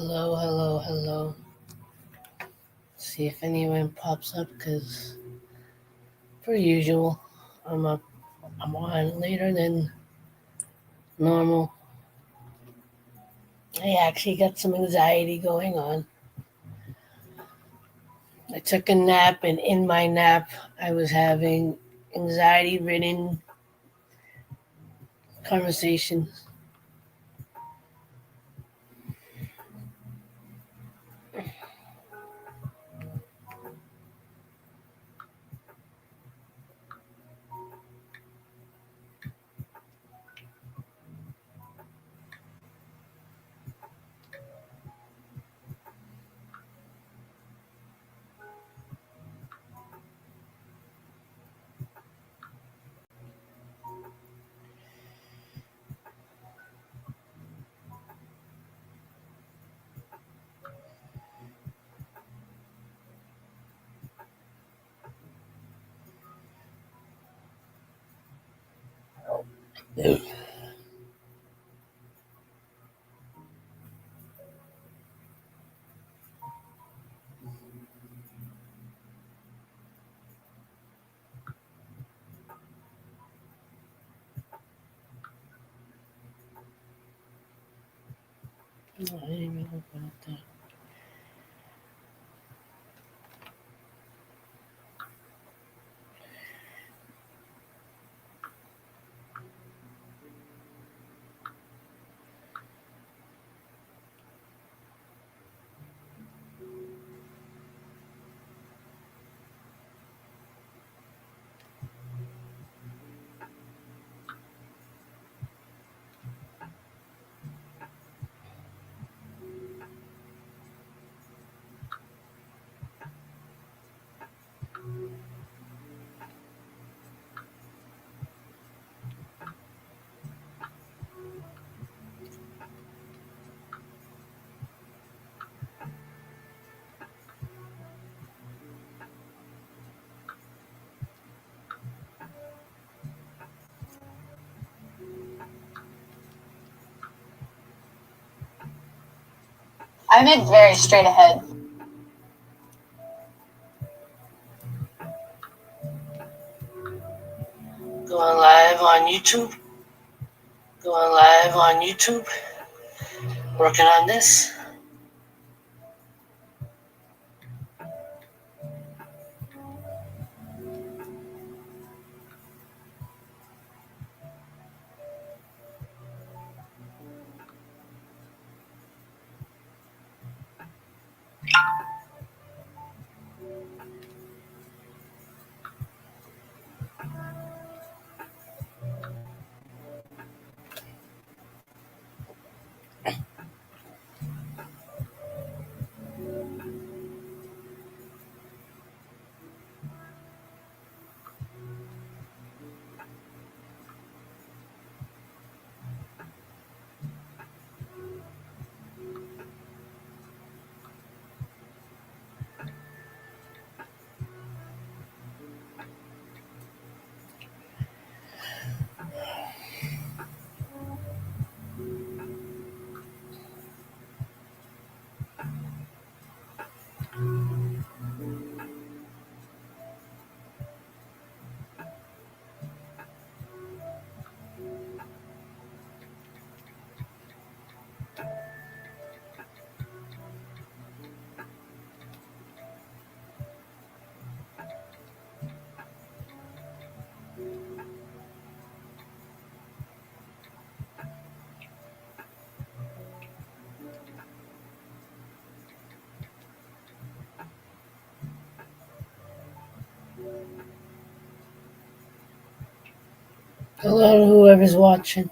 Hello, hello, hello. See if anyone pops up because, per usual, I'm up. I'm on later than normal. I actually got some anxiety going on. I took a nap, and in my nap, I was having anxiety-ridden conversations. I meant very straight ahead. Going live on YouTube. Going live on YouTube. Working on this. Hello to whoever's watching.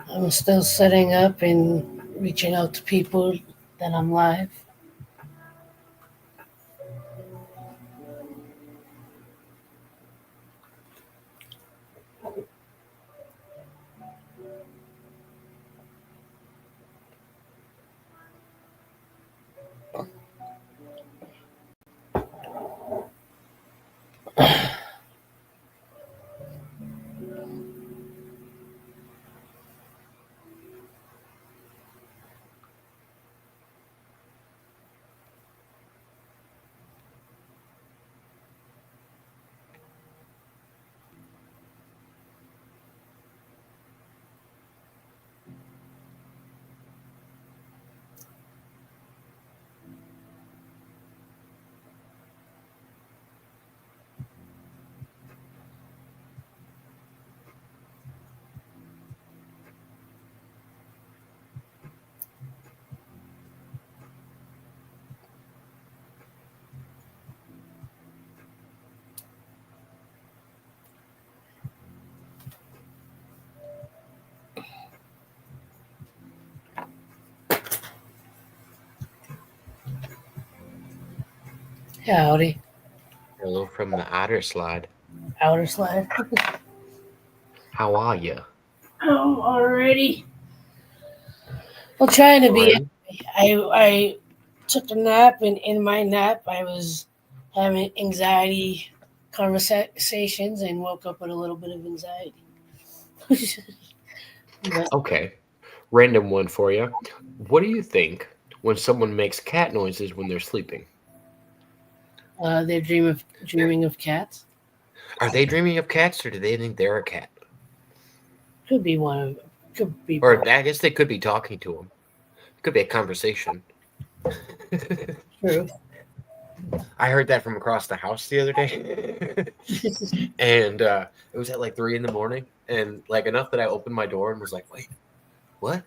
I'm still setting up and reaching out to people that I'm live. Howdy. Hello from the Otter Slide. Outer slide. How are you? Oh, already. Well, trying to be. Already? I took a nap, and in my nap, I was having anxiety conversations and woke up with a little bit of anxiety. But Okay. Random one for you. What do you think when someone makes cat noises when they're sleeping? they're dreaming of cats. Are they dreaming of cats or do they think they're a cat? Could be one of. Could be Or both. I guess they could be talking to them. It could be a conversation. True. I heard that from across the house the other day. And it was at like 3 in the morning. And like enough that I opened my door and was like, wait, what?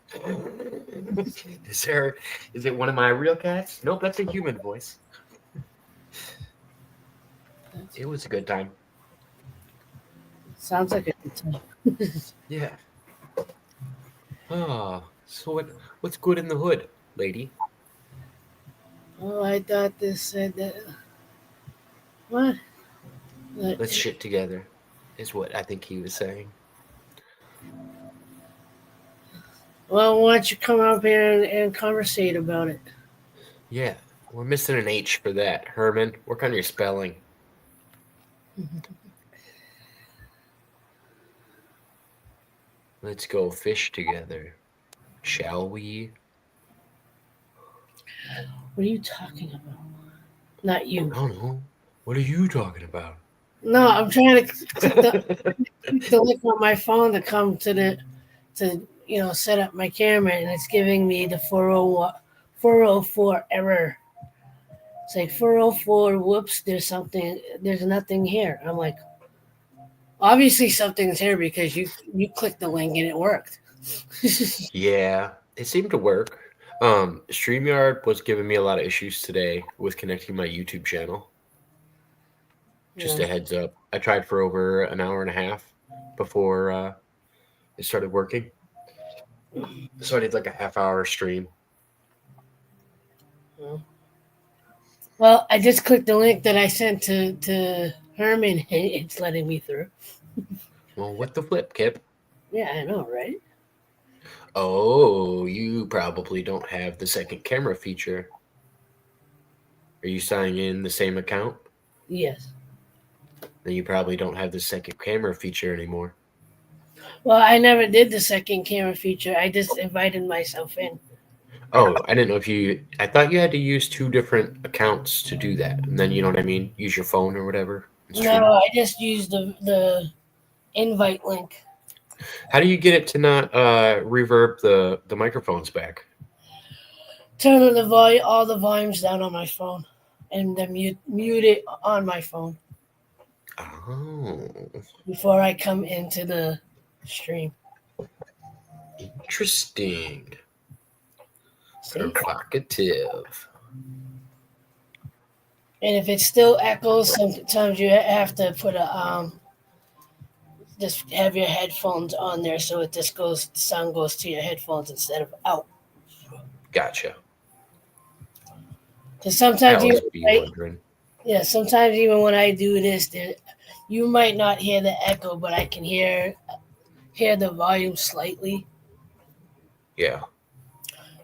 Is it one of my real cats? Nope, that's a human voice. It was a good time. Sounds like a good time. Yeah. Oh, so what's good in the hood, lady? Oh, I thought this said that. What? Let's shit together, is what I think he was saying. Well, why don't you come up here and conversate about it? Yeah, we're missing an H for that. Herman, work on your spelling. Let's go fish together, shall we? What are you talking about? Not you. I don't know. What are you talking about? No, I'm trying to click the link on my phone to come to set up my camera, and it's giving me the 404 error. It's like 404. Whoops! There's nothing here. I'm like, obviously something's here because you clicked the link and it worked. Yeah, it seemed to work. StreamYard was giving me a lot of issues today with connecting my YouTube channel. Just a heads up. I tried for over an hour and a half before it started working. So I did like a half-hour stream. Well, I just clicked the link that I sent to Herman, and it's letting me through. Well, what the flip, Kip? Yeah, I know, right? Oh, you probably don't have the second camera feature. Are you signing in the same account? Yes. Then you probably don't have the second camera feature anymore. Well, I never did the second camera feature. I just invited myself in. Oh, I didn't know if you. I thought you had to use 2 different accounts to do that, and then you know what I mean. Use your phone or whatever. and stream. No, I just used the invite link. How do you get it to not reverb the microphones back? Turn all the volumes down on my phone, and then mute it on my phone Oh, before I come into the stream. interesting. See? Provocative. And if it still echoes, sometimes you have to put just have your headphones on there so the sound goes to your headphones instead of out. Gotcha. Because I sometimes always be wondering. sometimes even when I do this, you might not hear the echo, but I can hear the volume slightly. Yeah.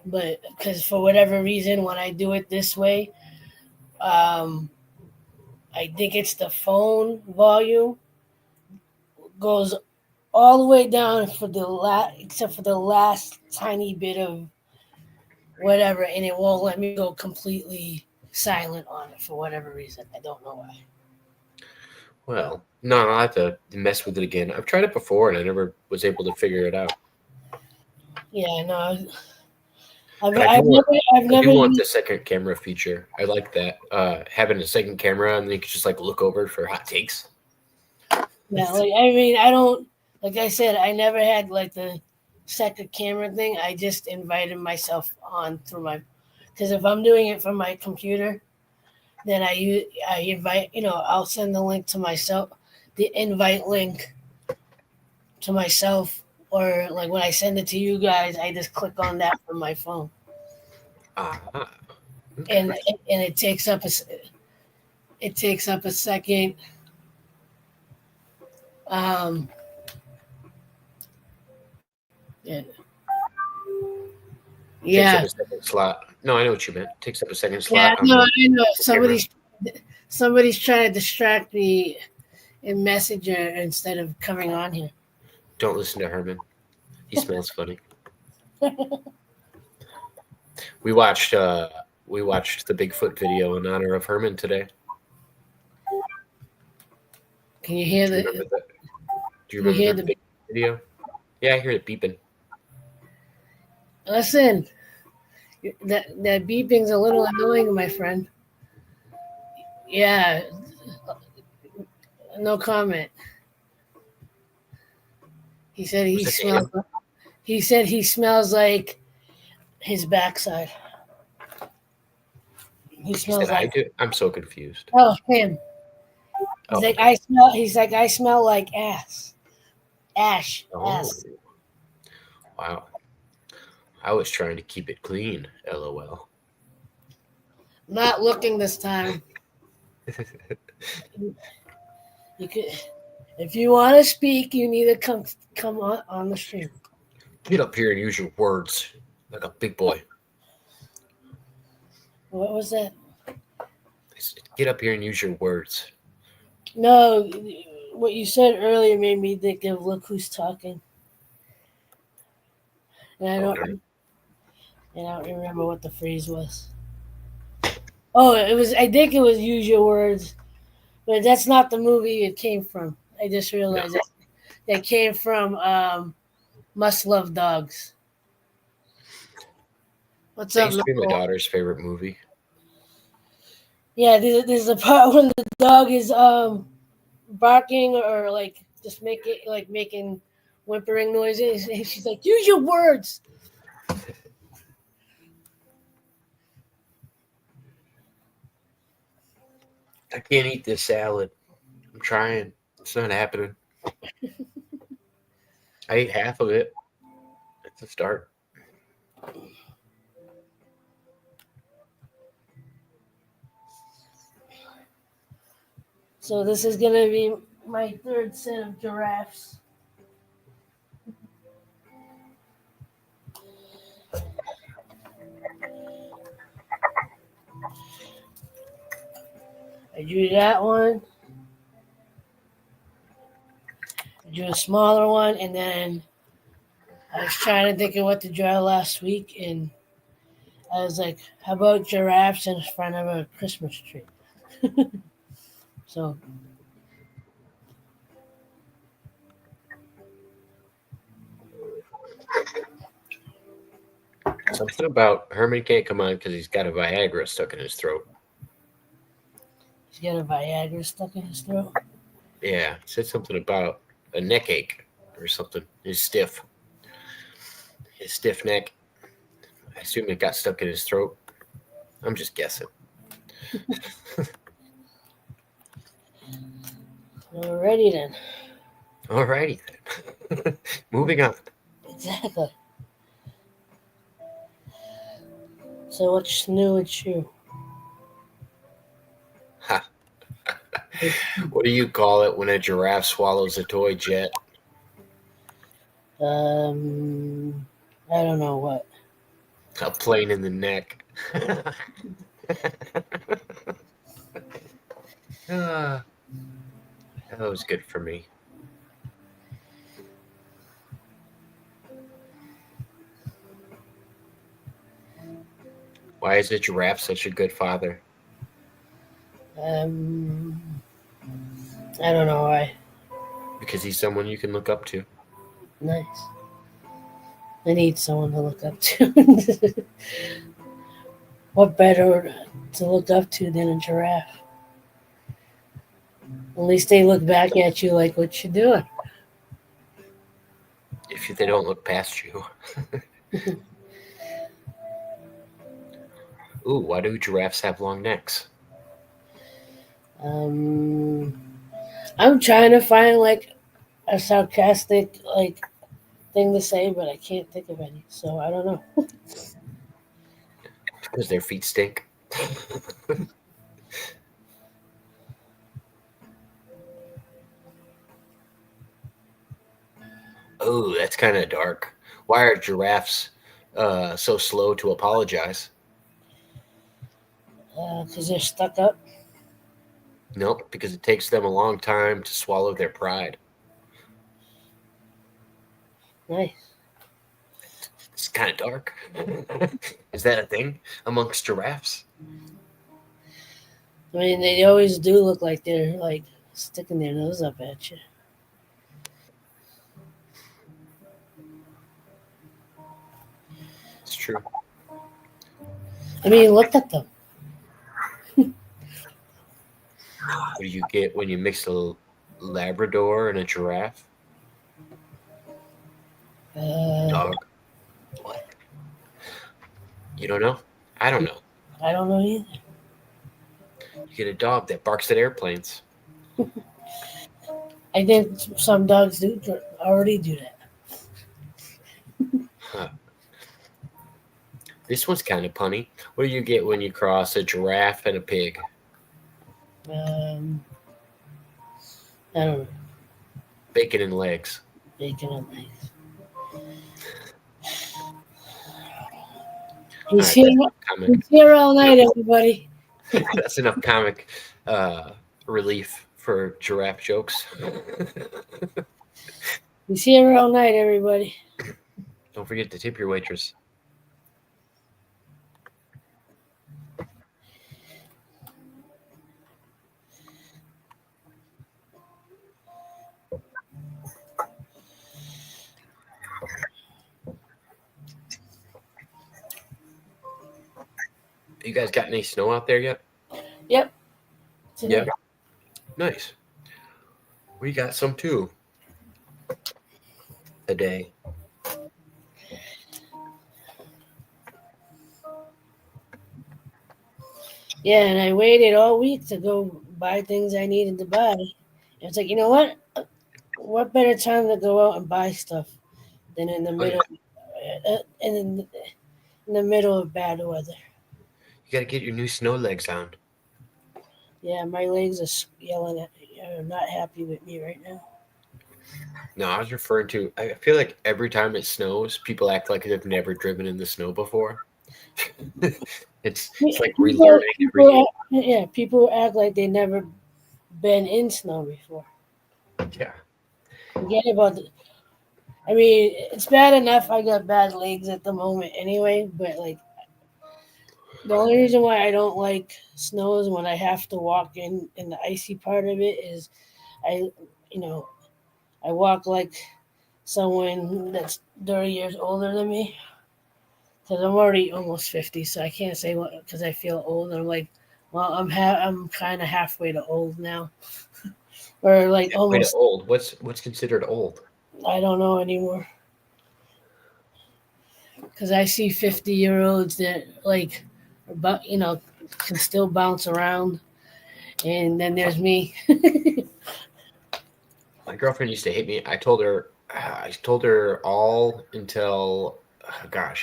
But because for whatever reason, when I do it this way, I think it's the phone volume goes all the way down except for the last tiny bit of whatever, and it won't let me go completely silent on it for whatever reason. I don't know why. Well, no, I'll have to mess with it again. I've tried it before and I never was able to figure it out. Yeah, no. But I do want the second camera feature. I like that. Having a second camera and then you can just like look over for hot takes. Yeah, I don't, like I said, I never had like the second camera thing. I just invited myself on through because if I'm doing it from my computer, then I invite, I'll send the link to myself, the invite link to myself, or like when I send it to you guys, I just click on that from my phone. Okay. And it takes up it takes up a second. Yeah. Takes up Yeah. a second slot. No, I know what you meant. Takes up a second Yeah. slot on No, the I know. camera. Somebody's trying to distract me in Messenger instead of coming on here. Don't listen to Herman. He smells funny. We watched the Bigfoot video in honor of Herman today. Can you hear Do you the? remember that? Do you Can you hear remember the the? Bigfoot video? Yeah, I hear it beeping. Listen, that beeping's a little annoying, my friend. Yeah. No comment. He said Was he that smells. him? He said he smells like his backside. He He smells said I like do. I'm so confused. him. He's Oh, like okay. I smell like ass. Ash. Oh, Ass. wow. I was trying to keep it clean. LOL. Not looking this time. You could, if you want to speak, you need to come on the stream. Get up here and use your words like a big boy. What was that? I said, get up here and use your words. No, what you said earlier made me think of Look Who's Talking. And I don't remember what the phrase was. Oh, it was. I think it was Use Your Words, but that's not the movie it came from. I just realized that came from Must Love Dogs. What's That up, used to be my Nicole? daughter's favorite movie. Yeah, there's a part when the dog is barking or like just making whimpering noises. And she's like, "Use your words." I can't eat this salad. I'm trying. It's not happening. I ate half of it. It's a start. So this is gonna be my third set of giraffes. I drew that one. I drew a smaller one, and then I was trying to think of what to draw last week, and I was like, "How about giraffes in front of a Christmas tree?" So Something about Herman can't come on because he's got a Viagra stuck in his throat. he's got a Viagra stuck in his throat. Yeah, he said something about a neck ache or something. He's stiff. His stiff neck. I assume it got stuck in his throat. I'm just guessing. Alrighty then. Alrighty then. Moving on. Exactly. So what's new with you? Ha. What do you call it when a giraffe swallows a toy jet? I don't know what. A plane in the neck. That was good for me. Why is a giraffe such a good father? I don't know why. Because he's someone you can look up to. Nice. I need someone to look up to. What better to look up to than a giraffe? At least they look back at you like, "What you doing?" If they don't look past you. Ooh, why do giraffes have long necks? I'm trying to find like a sarcastic like thing to say, but I can't think of any. So I don't know. Because their feet stink. Oh, that's kind of dark. Why are giraffes so slow to apologize? Because they're stuck up. Nope, because it takes them a long time to swallow their pride. Nice. It's kind of dark. Is that a thing amongst giraffes? I mean, they always do look like they're like sticking their nose up at you. It's true. I mean, look at them. What do you get when you mix a Labrador and a giraffe? Dog. What? You don't know? I don't know. I don't know either. You get a dog that barks at airplanes. I think some dogs do already do that. Huh. This one's kind of punny. What do you get when you cross a giraffe and a pig? I don't know. Bacon and legs. Bacon and legs. All He's right, here. comic. He's here all night, everybody. That's enough comic relief for giraffe jokes. He's here all night, everybody. Don't forget to tip your waitress. You guys got any snow out there yet? Yep. Today. Yep. Nice. We got some too. Today. Yeah, and I waited all week to go buy things I needed to buy. It's like, you know what? What better time to go out and buy stuff than in the middle, in the middle of bad weather? You got to get your new snow legs on. Yeah, my legs are yelling at me. Are not happy with me right now. No, I was referring to. I feel like every time it snows, people act like they've never driven in the snow before. it's like relearning every year. People act like they never been in snow before. Yeah. Forget about it. I mean, it's bad enough I got bad legs at the moment anyway, but like the only reason why I don't like snow is when I have to walk in the icy part of it is I walk like someone that's 30 years older than me because I'm already almost 50, so I can't say what because I feel old. And I'm like, well, I'm kind of halfway to old now, or like Halfway to almost. old. What's considered old? I don't know anymore because I see 50-year-olds that like, but can still bounce around, and then there's me. My girlfriend used to hate me. I told her all until,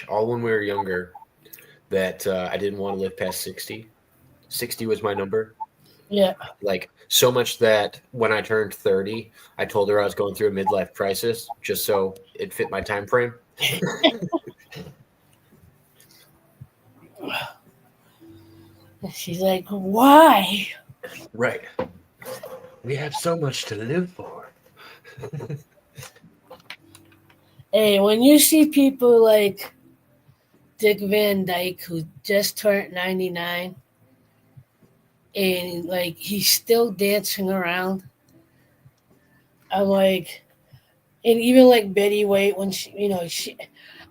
all when we were younger that I didn't want to live past 60. 60 was my number. Yeah. Like so much that when I turned 30, I told her I was going through a midlife crisis just so it fit my time frame. She's like, why? Right. We have so much to live for. Hey, when you see people like Dick Van Dyke, who just turned 99, and like he's still dancing around, I'm like, and even like Betty White, when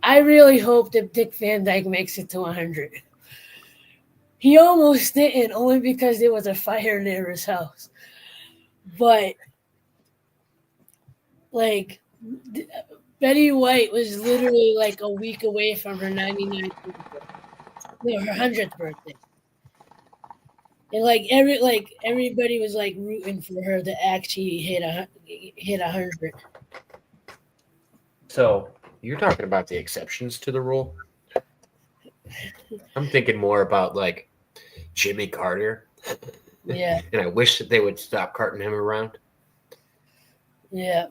I really hope that Dick Van Dyke makes it to 100. He almost didn't, only because there was a fire near his house. But like Betty White was literally like a week away from her 99th birthday, her 100th birthday, and like everybody was like rooting for her to actually hit 100. So you're talking about the exceptions to the rule. I'm thinking more about like Jimmy Carter. Yeah. And I wish that they would stop carting him around. Yeah.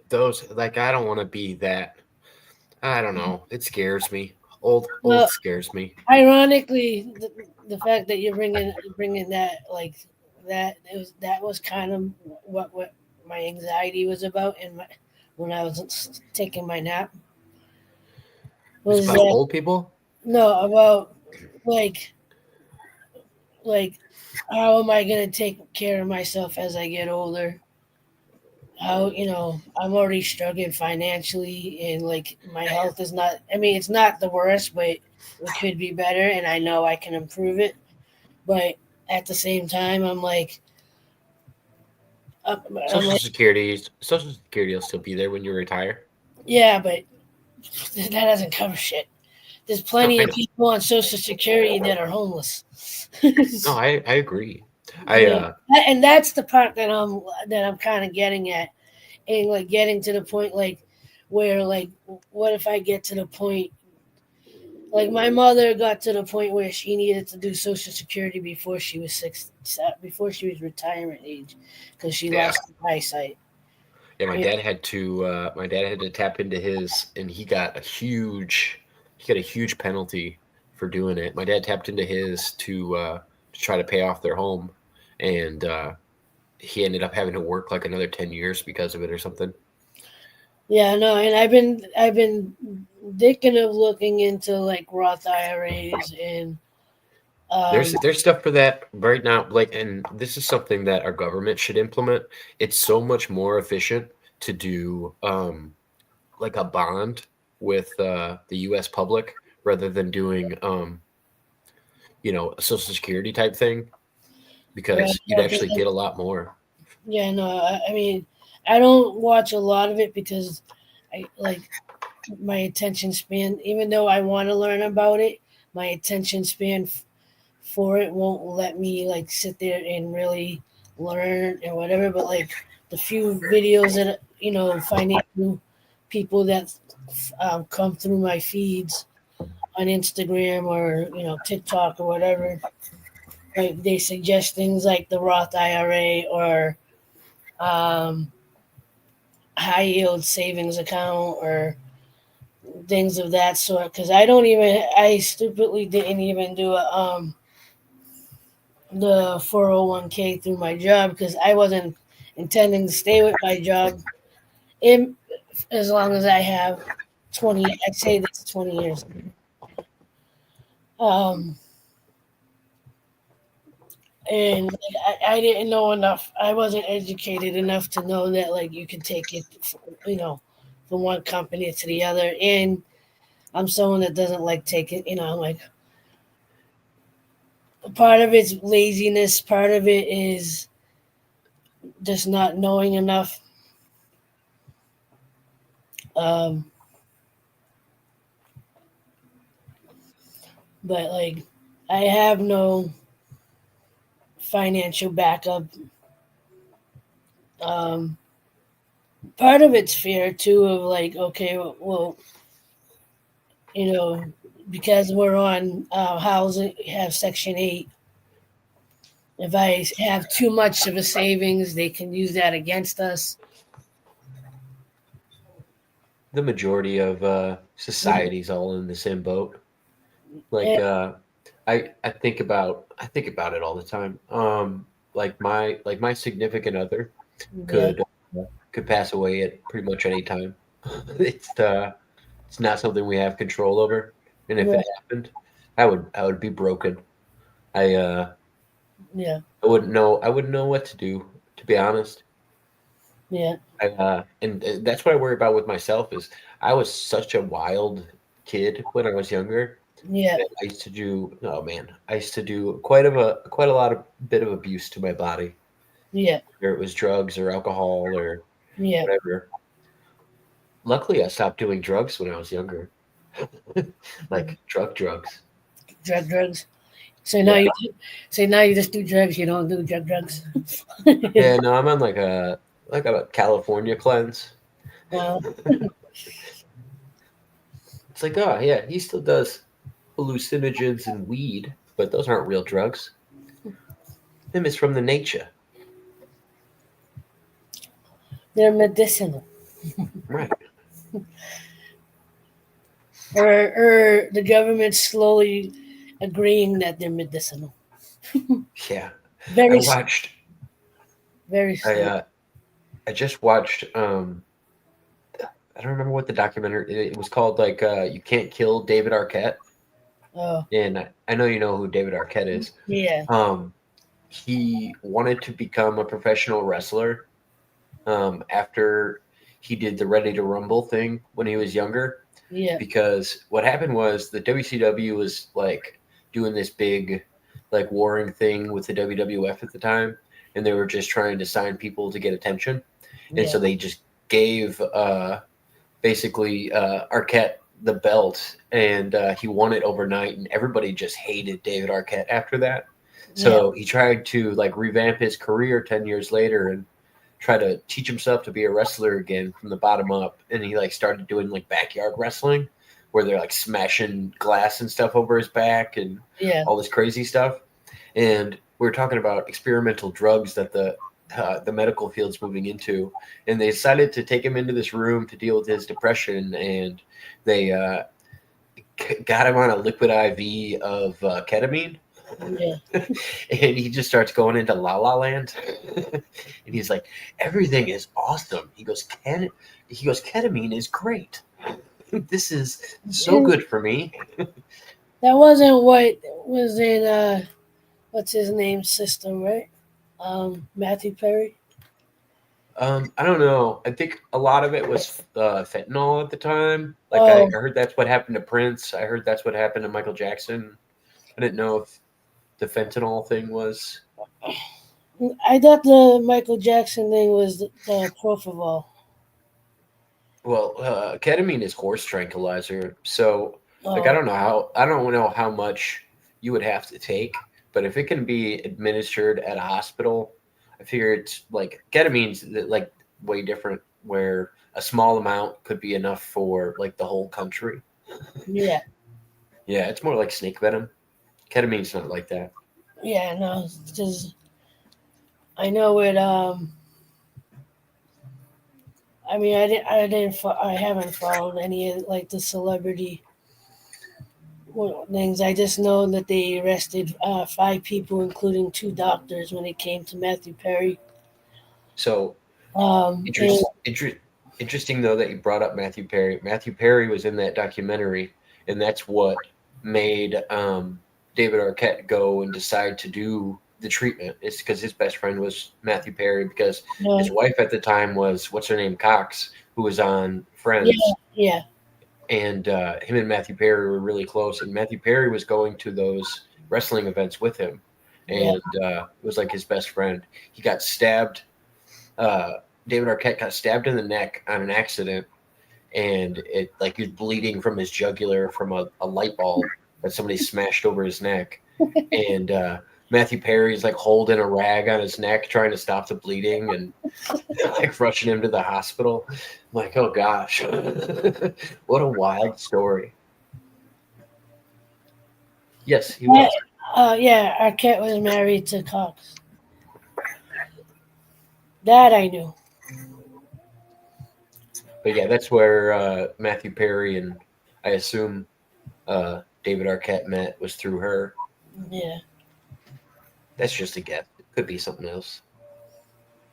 those like I don't want to be that. I don't know. It scares me. Old Well, scares me. ironically, the fact that you're bringing that like that was kind of what my anxiety was about when I was taking my nap It's was about that old people. no about like like how am I gonna take care of myself as I get older? How I'm already struggling financially and like my health is not. I mean, it's not the worst, but it could be better, and I know I can improve it. But at the same time, I'm like, Social Security will still be there when you retire. yeah, but that doesn't cover shit. There's No, plenty I of know. people on Social Security that are homeless. No, I agree. I You know, and that's the part that I'm kind of getting at, and like getting to the point like where like what if I get to the point like my mother got to the point where she needed to do Social Security before she was before she was retirement age, because she yeah. lost her eyesight. Yeah, Yeah, my dad had to tap into his and he got a huge penalty for doing it. My dad tapped into his to try to pay off their home and he ended up having to work like another 10 years because of it or something. yeah, no, and I've been thinking of looking into like Roth IRAs and um There's stuff for that right now, like, and this is something that our government should implement. It's so much more efficient to do like a bond with the U.S. public rather than doing a Social Security type thing right, because you'd actually get a lot more. yeah, no, I mean I don't watch a lot of it because I like my attention span, even though I want to learn about it, my attention span for it won't let me like sit there and really learn and whatever. But like the few videos that financial people that come through my feeds on Instagram or TikTok or whatever, like they suggest things like the Roth IRA or um, high yield savings account or things of that sort. Because I stupidly didn't even do the 401k through my job because I wasn't intending to stay with my job in as long as I have 20. I'd say that's 20 years. Um, and like, I didn't know enough. I wasn't educated enough to know that like you can take it, you know, from one company to the other. And I'm someone that doesn't like taking, like part of it's laziness, part of it is just not knowing enough. Um, but like I have no financial backup. Um, Part of it's fear too of like, okay, well, you know, because we're on housing, have Section 8. If I have too much of a savings, they can use that against us. The majority of society's all in the same boat. Like And, I think about it all the time. Like my significant other yeah, could could pass away at pretty much any time. It's not something we have control over, and if yeah, it happened, I would be broken. I uh yeah, I wouldn't know what to do, to be honest. yeah, And that's what I worry about with myself is I was such a wild kid when I was younger. yeah, That I used to do, oh man, I used to do quite a lot of bit of abuse to my body, yeah, whether it was drugs or alcohol or yeah. whatever. Luckily, I stopped doing drugs when I was younger, like drugs. Drugs. So now Yeah, you just do drugs. You don't do drugs. yeah. No, I'm on like a California cleanse. Well, It's like, oh yeah, he still does hallucinogens and weed, but those aren't real drugs. Them is from the nature. they're medicinal. Right. Or the government slowly agreeing that they're medicinal. Yeah. I Very, watched. very I slow. I just watched. I don't remember what the documentary. It was called like "You Can't Kill David Arquette," Oh, and I know you know who David Arquette is. yeah, Um, he wanted to become a professional wrestler after he did the Ready to Rumble thing when he was younger. yeah, Because what happened was the WCW was like doing this big, like warring thing with the WWF at the time, and they were just trying to sign people to get attention, and yeah, so they just gave basically Arquette the belt, and he won it overnight, and everybody just hated David Arquette after that. yeah, So he tried to like revamp his career 10 years later and try to teach himself to be a wrestler again from the bottom up. And he like started doing like backyard wrestling, where they're like smashing glass and stuff over his back and yeah, all this crazy stuff. And we were talking about experimental drugs that the medical field's moving into, and they decided to take him into this room to deal with his depression, and they got him on a liquid IV of ketamine, yeah. and he just starts going into La La Land, and he's like, "Everything is awesome." He goes, "Ketamine is great. This is so And good for me." that wasn't what was in what's his name system, right? Matthew Perry. I don't know. I think a lot of it was fentanyl at the time. Like I Oh, heard that's what happened to Prince. I heard that's what happened to Michael Jackson. I didn't know if the fentanyl thing was. I thought the Michael Jackson thing was the propofol. Well, ketamine is horse tranquilizer, so like Oh, I don't know how much you would have to take, but if it can be administered at a hospital, I figure it's like ketamine's like way different, where a small amount could be enough for like the whole country. yeah, Yeah, it's more like snake venom. Ketamine's not like that. yeah. No, because I know it. I mean, I haven't followed any of like the celebrity things. I just know that they arrested 5 people, including 2 doctors, when it came to Matthew Perry. So And interest, interest, interesting though that you brought up Matthew Perry. Matthew Perry was in that documentary, and that's what made David Arquette go and decide to do the treatment. It's because his best friend was Matthew Perry, because uh, his wife at the time was what's her name, Cox, who was on yeah, Friends, yeah, and him and Matthew Perry were really close. And Matthew Perry was going to those wrestling events with him, yeah, and it was like his best friend. He got stabbed. Uh, David Arquette got stabbed in the neck on an accident, and it like he was bleeding from his jugular from a light bulb that somebody smashed over his neck. And Matthew Perry's like holding a rag on his neck, trying to stop the bleeding, and like rushing him to the hospital. I'm like, oh gosh, what a wild story. Yes, he was. yeah. Arquette was married to Cox. That I knew. But yeah, that's where Matthew Perry and I assume David Arquette met, was through her. Yeah, That's just a guess. It could be something else.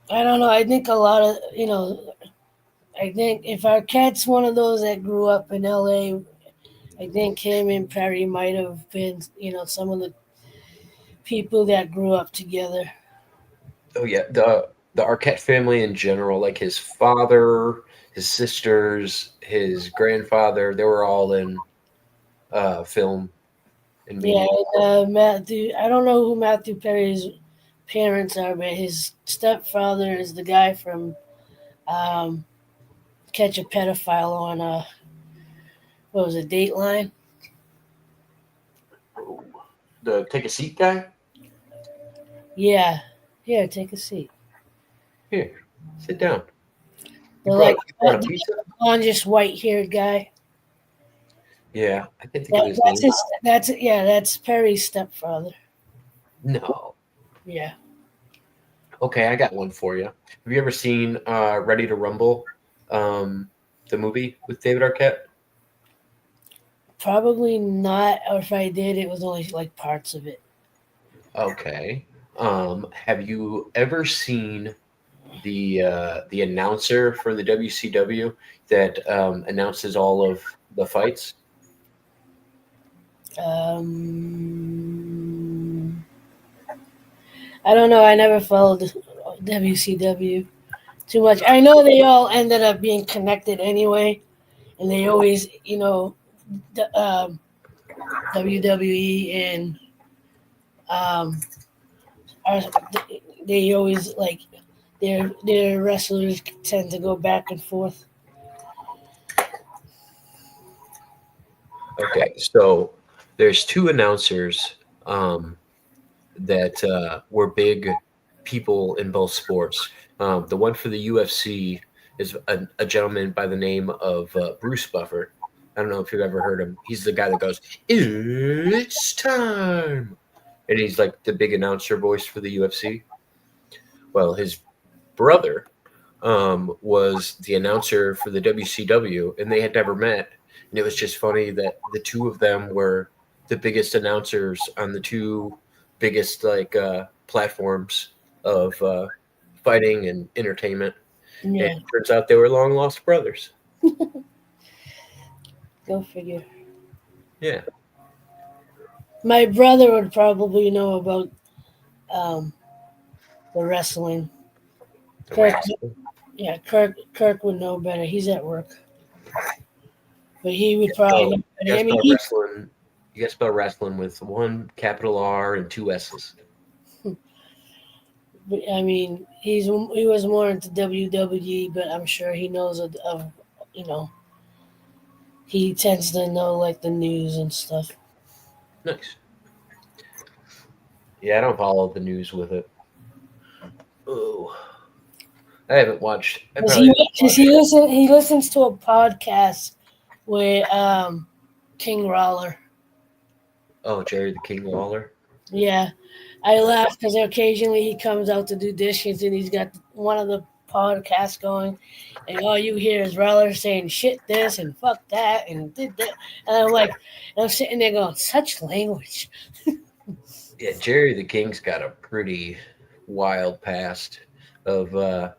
I don't know. I think a lot of I think if Arquette's one of those that grew up in L.A., I think him and Perry might have been some of the people that grew up together. Oh yeah, the Arquette family in general, like his father, his sisters, his grandfather, they were all in film and Yeah, media. and, Matthew. I don't know who Matthew Perry's parents are, but his stepfather is the guy from um, Catch a Pedophile on what was it, Dateline? The take a seat guy. Yeah, yeah. Take a seat. Here, sit down. The like You brought a pizza. just white-haired guy. Yeah, I can't think of his That's name. his. That's Perry's stepfather. No. Yeah. Okay, I got one for you. Have you ever seen Ready to Rumble? The movie with David Arquette? Probably not, or if I did, it was only like parts of it. Okay. Have you ever seen the announcer for the WCW that announces all of the fights? I don't know. I never followed WCW too much. I know they all ended up being connected anyway, and they always, the WWE and um, are, they always like their wrestlers tend to go back and forth. Okay, so there's two announcers that were big people in both sports. The one for the UFC is a gentleman by the name of Bruce Buffer. I don't know if you've ever heard him. He's the guy that goes, "It's time," and he's like the big announcer voice for the UFC. Well, his brother was the announcer for the WCW, and they had never met. And it was just funny that the two of them were the biggest announcers on the two biggest platforms of fighting and entertainment. And Yeah, it turns out they were long lost brothers. go figure. Yeah. My brother would probably know about um, the wrestling. The Kirk, wrestling. yeah, Kirk would know better. He's at work, but he would probably So know you better. guys I mean, spell wrestling. You guys spell wrestling with one capital R and two S's. he was more into WWE, but I'm sure he knows you know, he tends to know like the news and stuff. Nice. Yeah, I don't follow the news with it. Oh, I haven't watched. I Cause probably he, haven't cause watched. he listens to a podcast with King Lawler. Oh, Jerry the King Lawler. Yeah, I laugh because occasionally he comes out to do dishes and he's got one of the podcasts going, and all you hear is Lawler saying shit this and fuck that and did that, and I'm like, and I'm sitting there going, such language. Yeah, Jerry the King's got a pretty wild past of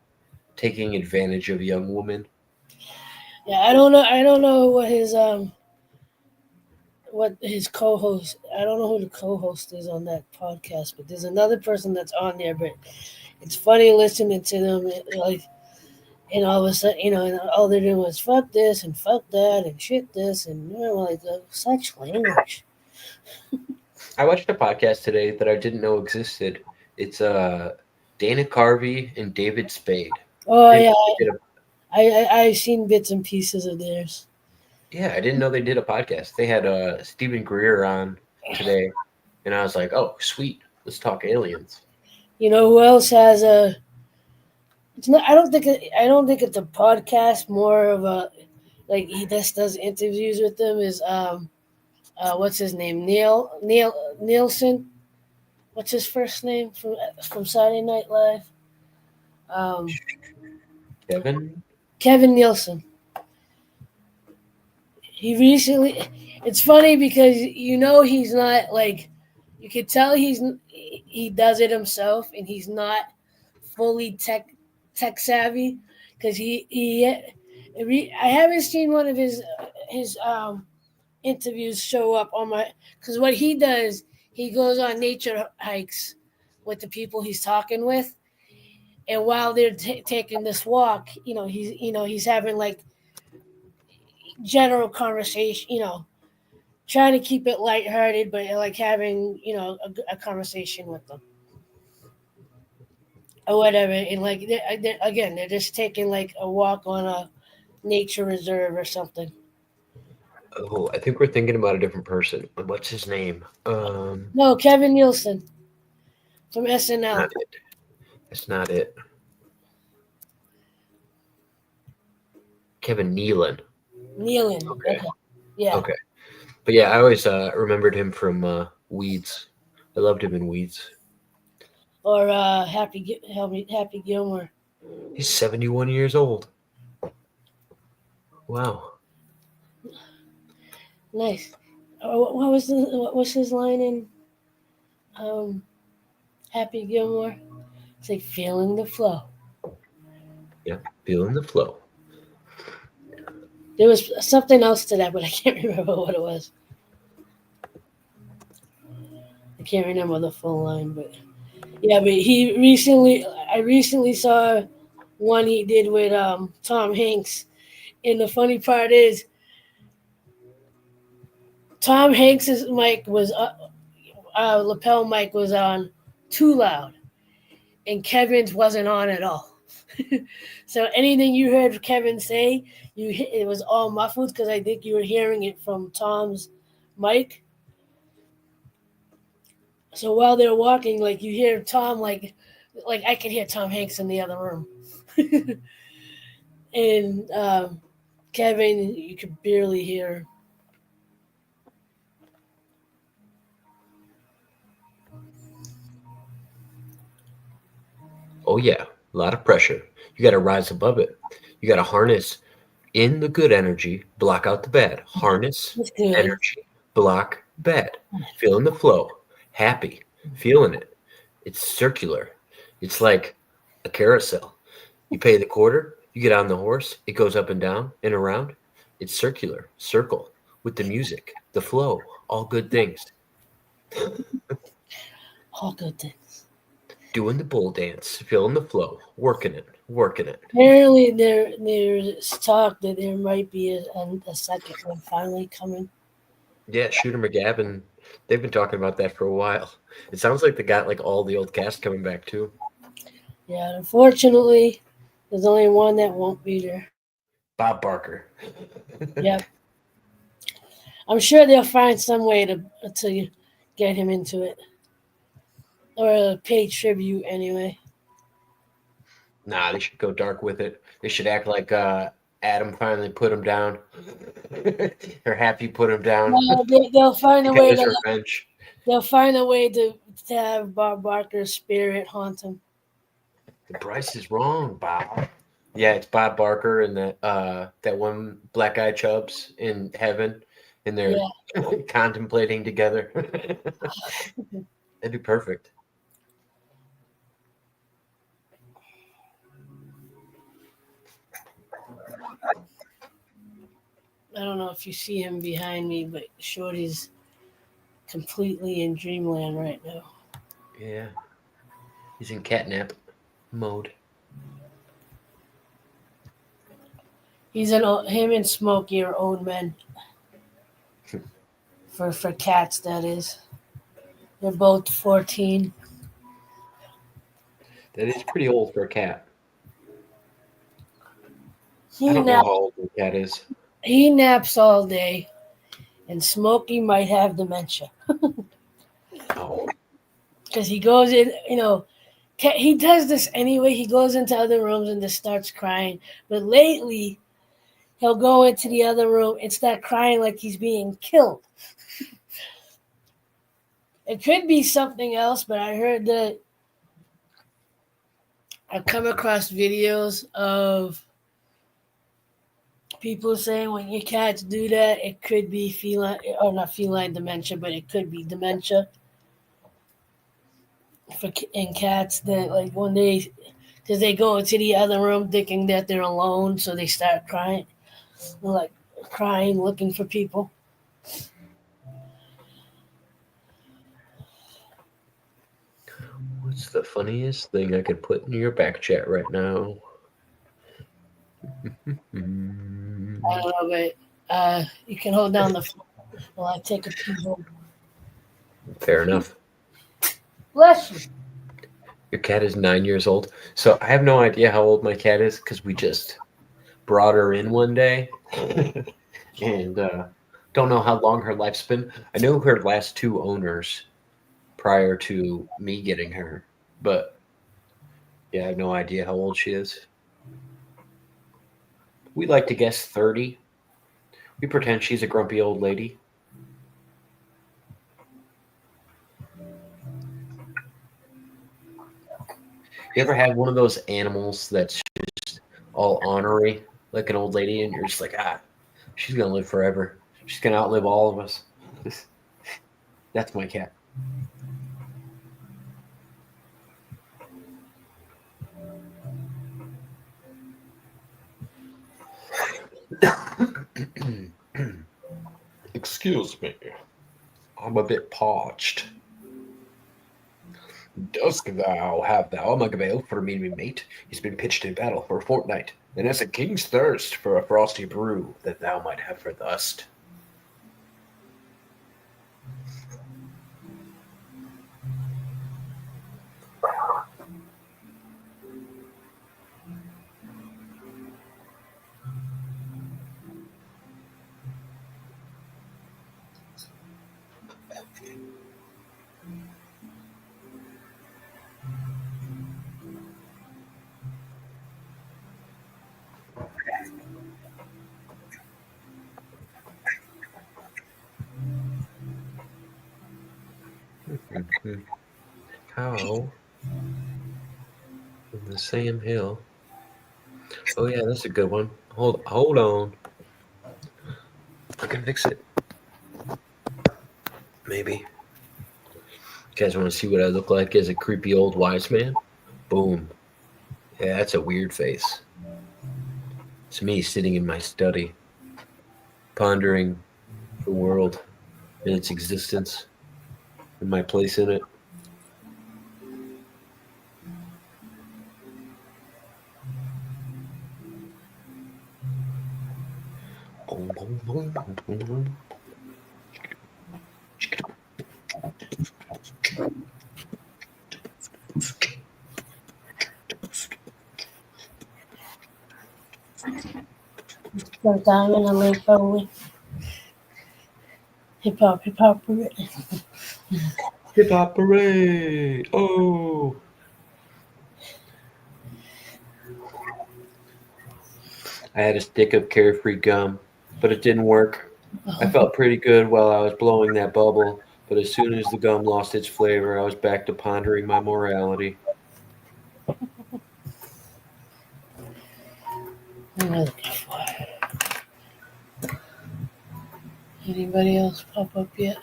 taking advantage of young women. Yeah, I don't know what his co-host. I don't know who the co-host is on that podcast, but there's another person that's on there. But it's funny listening to them, like, and all of a sudden, and all they're doing was fuck this and fuck that and shit this and like such language. I watched a podcast today that I didn't know existed. It's Dana Carvey and David Spade. Oh I didn't yeah, know they did I've seen bits and pieces of theirs. yeah, I didn't know they did a podcast. They had Stephen Greer on today, and I was like, oh, sweet, let's talk aliens. You know who else has a? It's not. I don't think it's a podcast. More of a like he just does. With them is what's his name? Nielsen. What's his first name from Saturday Night Live? Um, Kevin? Kevin Nielsen. He recently. It's funny because he's not like. You could tell he does it himself, and he's not fully tech savvy because I haven't seen one of his interviews show up on my because what he does, he goes on nature hikes with the people he's talking with, and while they're taking this walk, he's having like general conversation, trying to keep it lighthearted, but like having a conversation with them or whatever, and like they're just taking like a walk on a nature reserve or something. Oh, I think we're thinking about a different person. What's his name? No, Kevin Nielsen from SNL. Not it. That's not it. Kevin Nealon. Nealon. Okay. Yeah. Okay. But yeah, I always remembered him from Weeds. I loved him in Weeds. Or Happy Gilmore. He's 71 years old. Wow. Nice. What was his line in um, Happy Gilmore? It's like feeling the flow. Yeah. Feeling the flow. There was something else to that, but I can't remember what it was. I can't remember the full line, but yeah, but I recently saw one he did with Tom Hanks, and the funny part is Tom Hanks's mic was lapel mic was on too loud, and Kevin's wasn't on at all. So anything you heard Kevin say, it was all muffled because I think you were hearing it from Tom's mic. So while they're walking, like you hear Tom, like I could hear Tom Hanks in the other room, and Kevin, you could barely hear. Oh yeah. A lot of pressure. You got to rise above it. You got to harness in the good energy, block out the bad. Harness It's good. energy, block bad. Feeling the flow. Happy. Feeling it. It's circular. It's like a carousel. You pay the quarter, you get on the horse, it goes up and down and around. It's circular, circle with the music, the flow, all good things. All good things. Doing the bull dance, feeling the flow, working it, working it. Apparently, there's talk that there might be a second one finally coming. Yeah, Shooter McGavin, they've been talking about that for a while. It sounds like they got like all the old cast coming back too. Yeah, unfortunately, there's only one that won't be there. Bob Barker. Yep. I'm sure they'll find some way to get him into it, or pay tribute anyway. Nah, they should go dark with it. They should act like Adam finally put him down. Or Happy put him down. They'll find He a got way his to revenge. they'll find a way to have Bob Barker's spirit haunt him. The price is wrong, Bob. Yeah, it's Bob Barker and that one Black Eye Chubbs in heaven, and they're contemplating together. That'd be perfect. I don't know if you see him behind me, but Shorty's completely in dreamland right now. Yeah, he's in catnap mode. He's him and Smokey are old men. For cats, that is. They're both 14. That is pretty old for a cat. He I don't know naps, how old the cat is. he naps all day, and Smokey might have dementia Oh, because he goes in. He does this anyway. He goes into other rooms and just starts crying. But lately, he'll go into the other room and start crying like he's being killed. It could be something else, but I heard that I've come across videos of people saying when your cats do that, it could be feline, or not feline dementia, but it could be dementia in cats that like when because they go into the other room thinking that they're alone, so they start crying, like crying, looking for people. what's the funniest thing I could put in your back chat right now? I don't know, but you can hold down the phone while I take a pee. Fair enough. Bless you. Your cat is 9 years old. So I have no idea how old my cat is because we just brought her in one day and don't know how long her life's been. I know her last two owners prior to me getting her, but yeah, I have no idea how old she is. We like to guess 30. We pretend she's a grumpy old lady. You ever have one of those animals that's just all ornery? like an old lady, and you're just like, she's gonna live forever. She's gonna outlive all of us. That's my cat. Excuse me. I'm a bit parched. Dost thou have thou a mug of ale for me, mate? He's been pitched in battle for a fortnight, and as a king's thirst for a frosty brew that thou might have for thust. How in the Sam Hill? Oh yeah, that's a good one. Hold on. I can fix it. Maybe. You guys want to see what I look like as a creepy old wise man? Boom. Yeah, that's a weird face. It's me sitting in my study, pondering the world and its existence and my place in it. Boom, boom, boom, boom, boom, boom. Sometime in a late probably. Hip hop, hip hop. Hip hop hooray! Oh! I had a stick of carefree gum, but it didn't work. I felt pretty good while I was blowing that bubble, but as soon as the gum lost its flavor, I was back to pondering my morality. Anybody else pop up yet?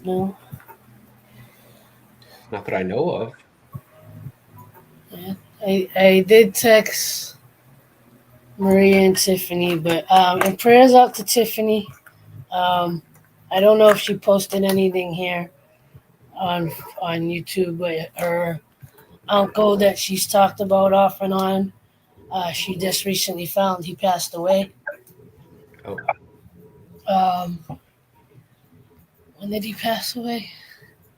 No? Not that I know of. Yeah. I did text Maria and Tiffany, but and prayers out to Tiffany. I don't know if she posted anything here on YouTube, but her uncle that she's talked about off and on, she just recently found he passed away. Oh, Um, when did he pass away?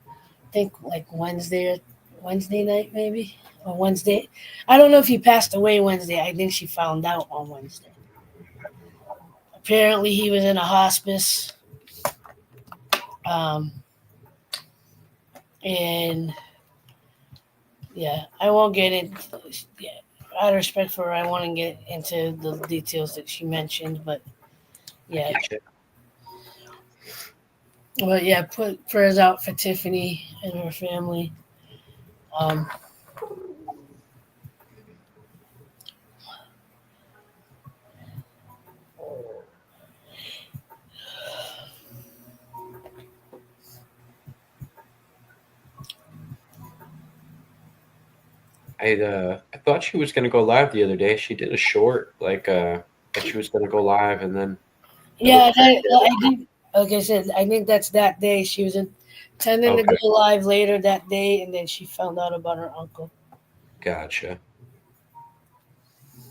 I think like Wednesday night maybe, or Wednesday. I don't know if he passed away Wednesday. I think she found out on Wednesday. Apparently, he was in a hospice, um, and yeah, I won't get in. Yeah, out of respect for her, I want to get into the details that she mentioned, but yeah, put prayers out for Tiffany and her family. Um, I thought she was gonna go live the other day. She did a short, that she was gonna go live, and then yeah, I think, like I said, I think that's that day. She was intending to okay, go live later that day, and then she found out about her uncle. gotcha.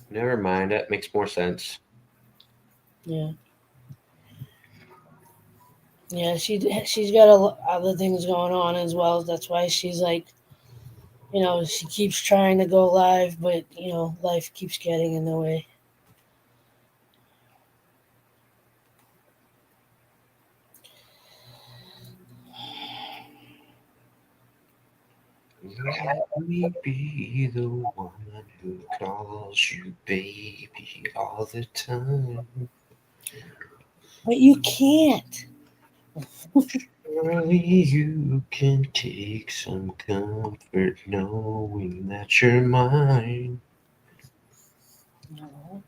Never mind. That makes more sense. Yeah. Yeah, she's got other things going on as well. That's why she's like, she keeps trying to go live, but life keeps getting in the way. Let me be the one who calls you baby all the time. But you can't. Surely you can take some comfort knowing that you're mine. No.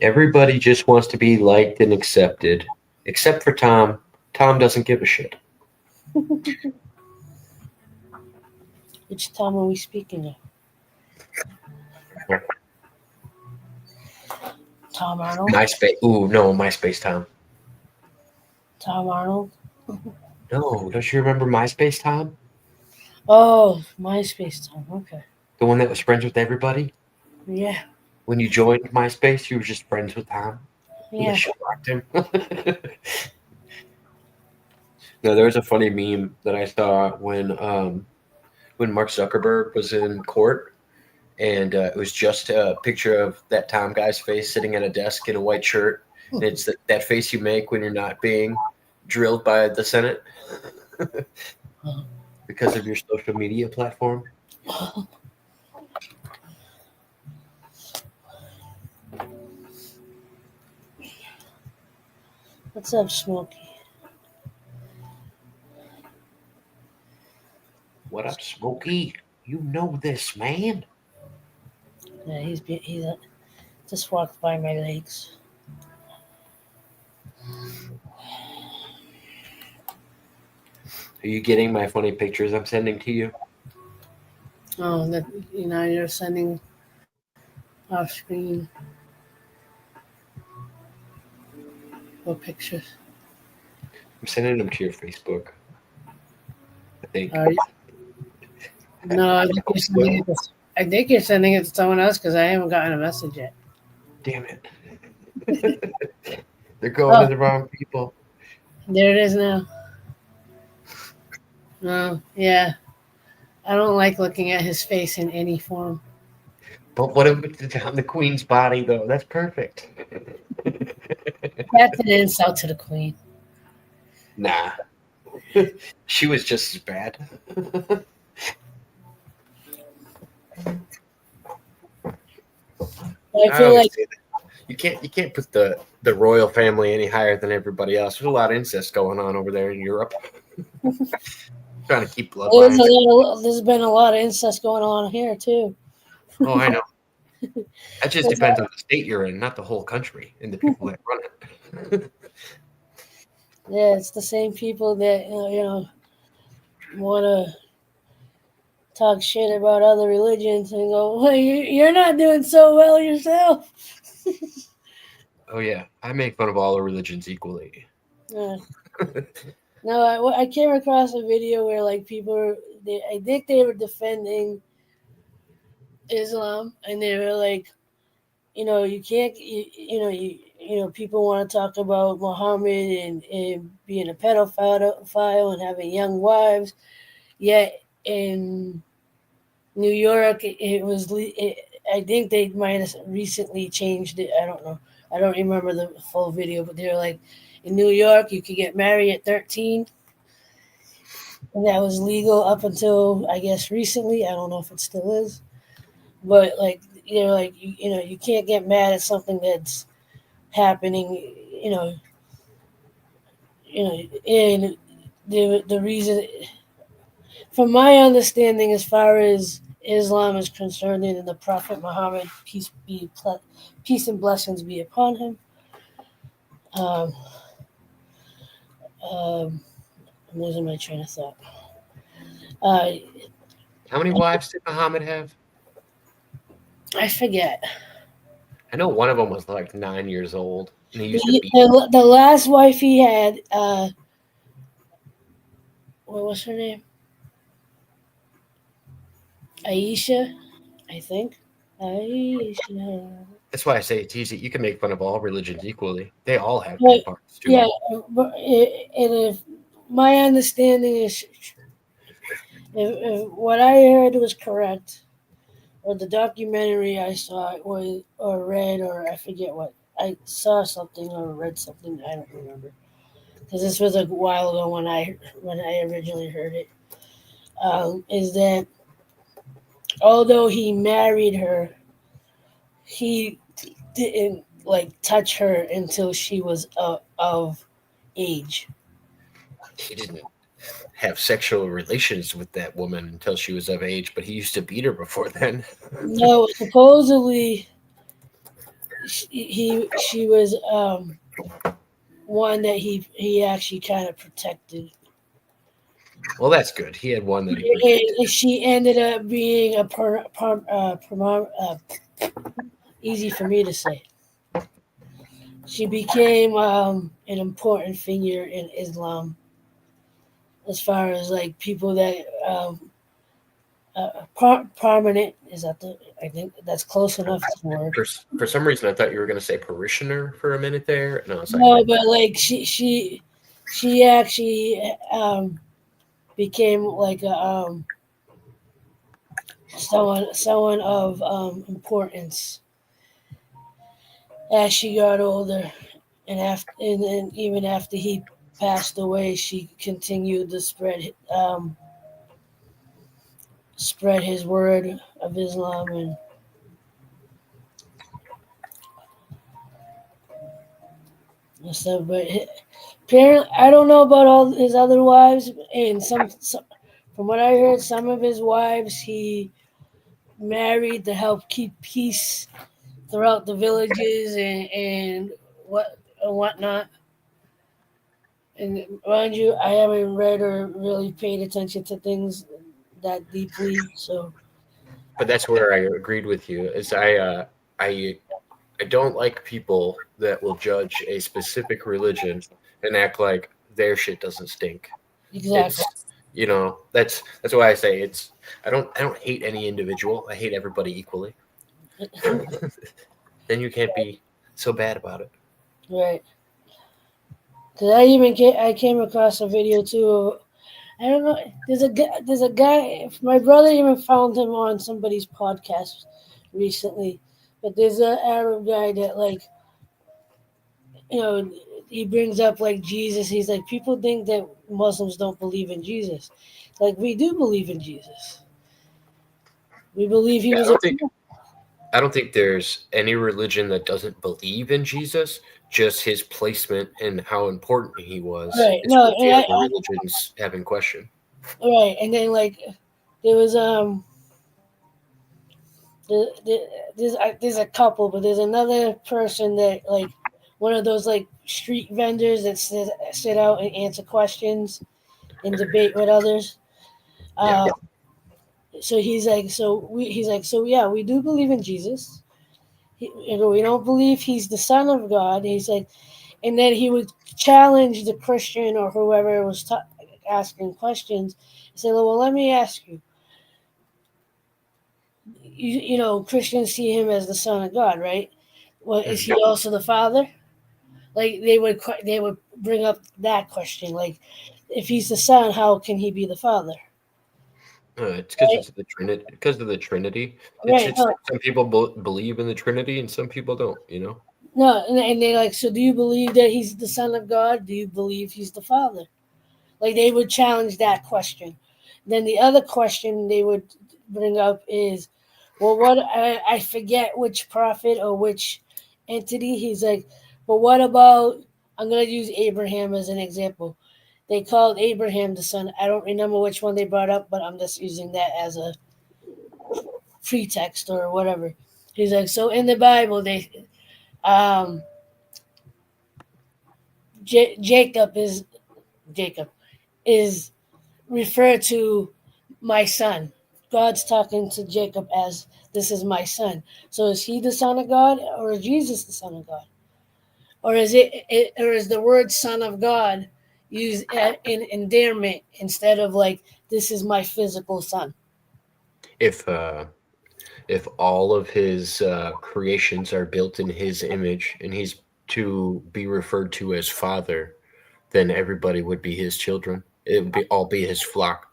Everybody just wants to be liked and accepted, except for Tom. Tom doesn't give a shit. Which Tom are we speaking of? Tom Arnold? MySpace. Ooh, no, MySpace Tom. Tom Arnold? No, don't you remember MySpace Tom? Oh, MySpace Tom. Okay. The one that was friends with everybody? Yeah. When you joined MySpace, you were just friends with Tom? Yeah. You blocked him. No, there was a funny meme that I saw when Mark Zuckerberg was in court, and it was just a picture of that Tom guy's face sitting at a desk in a white shirt. And it's that face you make when you're not being drilled by the Senate because of your social media platform. What's up, Smokey? What up, Smokey? You know this, man. Yeah, he's just walked by my legs. Are you getting my funny pictures I'm sending to you? Oh, that you're sending off screen. What pictures? I'm sending them to your Facebook. I think. Are you? No, I think you're sending it to someone else because I haven't gotten a message yet. Damn it. They're going to the wrong people. There it is now. No, yeah. I don't like looking at his face in any form. But what if it's on the queen's body, though? That's perfect. That's an insult to the queen. Nah. She was just as bad. I feel like you can't put the royal family any higher than everybody else. There's a lot of incest going on over there in Europe. Trying to keep bloodlines. There's been a lot of incest going on here too. Oh, I know. That just depends on the state you're in, not the whole country and the people that run it. Yeah, it's the same people that want to talk shit about other religions and go, well, you're not doing so well yourself. Oh yeah, I make fun of all the religions equally. Yeah. No, I came across a video where like people, I think they were defending Islam, and they were like, you can't, people want to talk about Muhammad and being a pedophile and having young wives, yet in New York, I think they might have recently changed it. I don't know. I don't remember the full video, but they're like, in New York, you could get married at 13. And that was legal up until, I guess, recently. I don't know if it still is. But, like, you can't get mad at something that's happening, and the reason, from my understanding, as far as Islam is concerned, and the Prophet Muhammad, peace and blessings be upon him, I'm losing my train of thought. How many wives did Muhammad have? I forget. I know one of them was like 9 years old. And he used to beat The last wife he had, what was her name? Aisha, I think. Aisha. That's why I say it's easy. You can make fun of all religions equally. They all have good parts too. Yeah, and if my understanding is, if what I heard was correct, or the documentary I saw was or read, or I forget what, I saw something or read something, I don't remember, because this was a while ago when I originally heard it. Is that although he married her, he didn't touch her until she was of age. He didn't have sexual relations with that woman until she was of age, but he used to beat her before then. No, supposedly she was one that he actually kind of protected. Well, that's good. He had one that he protected. She ended up being easy for me to say. She became an important figure in Islam, as far as like people that prominent is that the I think that's close enough for. For some reason, I thought you were going to say parishioner for a minute there, and I was like, No, but like she actually became like a someone of importance as she got older, and even after he passed away, she continued to spread his word of Islam and stuff. But apparently, I don't know about all his other wives, and some from what I heard, some of his wives he married to help keep peace throughout the villages and whatnot. And mind you, I haven't read or really paid attention to things that deeply. So, but that's where I agreed with you. Is I don't like people that will judge a specific religion and act like their shit doesn't stink. exactly. It's that's why I say it's I don't hate any individual. I hate everybody equally. Then you can't be so bad about it. Right. Because I came across a video too. I don't know. There's a guy. My brother even found him on somebody's podcast recently. But there's an Arab guy that like he brings up like Jesus. He's like people think that Muslims don't believe in Jesus. Like we do believe in Jesus. We believe he Yeah, was I don't think there's any religion that doesn't believe in Jesus. Just his placement and how important he was right. is No, what the other religions have in question. right. And then like there was there's a couple, but there's another person that like one of those like street vendors that sit out and answer questions and debate with others. Yeah. So he's like so yeah, we do believe in Jesus. We don't believe he's the son of God. He's like, and then he would challenge the Christian or whoever was asking questions. He said, well, let me ask you. Christians see him as the son of God, right? Well, is he also the father? Like they would bring up that question, like if he's the son, how can he be the father? It's because it's the Trinity. Because of the Trinity, Right. it's some people believe in the Trinity and some people don't. No, and they like, so do you believe that he's the son of God? Do you believe he's the father? Like they would challenge that question. Then the other question they would bring up is, well, what I forget which prophet or which entity. He's like, but what about? I'm gonna use Abraham as an example. They called Abraham the son. I don't remember which one they brought up, but I'm just using that as a pretext or whatever. He's like, so in the Bible, um, Jacob is referred to my son. God's talking to Jacob as this is my son. So is he the son of God or is Jesus the son of God? Or is the word son of God used in endearment instead of like this is my physical son? If all of his creations are built in his image and he's to be referred to as father, then everybody would be his children. It would all be his flock.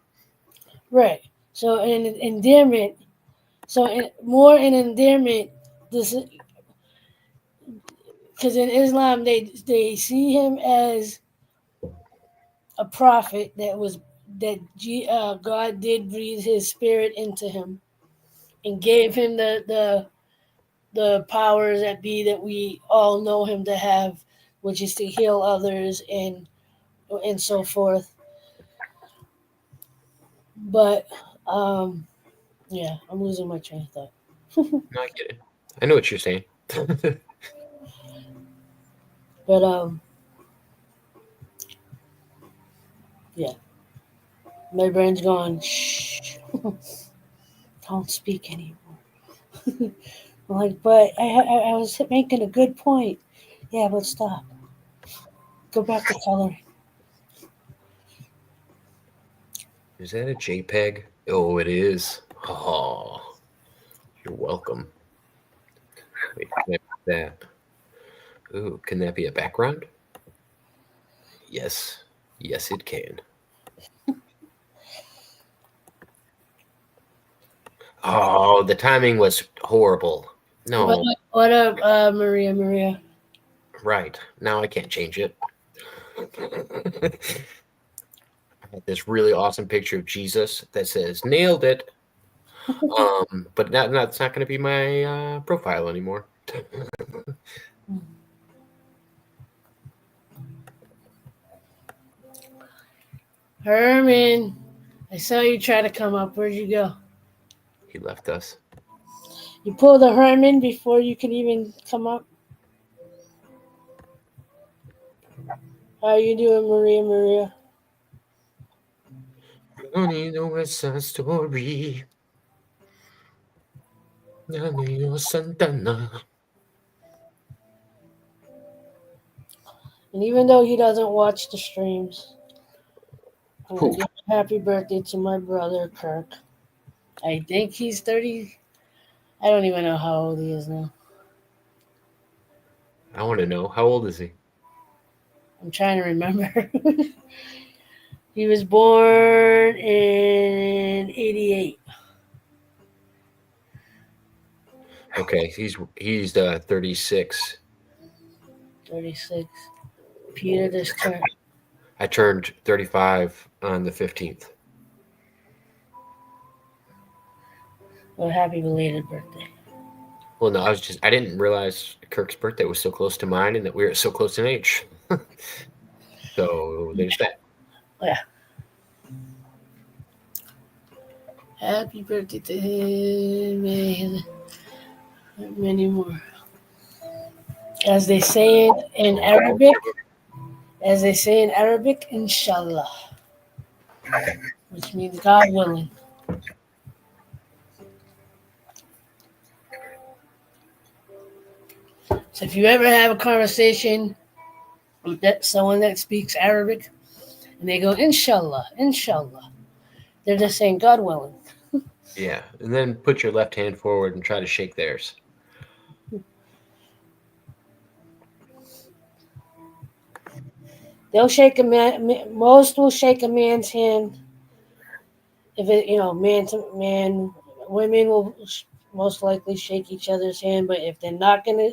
Right. So in endearment, more in endearment, this because in Islam they see him as a prophet God did breathe His Spirit into him and gave him the powers that be that we all know him to have, which is to heal others and so forth. But yeah, I'm losing my train of thought. No, I get it. I know what you're saying. But yeah, my brain's going. Shh, don't speak anymore. I'm like, but I was making a good point. Yeah, but stop. Go back to coloring. Is that a JPEG? Oh, it is. Oh, you're welcome. Wait, can I put that? Ooh, can that be a background? Yes. Yes, it can. Oh, the timing was horrible. What, No, what up, Maria? Maria. right. Now I can't change it. I had this really awesome picture of Jesus that says nailed it. But that's not going to be my profile anymore. Herman, I saw you try to come up. Where'd you go? He left us. You pulled a Herman before you could even come up. How you doing, Maria? Maria. You don't need no West Side Story. Daniel Santana. And even though he doesn't watch the streams, I'm gonna Who? give a happy birthday to my brother Kirk. I think he's 30. I don't even know how old he is now. I want to know. How old is he? I'm trying to remember. He was born in 88. Okay, he's 36. 36. Peter just turned. I turned 35 on the 15th. Well, happy belated birthday. Well, no, I didn't realize Kirk's birthday was so close to mine and that we were so close in age. So there's that. Yeah. Happy birthday to him. And many more. As they say in Arabic, inshallah, which means God willing. So if you ever have a conversation with someone that speaks Arabic and they go, inshallah, inshallah, they're just saying God willing. Yeah, and then put your left hand forward and try to shake theirs. They'll shake a man. Most will shake a man's hand. If it, man to man, women will most likely shake each other's hand. But if they're not gonna,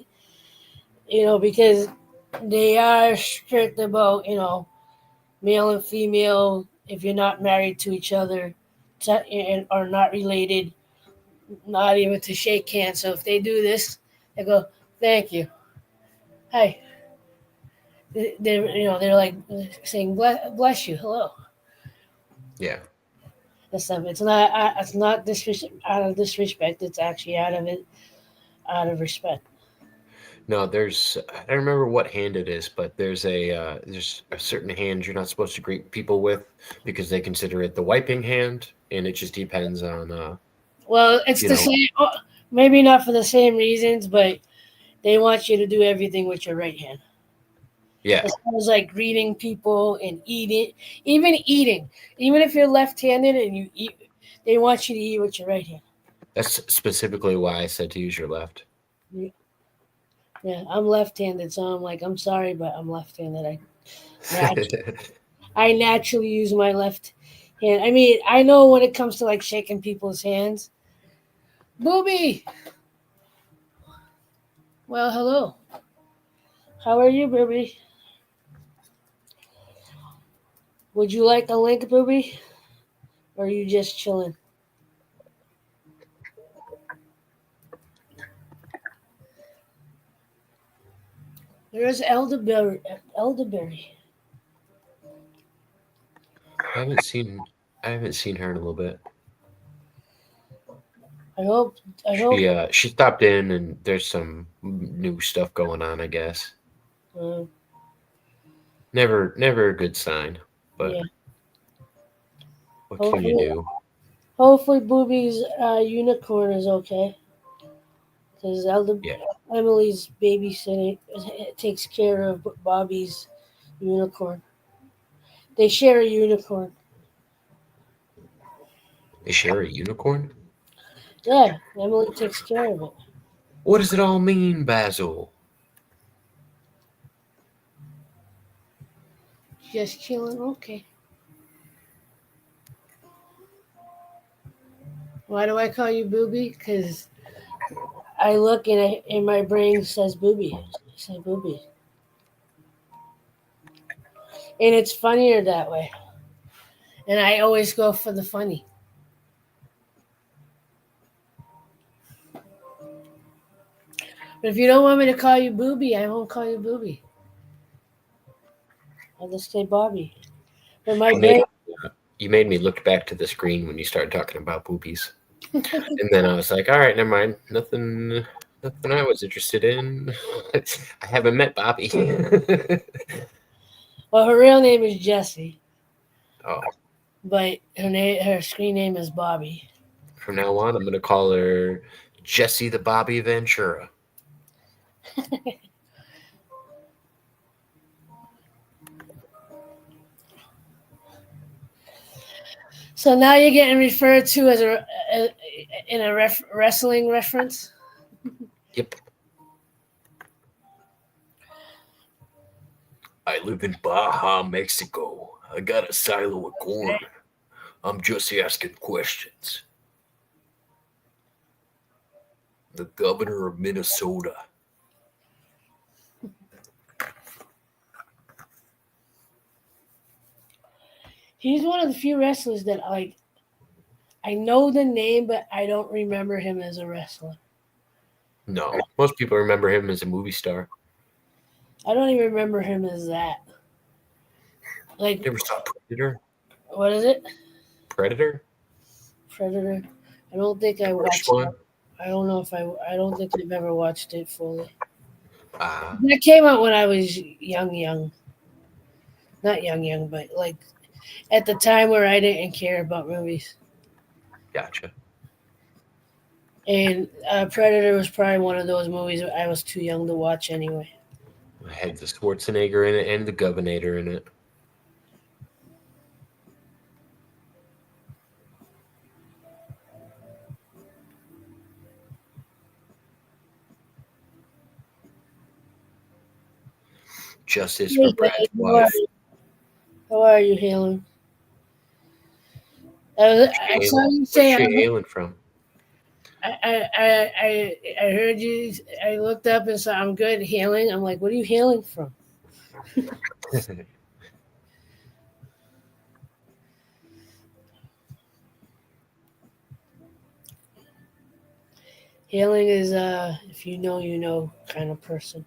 because they are strict about, male and female. If you're not married to each other, and are not related, not even to shake hands. So if they do this, they go, "Thank you, hi." They're like saying, "Bless you, hello." Yeah. And stuff. It's not out of disrespect. It's actually out of respect. No, I don't remember what hand it is, but there's a certain hand you're not supposed to greet people with because they consider it the wiping hand, and it just depends on Well, it's you the know. same. Maybe not for the same reasons, but they want you to do everything with your right hand. Yeah, As far as like greeting people and eating, even if you're left-handed and you eat, they want you to eat with your right hand. that's specifically why I said to use your left. Yeah, I'm left-handed, so I'm like, I'm sorry, but I'm left-handed. I naturally use my left hand. I mean, I know when it comes to like shaking people's hands. Booby! Well, hello. How are you, Booby? Would you like a link, Booby? Or are you just chilling? There's elderberry. Elderberry. I haven't seen her in a little bit. I hope. I hope. She stopped in, and there's some new stuff going on, I guess. Never a good sign. But Yeah. what can you do? Hopefully, Booby's unicorn is okay. Because Yeah. Emily's babysitting takes care of Bobby's unicorn. They share a unicorn. They share a unicorn? Yeah, Emily takes care of it. What does it all mean, Basil? Just chilling. Okay. Why do I call you Booby? Because I look and my brain says Booby. I say Booby. And it's funnier that way. And I always go for the funny. But if you don't want me to call you Booby, I won't call you Booby. I'll just say Bobby. But my You made brain, you made me look back to the screen when you started talking about boobies. And then I was like, all right, never mind. Nothing I was interested in. I haven't met Bobby. well, her real name is Jessie, Oh, but her screen name is Bobby. from now on, I'm going to call her Jessie the Bobby Ventura. So now you're getting referred to as in a wrestling reference. Yep. I live in Baja, Mexico. I got a silo of corn. I'm just asking questions. The governor of Minnesota. He's one of the few wrestlers that I know the name, but I don't remember him as a wrestler. No, most people remember him as a movie star. I don't even remember him as that. Like, You ever saw Predator? what is it? Predator? Predator. I don't think I First watched one? it. I don't know if I don't think I've ever watched it fully. Ah, That came out when I was young. Not young, but like at the time where I didn't care about movies. gotcha. And Predator was probably one of those movies I was too young to watch anyway. I had the Schwarzenegger in it and the Governor in it. Justice for Hey, Brad's How are wife. you? How are you, Helen? I saw you Where's say she hailing from? I heard you. I looked up and saw I'm good hailing. I'm like, what are you hailing from? Hailing is if you know kind of person.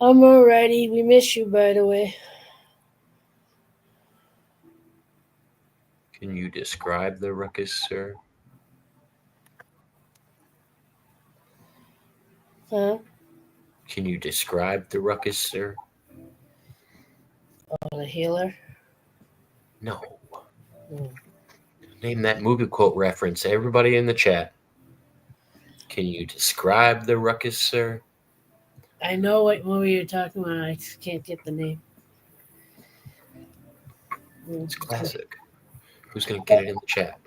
I'm alrighty. We miss you, by the way. Can you describe the ruckus, sir? Huh? Can you describe the ruckus, sir? Oh, the healer. No. Hmm. Name that movie quote reference. Everybody in the chat. Can you describe the ruckus, sir? I know what movie you're talking about. I just can't get the name. It's classic. Who's going to get it in the chat?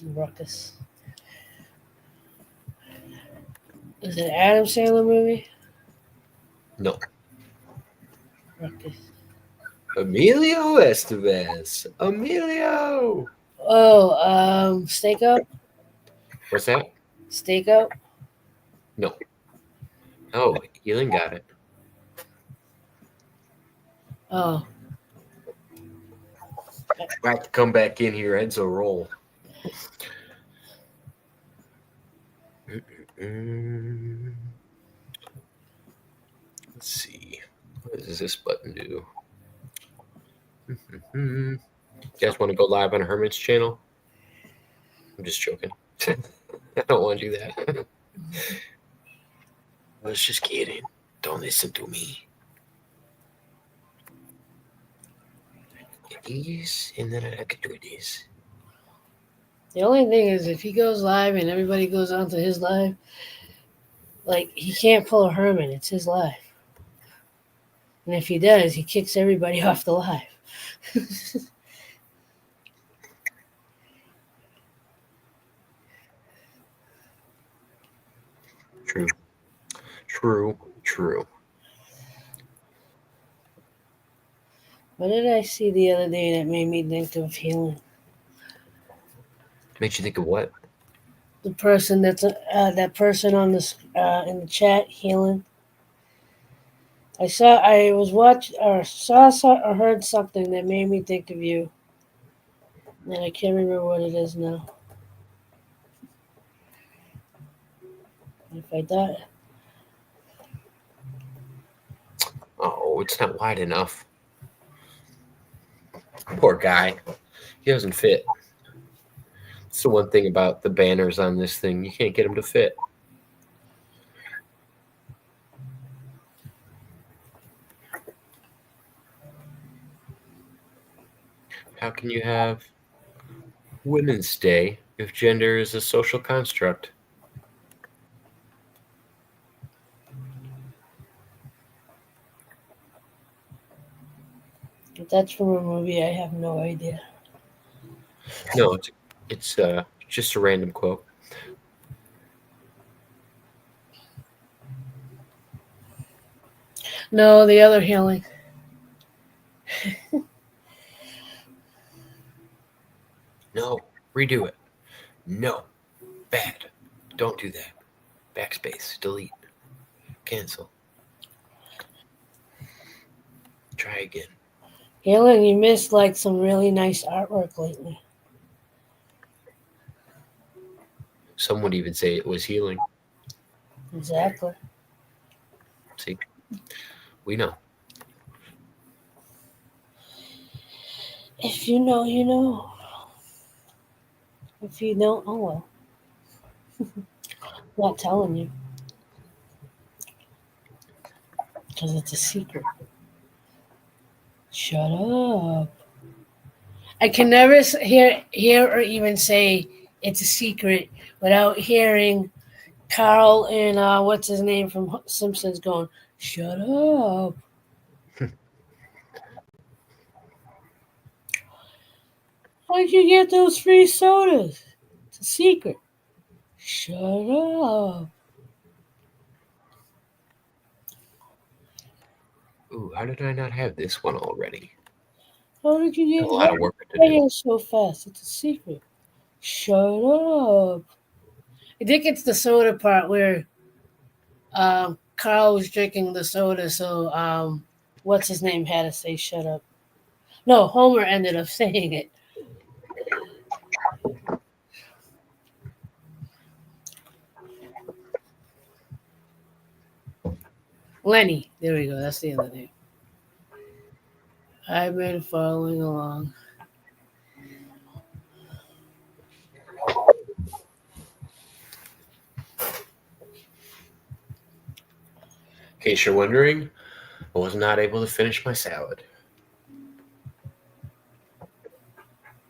Ruckus. Is it an Adam Sandler movie? No. Ruckus. Emilio Estevez. Emilio. Oh, Stakeout? What's that? Stakeout? No. Oh, Elon got it. Oh. About to come back in here. Enzo roll. Let's see. What does this button do? You guys want to go live on Hermit's channel? I'm just joking. I don't want to do that. I was just kidding. Don't listen to me. These, and then I could do this. The only thing is, if he goes live and everybody goes onto his live, like, he can't pull a Herman. It's his live. And if he does, he kicks everybody off the live. True. True. True. What did I see the other day that made me think of healing? Makes you think of what? The person that's that person on this in the chat healing. I was watching or saw or heard something that made me think of you, and I can't remember what it is now. If I thought, Oh, it's not wide enough. Poor guy. He doesn't fit. It's the one thing about the banners on this thing. You can't get them to fit. How can you have Women's Day if gender is a social construct? if that's from a movie, I have no idea. No, it's just a random quote. No, the other healing. No, redo it. No, bad. Don't do that. Backspace, delete, cancel. Try again. Healing, you missed like some really nice artwork lately. Some would even say it was healing. Exactly. See, we know. If you know, you know. If you don't, oh well. Not telling you. Because it's a secret. Shut up. I can never hear or even say it's a secret without hearing Carl and what's his name from Simpsons going, shut up. How'd you get those free sodas? It's a secret. Shut up. Ooh, how did I not have this one already? How did you A get lot of work to do. here so fast? It's a secret. Shut up. I think it's the soda part where Carl was drinking the soda, so what's his name had to say shut up. No, Homer ended up saying it. Lenny. There we go. That's the other name. I've been following along. In case you're wondering, I was not able to finish my salad.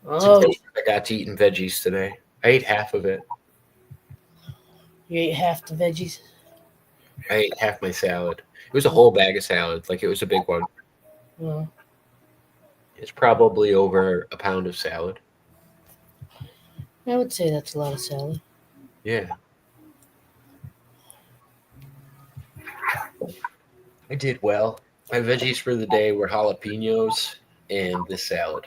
Oh, I got to eating veggies today. I ate half of it. you ate half the veggies? I ate half my salad. It was a whole bag of salad. Like, it was a big one. Oh. It's probably over a pound of salad. I would say that's a lot of salad. Yeah. I did well. My veggies for the day were jalapenos and this salad.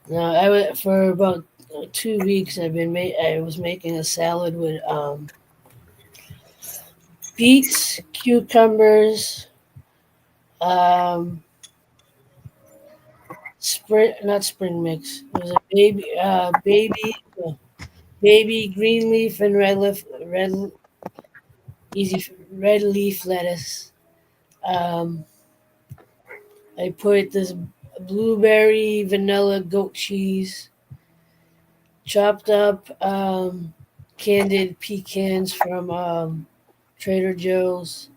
No, I went for about 2 weeks. I was making a salad with beets, cucumbers, not spring mix. It was a baby green leaf and red leaf lettuce. I put this blueberry vanilla goat cheese, chopped up candied pecans from Trader Joe's,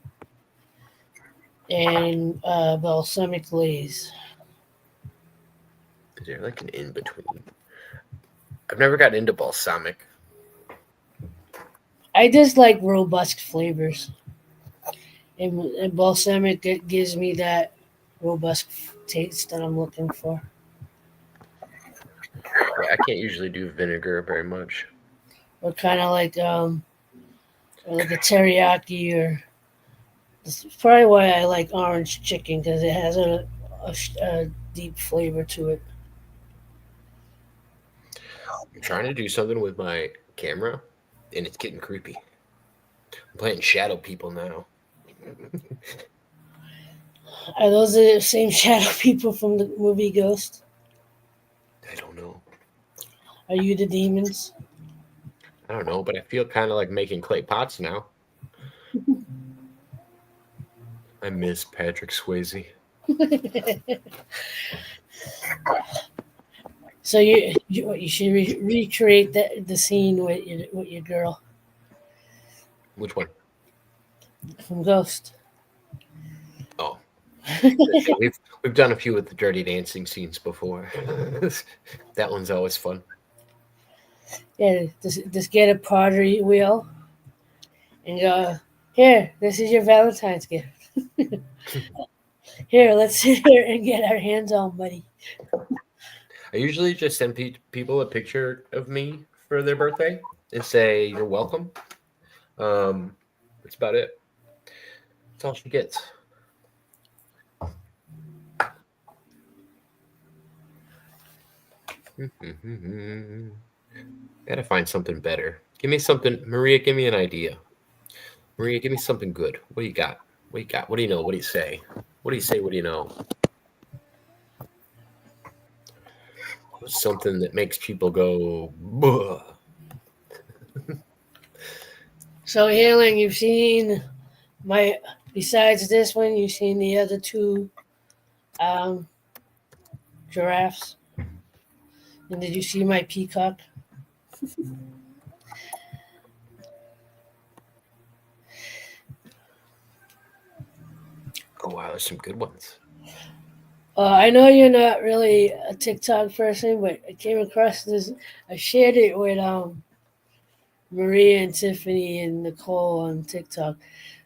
and balsamic glaze. Is there like an in between? I've never gotten into balsamic. I just like robust flavors, and balsamic gives me that robust taste that I'm looking for. Yeah, I can't usually do vinegar very much. Or kind of like a teriyaki, or this is probably why I like orange chicken because it has a deep flavor to it. I'm trying to do something with my camera, and it's getting creepy. I'm playing shadow people now. Are those the same shadow people from the movie Ghost? I don't know. Are you the demons? I don't know, but I feel kind of like making clay pots now. I miss Patrick Swayze. So you should recreate the scene with your girl Which one? from Ghost. Oh, yeah, we've done a few of the Dirty Dancing scenes before. That one's always fun. Yeah, just get a pottery wheel and go. Here, this is your Valentine's gift. Here, let's sit here and get our hands on, buddy. I usually just send people a picture of me for their birthday and say you're welcome. That's about it. That's all she gets. Gotta find something better. Give me something, Maria. Give me an idea. Maria, give me something good. What do you got? What do you got? What do you know? What do you say? What do you say? What do you know? What's something that makes people go, "Buh." So, Healing, you've seen my. Besides this one, you've seen the other two um, giraffes. And did you see my peacock? Oh wow, there's some good ones. I know you're not really a TikTok person, but I came across this. I shared it with Maria and Tiffany and Nicole on TikTok.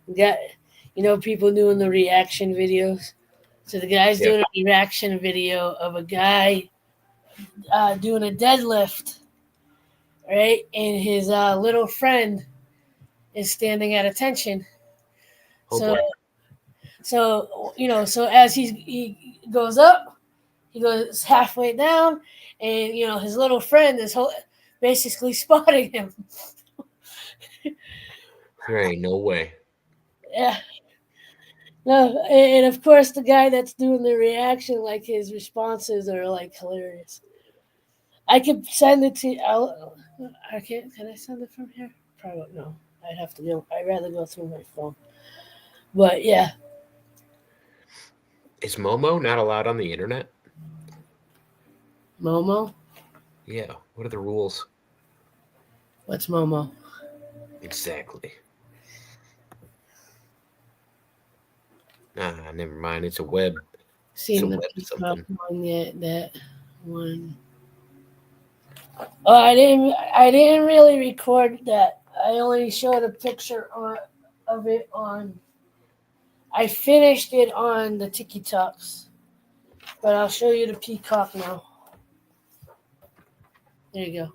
We got, people doing the reaction videos. So the guy's Yeah. doing a reaction video of a guy doing a deadlift, right? And his little friend is standing at attention. Oh So, boy. so as he goes up, he goes halfway down, and his little friend is basically spotting him. There ain't no way. Yeah. No, and of course the guy that's doing the reaction, like his responses are like hilarious. I could send it to you. I can't. Can I send it from here? Probably no. I'd have to go. I'd rather go through my phone. But yeah, Is Momo not allowed on the internet? Momo. Yeah. What are the rules? What's Momo? Exactly. Ah, never mind. It's a web. Seen the web peacock something. one yet? That one. Oh, I didn't really record that. I only showed a picture of it on. I finished it on the TikToks, but I'll show you the peacock now. There you go.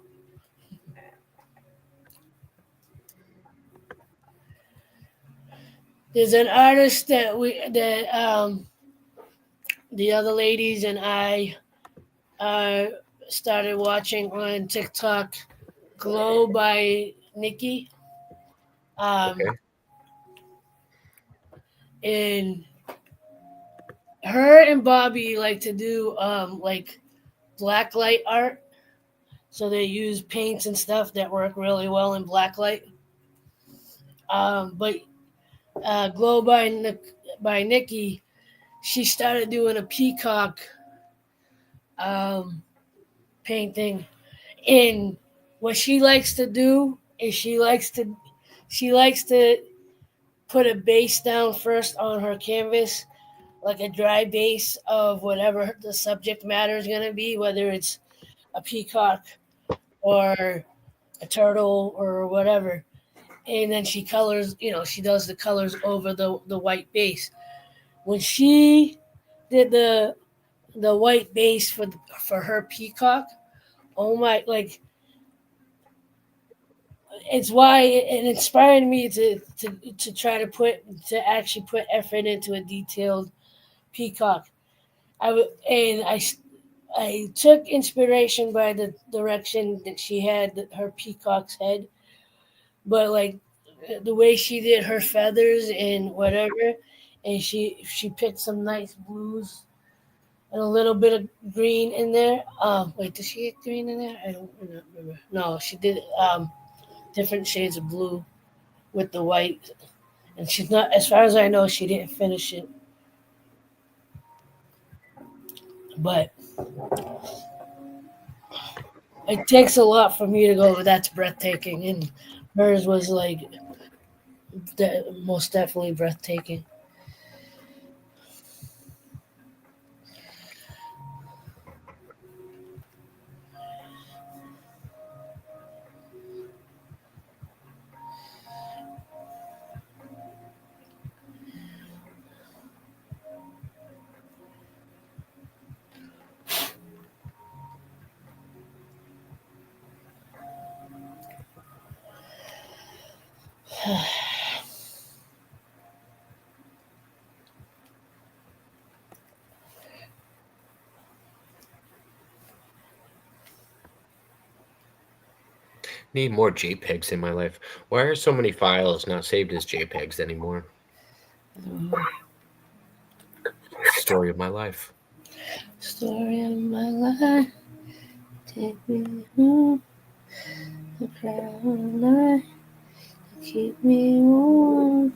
There's an artist that the other ladies and I started watching on TikTok. Glow by Nikki. Okay. And her and Bobby like to do like black light art. So they use paints and stuff that work really well in black light. But Glow by Nikki, she started doing a peacock painting. And what she likes to do is she likes to put a base down first on her canvas, like a dry base of whatever the subject matter is going to be, whether it's a peacock or a turtle or whatever. And then she colors, she does the colors over the white base. When she did the white base for her peacock, oh my, like, it's why it inspired me to try to actually put effort into a detailed peacock. I took inspiration by the direction that she had her peacock's head, but like the way she did her feathers and whatever, and she picked some nice blues and a little bit of green in there. Wait, did she get green in there? I don't remember. No, she did different shades of blue with the white, and she's not, as far as I know, she didn't finish it, but it takes a lot for me to go. That's breathtaking, and hers was like most definitely breathtaking. Need more JPEGs in my life. Why are so many files not saved as JPEGs anymore? Story of my life. Story of my life. Take me home. The crown light. Keep me warm.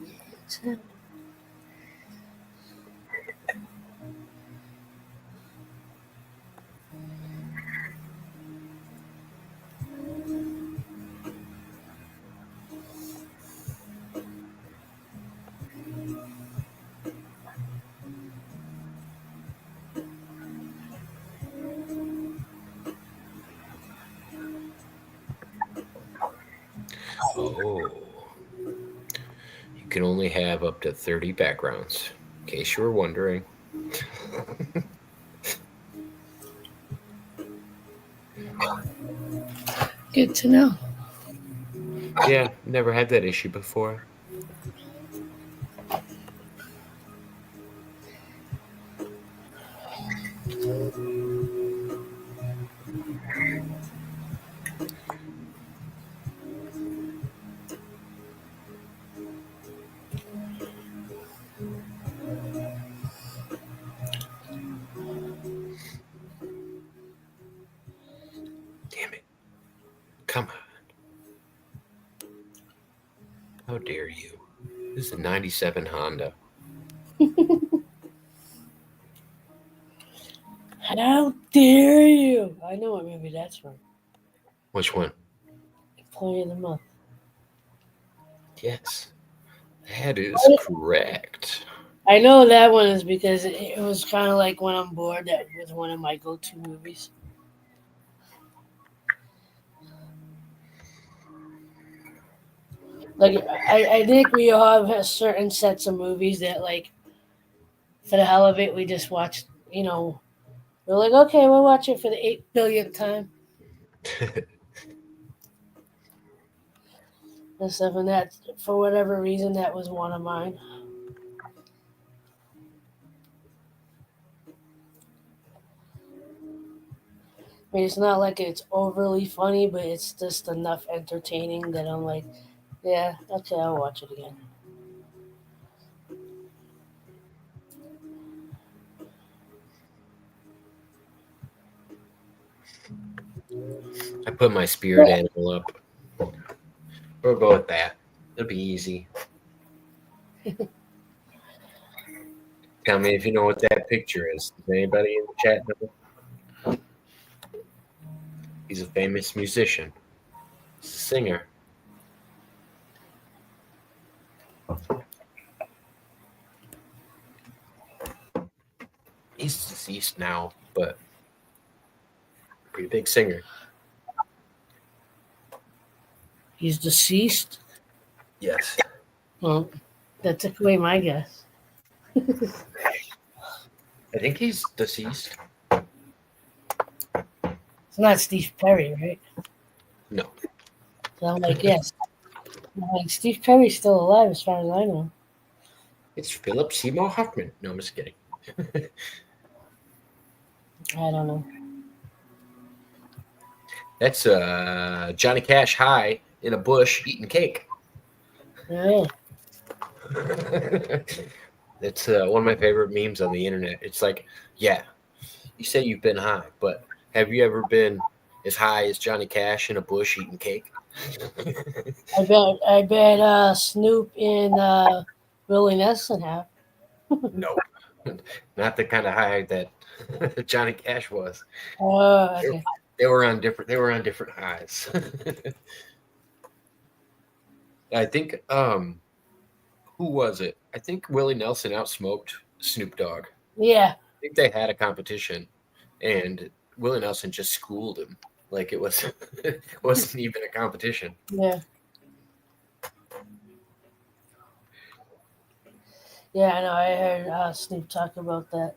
Oh. You can only have up to 30 backgrounds, in case you were wondering. Good to know. Yeah, never had that issue before. Damn it. Come on. How dare you? This is a 97 Honda. How dare you? I know what movie that's from. Which one? Employee of the Month. Yes. That is correct. I know that one is because it was kind of like when I'm bored, that was one of my go-to movies. Like, I think we all have certain sets of movies that, like, for the hell of it, we just watch, we're like, okay, we'll watch it for the 8 billionth time. And stuff, and that, for whatever reason, that was one of mine. I mean, it's not like it's overly funny, but it's just enough entertaining that I'm like, yeah, okay, I'll watch it again. I put my spirit animal up. We'll go with that. It'll be easy. Tell me if you know what that picture is. Does anybody in the chat know? He's a famous musician, singer. He's deceased now, but pretty big singer. He's deceased. Yes. Well, that took away my guess. I think he's deceased. It's not Steve Perry, right? No. So I'm like, yes. I'm like, Steve Perry's still alive as far as I know. It's Philip Seymour Hoffman. No, I'm just kidding. I don't know. That's Johnny Cash high in a bush eating cake. Yeah. It's one of my favorite memes on the internet. It's like, yeah, you say you've been high, but have you ever been as high as Johnny Cash in a bush eating cake? I bet Snoop and Willie Nelson have. No, not the kind of high that Johnny Cash was. Oh, okay. They were on different. They were on different highs. I think. Who was it? I think Willie Nelson outsmoked Snoop Dogg. Yeah. I think they had a competition, and Willie Nelson just schooled him like it was. It wasn't even a competition. Yeah. Yeah, I know. I heard Snoop talk about that.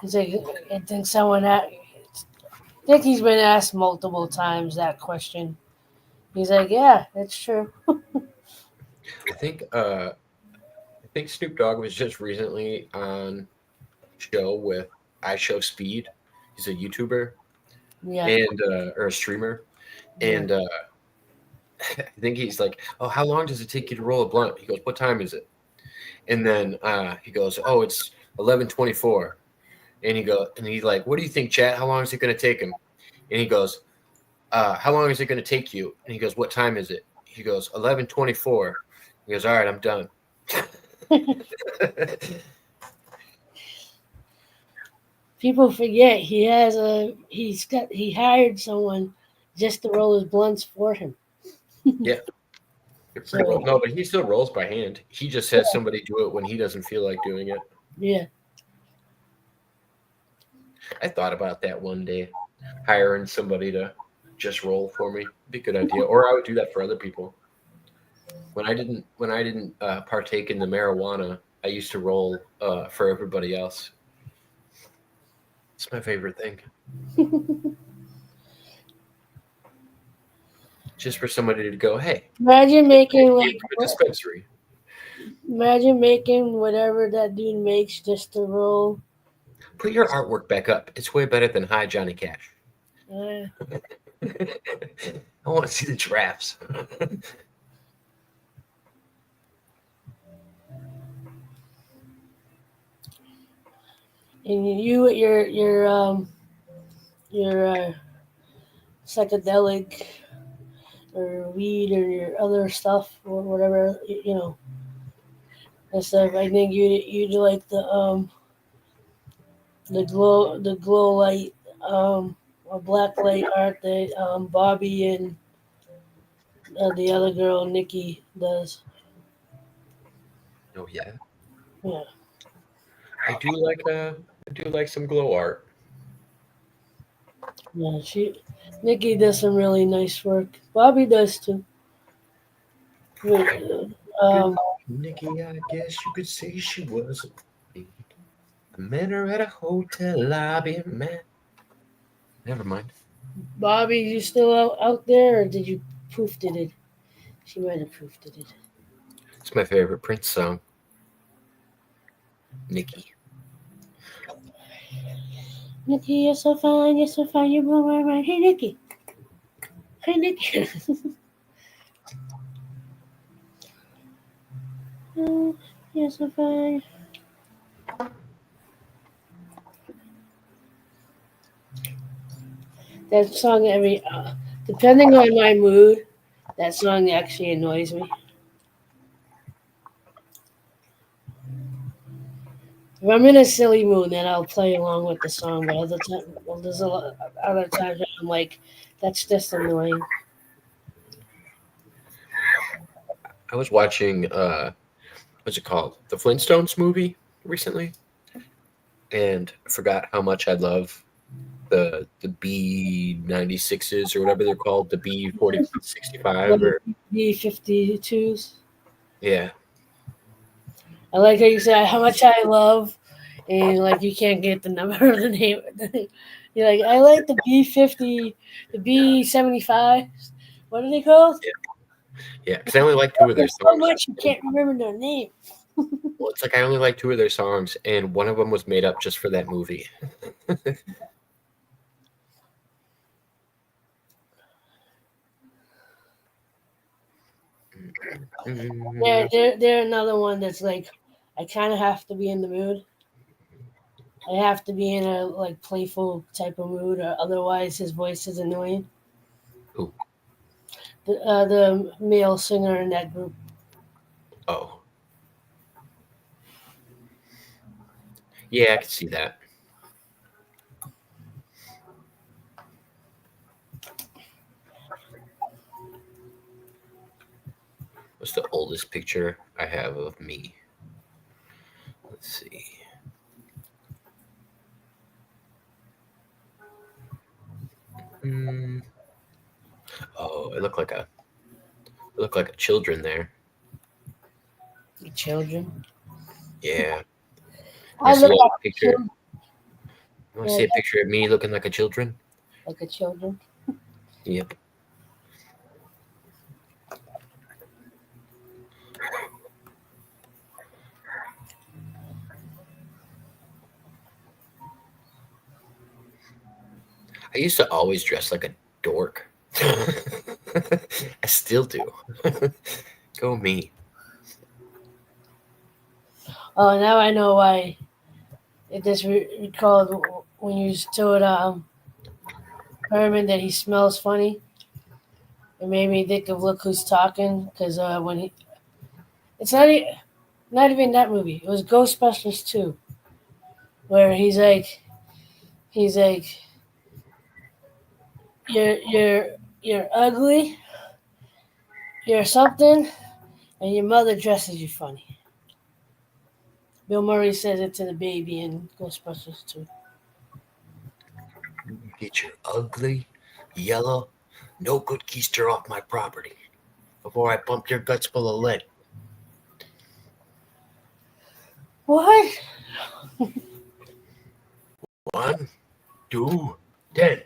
He's like, I think I think he's been asked multiple times that question. He's like, yeah, it's true. I think. I think Snoop Dogg was just recently on show with I Show Speed. He's a YouTuber Yeah. and or a streamer, and I think he's like, "Oh, how long does it take you to roll a blunt?" He goes, "What time is it?" And then he goes, "Oh, it's 11:24." And he's like, "What do you think, chat? How long is it going to take him?" And he goes, "How long is it going to take you?" And he goes, "What time is it?" He goes, 11:24. He goes, "All right, I'm done." People forget he hired someone just to roll his blunts for him. Yeah. You're pretty well. No, but he still rolls by hand. He just has somebody do it when he doesn't feel like doing it. Yeah. I thought about that one day, hiring somebody to just roll for me. Be a good idea. Or I would do that for other people. When I didn't partake in the marijuana, I used to roll for everybody else. It's my favorite thing. Just for somebody to go, hey, Imagine making came like from a dispensary. imagine making whatever that dude makes just to roll. Put your artwork back up. It's way better than Hi Johnny Cash. Uh, I want to see the giraffes. and you with your psychedelic or weed or your other stuff or whatever and stuff. I think you'd like the glow light or black light art that Bobby and the other girl Nikki does. Oh yeah, Yeah. I do like some glow art. Yeah, Nikki does some really nice work. Bobby does too. But, Nikki, I guess you could say she was. I met her at a hotel lobby, man. Never mind. Bobby, you still out there, or did you poofed it? She might have poofed it. It's my favorite Prince song. Nikki. Nikki, you're so fine, you blow my mind. Hey, Nikki. Hey, Nikki. Oh, you're so fine. That song, depending on my mood, that song actually annoys me. If I'm in a silly mood, then I'll play along with the song. But other time, well, there's a lot other times where I'm like, that's just annoying. I was watching what's it called? The Flintstones movie recently, and I forgot how much I love the B96s or whatever they're called, the B4065 The or B52s. yeah. I like how you say how much I love, and like you can't get the number of the name. You're like, I like the B50, the B75s. What are they called? Yeah, because I only like two of their There's so songs. much you can't remember their name. Well, it's like I only like two of their songs, and one of them was made up just for that movie. They're another one that's like, I kind of have to be in the mood. I have to be in a like playful type of mood, or otherwise his voice is annoying. Who? The male singer in that group. Oh, yeah, I can see that. What's the oldest picture I have of me? Let's see. Hmm. Oh, it looked like a children there. The children. Yeah. I You see look a at picture? children You want to see a picture of me looking like a children? like a children. Yep. I used to always dress like a dork. I still do. Go me. Oh, now I know why. It just recalled when you told Herman that he smells funny. It made me think of Look Who's Talking because when he, it's not even that movie. It was Ghostbusters 2, where he's like you're ugly, you're something, and your mother dresses you funny. Bill Murray says it to the baby in Ghostbusters 2. Get your ugly, yellow, no good keister off my property before I pump your guts full of lead. What? 1, 2, 10.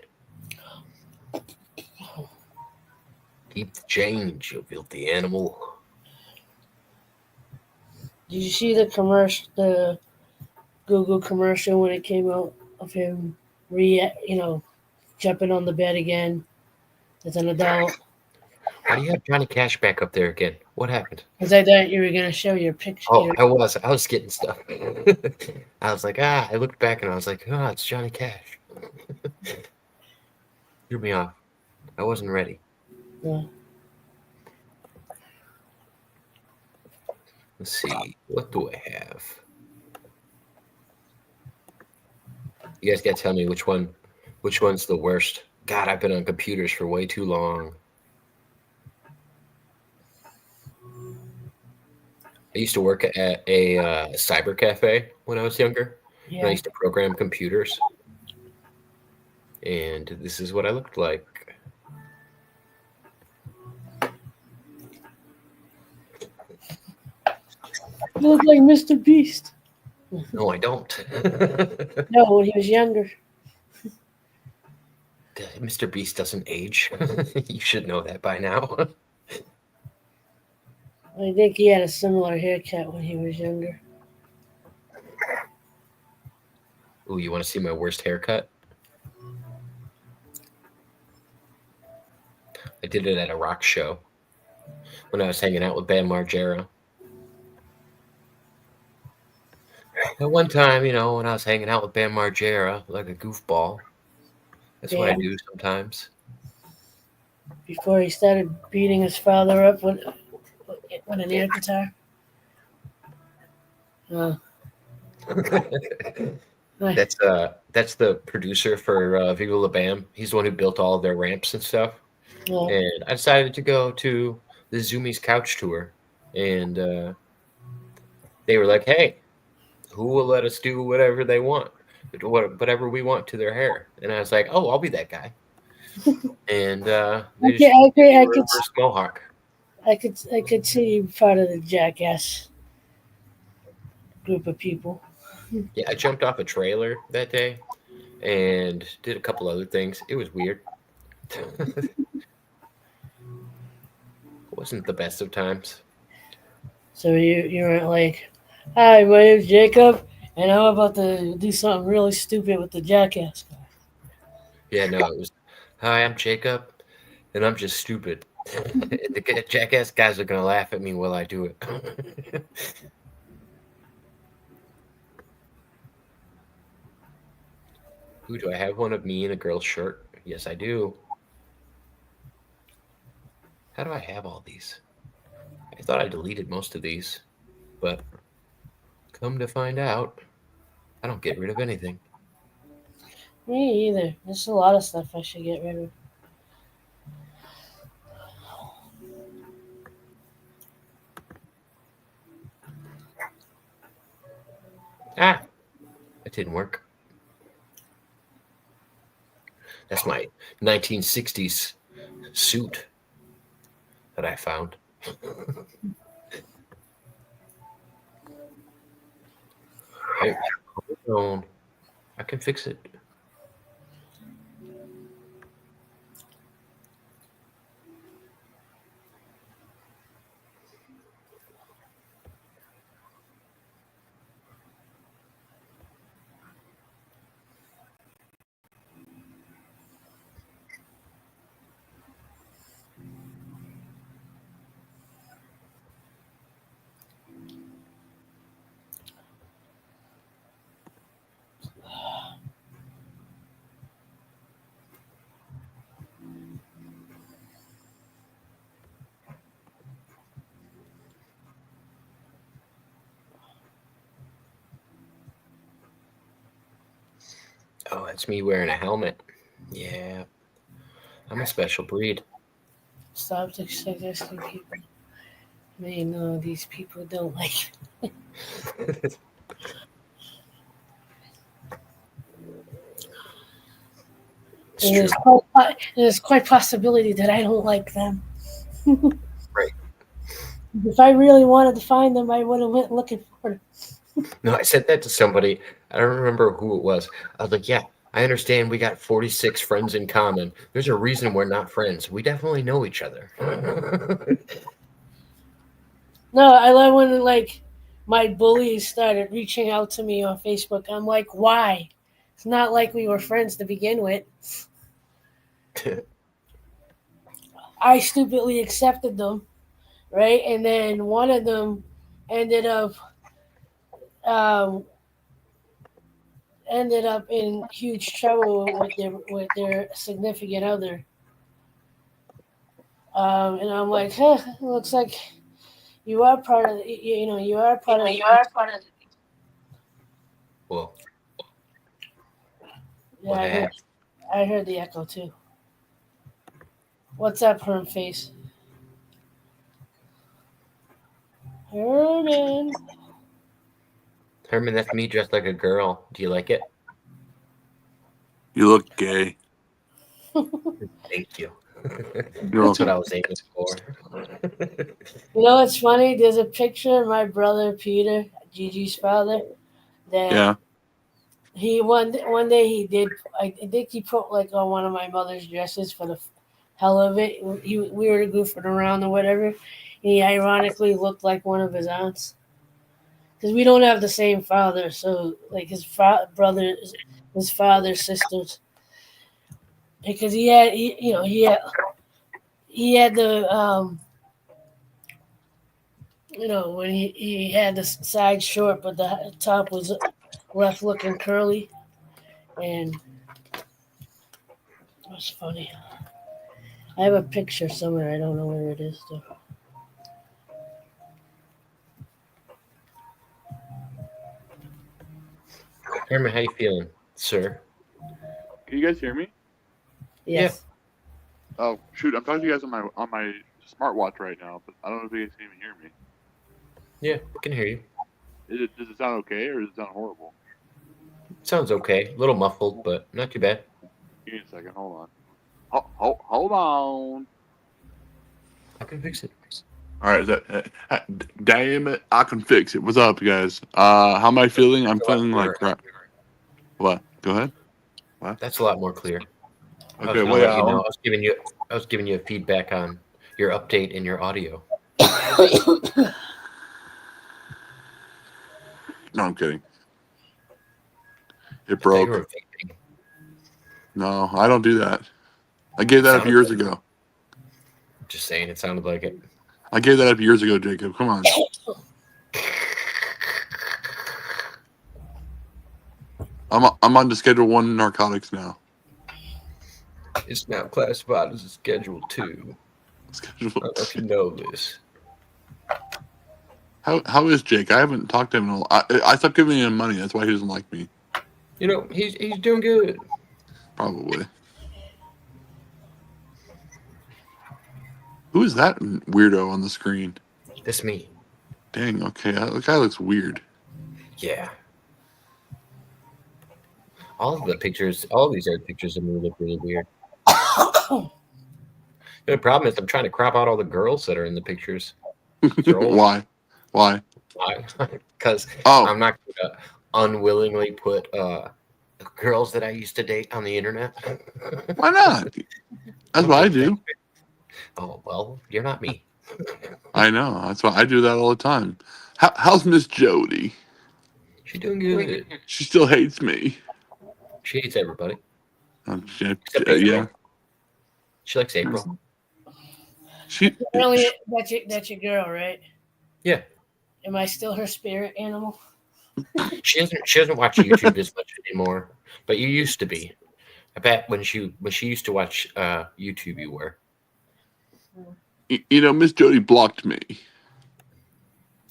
Keep the change, you filthy animal. Did you see the commercial, the Google commercial when it came out of him jumping on the bed again as an adult? Why do you have Johnny Cash back up there again? What happened? Because I thought you were gonna show your picture. Oh, I was getting stuff. I was like, I looked back and I was like, it's Johnny Cash. Threw me off. I wasn't ready. Yeah. Let's see. What do I have? You guys gotta tell me which one's the worst. God, I've been on computers for way too long. I used to work at a cyber cafe when I was younger. And I Yeah. used to program computers. And this is what I looked like. You look like Mr. Beast. No, I don't. No, when he was younger. Mr. Beast doesn't age. You should know that by now. I think he had a similar haircut when he was younger. Ooh, you want to see my worst haircut? I did it at a rock show when I was hanging out with Bam Margera. At one time, when I was hanging out with Bam Margera like a goofball. That's what I Bam. do sometimes. Before he started beating his father up with an air guitar. Uh, Right. That's the producer for Viva La Bam. He's the one who built all of their ramps and stuff. Yeah. And I decided to go to the Zoomies couch tour, and they were like, "Hey, who will let us do whatever they want, whatever we want to their hair?" And I was like, "Oh, I'll be that guy." And they Okay, just I gave could, me a I could, reverse mohawk. I could see you part of the jackass group of people. Yeah, I jumped off a trailer that day and did a couple other things. It was weird. It wasn't the best of times. So you weren't like, hi, my name's Jacob, and I'm about to do something really stupid with the jackass guy. Yeah, no, it was, "Hi, I'm Jacob, and I'm just stupid." And the jackass guys are gonna laugh at me while I do it. Ooh, do I have one of me in a girl's shirt? Yes, I do. How do I have all these? I thought I deleted most of these, but come to find out, I don't get rid of anything. Me either. There's a lot of stuff I should get rid of. Ah, that didn't work. That's my 1960s suit that I found. Hey, hold on. I can fix it. Oh, that's me wearing a helmet. Yeah, I'm a special breed. Stop suggesting people. May know these people don't like. It's true. There's quite possibility that I don't like them. Right. If I really wanted to find them, I would have went looking for them. No, I said that to somebody. I don't remember who it was. I was like, "Yeah, I understand we got 46 friends in common. There's a reason we're not friends. We definitely know each other." No, I love when like my bullies started reaching out to me on Facebook. I'm like, why? It's not like we were friends to begin with. I stupidly accepted them, right? And then one of them ended up um, ended up in huge trouble with their significant other. And I'm like, huh, looks like you are part of you are part of Well, yeah. what happened? I heard the echo too. What's up, Herm face? Herman. Herman, that's me dressed like a girl. Do you like it? You look gay. Thank you. You're That's what welcome. I was aiming for. You know what's funny? There's a picture of my brother Peter, Gigi's father, that Yeah. he one day he did. I think he put like on one of my mother's dresses for the hell of it. We were goofing around or whatever. He ironically looked like one of his aunts because we don't have the same father. So like brother, his father's sisters, because he had the when he had the side short, but the top was left looking curly, and it was funny. I have a picture somewhere. I don't know where it is though. Herman, how you feeling, sir? Can you guys hear me? Yes. Oh shoot, I'm talking to you guys on my smartwatch right now, but I don't know if you guys can even hear me. Yeah, I can hear you. Does it sound okay or does it sound horrible? Sounds okay. A little muffled, but not too bad. Give me a second. Hold on. Hold on. I can fix it. All right. Damn it! I can fix it. What's up, guys? How am I feeling? I'm feeling like crap. What? Go ahead. That's a lot more clear. I was Okay. gonna Well, let yeah. you know. I was giving you a feedback on your update in your audio. No, I'm kidding. It I thought you broke. were vaping. No, I don't do that. I gave that up Sounded years like ago. Just saying, it sounded like it. I gave that up years ago, Jacob. Come on. I'm on to Schedule 1 narcotics now. It's now classified as a Schedule 2. Schedule. I don't know if you know this. How is Jake? I haven't talked to him in a while. I stopped giving him money. That's why he doesn't like me. You know, he's doing good. Probably. Who is that weirdo on the screen? That's me. Dang, okay. The guy looks weird. Yeah. All of these other pictures of me look really weird. The problem is I'm trying to crop out all the girls that are in the pictures. They're old. Why? Because Oh, I'm not going to unwillingly put girls that I used to date on the internet. why not? That's what I do. Oh, well, you're not me. I know. That's why I do that all the time. How's Miss Jody? She's doing good. She still hates me. She hates everybody. Yeah. April. She likes April. Really, that's your girl, right? Yeah. Am I still her spirit animal? She doesn't watch YouTube as much anymore, but you used to be. I bet when she used to watch YouTube, you were. You know, Miss Jody blocked me.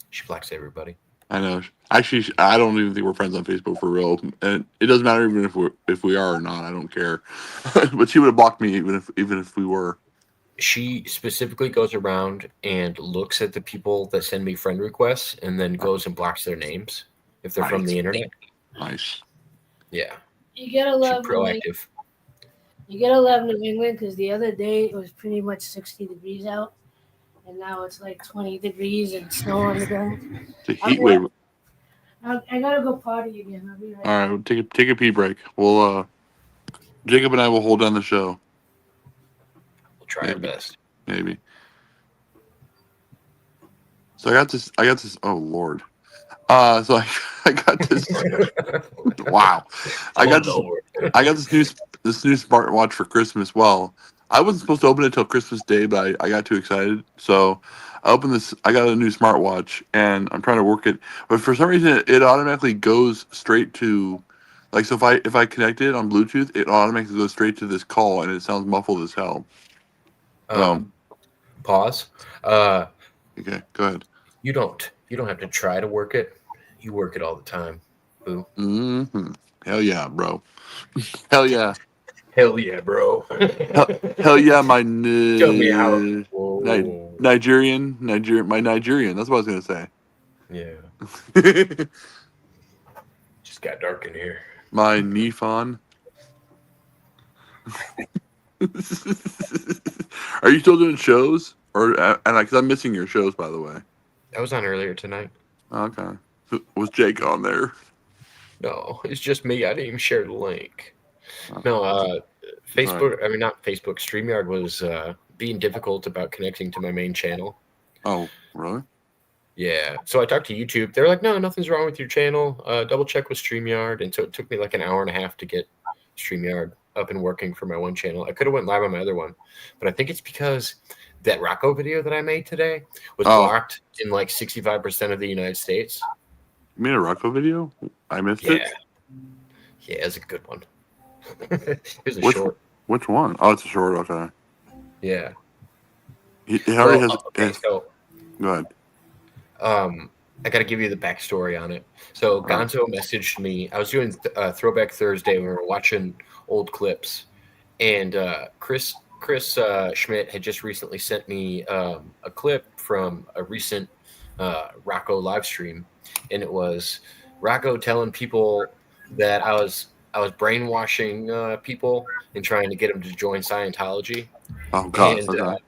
She blocks everybody. I know. Actually, I don't even think we're friends on Facebook for real, and it doesn't matter even if we are or not. I don't care. But she would have blocked me even if we were. She specifically goes around and looks at the people that send me friend requests, and then goes and blocks their names if they're from the internet. Nice. Yeah. You gotta She's love proactive. You gotta love New England because the other day it was pretty much 60 degrees out, and now it's like 20 degrees and snow on the ground. It's a heat wave. I gotta go party again. I'll be right. All right, we'll take a pee break. We'll Jacob and I will hold down the show. We'll try our best. Maybe. So I got this. Oh Lord. So I got this. Wow. I got this new smartwatch for Christmas. Well, I wasn't supposed to open it till Christmas Day, but I got too excited. So I opened this. I got a new smartwatch, and I'm trying to work it. But for some reason, it automatically goes straight to, like, so if I connect it on Bluetooth, it automatically goes straight to this call, and it sounds muffled as hell. Pause. Okay, go ahead. You don't have to try to work it. You work it all the time. Boo. Mm-hmm. Hell yeah, bro. Hell yeah. Hell yeah, bro. Hell yeah, my Show me how. Whoa. Nigerian. My Nigerian. That's what I was gonna say. Yeah. Just got dark in here. My Nifon. Are you still doing shows, or because I'm missing your shows, by the way? I was on earlier tonight. Okay. Was Jake on there? No, it's just me. I didn't even share the link. No, Facebook. I mean, not Facebook. StreamYard was being difficult about connecting to my main channel. Oh, really? Yeah. So I talked to YouTube. They're like, no, nothing's wrong with your channel. Double check with StreamYard. And so it took me like an hour and a half to get StreamYard up and working for my one channel. I could have went live on my other one, but I think it's because that Rocco video that I made today was blocked in like 65% of the United States. You made a Rocco video? I missed it? Yeah, it's a good one. Here's a short. Which one? Oh, it's a short. Okay. Yeah. He already has. Okay, so go ahead. I got to give you the backstory on it. So Gonzo messaged me. I was doing Throwback Thursday. We were watching old clips, and Chris Schmidt had just recently sent me a clip from a recent Rocco live stream, and it was Rocco telling people that I was brainwashing people and trying to get them to join Scientology. Oh God. And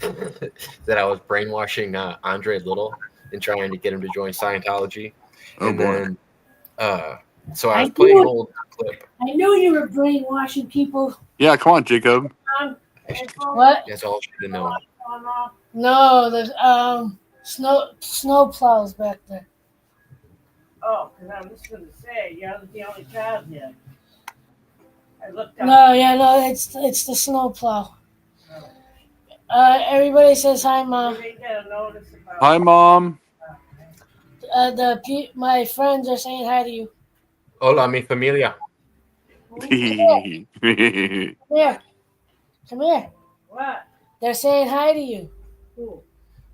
Okay. that I was brainwashing Andre Little and trying to get him to join Scientology. Oh And boy. then, so I was playing an old clip. I knew you were brainwashing people. Yeah, come on, Jacob. What? That's all you should know. No, there's snow plows back there. Oh, because I was going to say, you're the only child here. I looked up. No, it's the snow plow. Everybody says hi, Mom. You didn't get a notice about Hi, Mom. My friends are saying hi to you. Hola, mi familia. Come here. Come here. What? They're saying hi to you. Who?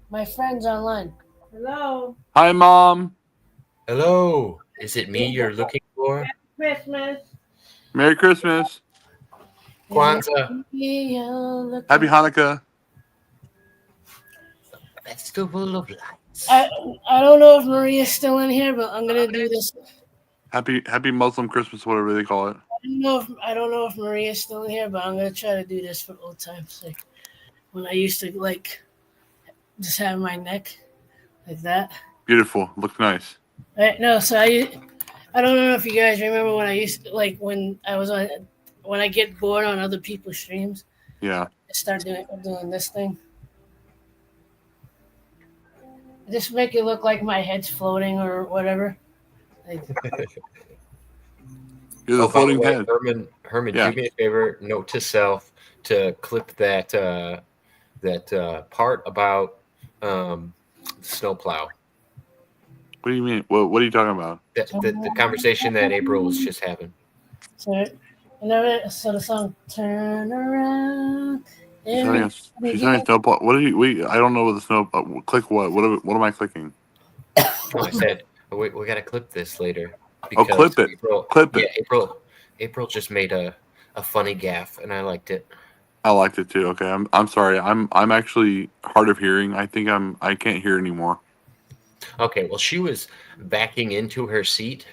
My friends online. Hello? Hi, Mom. Hello. Is it me you're looking for? Christmas? Merry Christmas. Kwanzaa. Happy Hanukkah. Festival of Lights. I don't know if Maria's still in here, but I'm gonna do this. Happy Muslim Christmas, whatever they call it. I don't know if Maria's still in here, but I'm gonna try to do this for old time's sake. When I used to just have my neck like that. Beautiful. Looks nice. No, so I don't know if you guys remember when I used to, when I get bored on other people's streams, Yeah. I start doing this thing. Just make it look like my head's floating or whatever. You're the By floating way, head. Herman, Yeah. do me a favor. Note to self to clip that part about the snowplow. What do you mean? What are you talking about? The conversation that April was just having. So the song "Turn Around." She's saying snowball. What do you? I don't know what the snow. Click what? What am I clicking? Oh, I said we got to clip this later. Oh, clip it. Clip it. Yeah, April just made a funny gaffe, and I liked it. I liked it too. Okay, I'm sorry. I'm actually hard of hearing. I think I can't hear anymore. Okay, well, she was backing into her seat.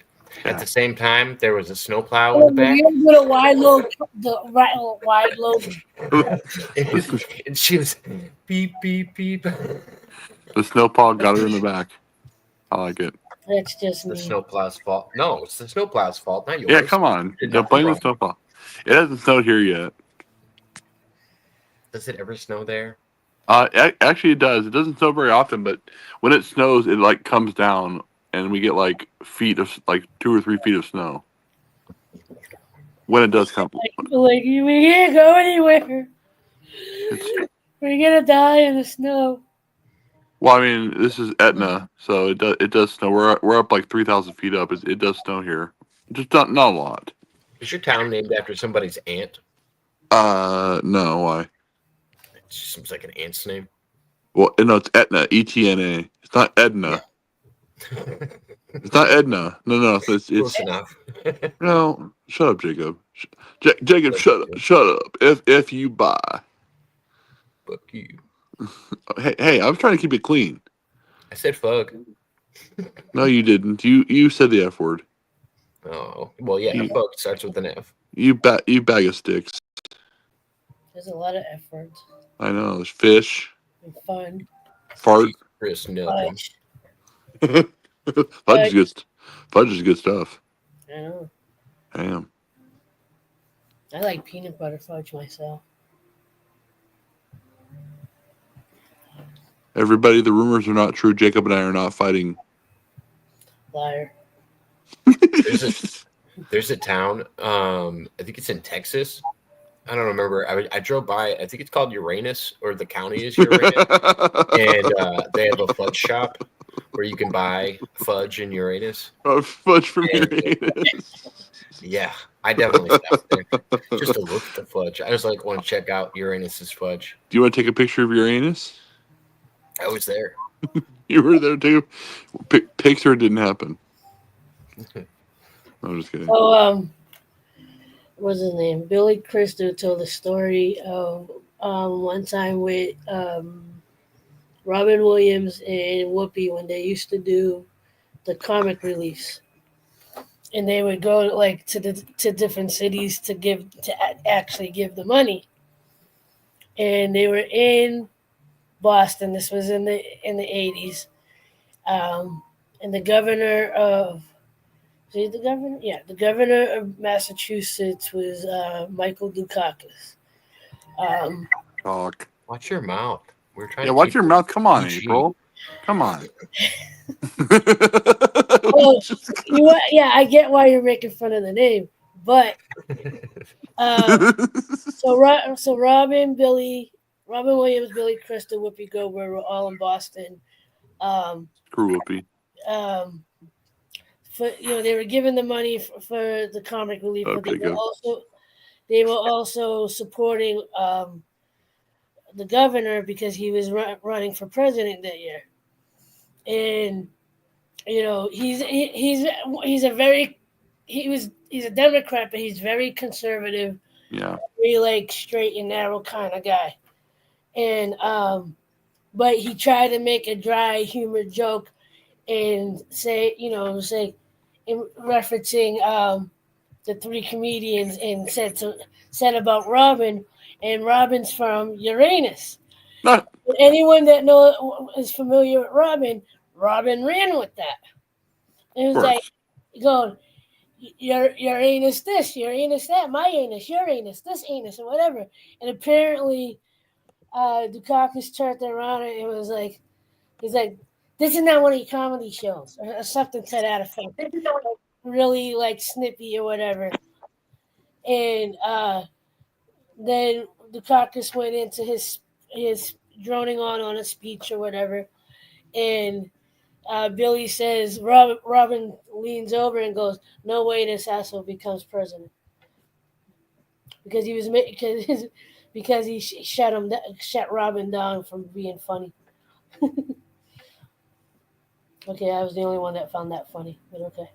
Yeah. At the same time, there was a snowplow in the back. With a wide load. And she was beep, beep, beep. The snowplow got her in the back. I like it. That's just The me. snowplow's fault. No, it's the snowplow's fault, not yours. Yeah, come on. Did Don't nothing blame the wrong. snowplow. It hasn't snowed here yet. Does it ever snow there? Actually, it does. It doesn't snow very often, but when it snows, it comes down, and we get feet of 2 or 3 feet of snow. When it does come, We can't go anywhere. it's, We're gonna die in the snow. well, I mean, this is Etna, so it does snow. We're up 3,000 feet up. It does snow here, just not a lot. Is your town named after somebody's aunt? No, why? It just seems like an aunt's name. Well, no, it's Etna, ETNA. It's not Edna. It's not Edna. No. It's Close enough. no. Shut up, Jacob. Jacob, shut up. If you buy. Fuck you. Hey, I was trying to keep it clean. I said fuck. No, you didn't. You said the F word. Oh, well, yeah, fuck starts with an F. You bag of sticks. There's a lot of effort I know. There's fish, and fun. fart. Chris Nelson. Fudge. Fudge is good stuff. I know. Damn. I like peanut butter fudge myself. Everybody, the rumors are not true. Jacob and I are not fighting. Liar. There's a town. I think it's in Texas. I don't remember. I drove by. I think it's called Uranus, or the county is Uranus, and they have a fudge shop where you can buy fudge in Uranus. Fudge from Uranus. Yeah, I definitely stopped there just to look at the fudge. I just want to check out Uranus's fudge. Do you want to take a picture of Uranus? I was there. You were there too. Pixar didn't happen. I'm just kidding. So what's his name? Billy Crystal told a story of one time with Robin Williams and Whoopi when they used to do the comic reliefs, and they would go like to different cities to actually give the money, and they were in Boston. This was in the 80s, and the governor of the governor, yeah, the governor of Massachusetts was Michael Dukakis. Talk. Watch your mouth. We're trying Yeah, to watch keep your mouth. Come on, PG. April. Come on. Oh, yeah, I get why you're making fun of the name, but so Robin Williams, Billy Crystal, Whoopi Goldberg were all in Boston. Screw Whoopi. For they were given the money for the comic relief, but Okay, good. they were also supporting the governor because he was running for president that year, and he's a Democrat, but he's very conservative, Yeah. very like straight and narrow kind of guy, and but he tried to make a dry humor joke and say in referencing the three comedians and said about Robin, and Robin's from Uranus. Not Anyone that is familiar with Robin ran with that. It was like going, your anus this, your anus that, my anus, your anus, this anus, or whatever. And apparently, Dukakis turned around and it was like, he's like, this is not one of your comedy shows, or something to that effect. Really like snippy or whatever. And then Dukakis went into his droning on a speech or whatever, and Billy says, Robin leans over and goes, "No way, this asshole becomes president," because he shut Robin down from being funny. Okay, I was the only one that found that funny, but okay.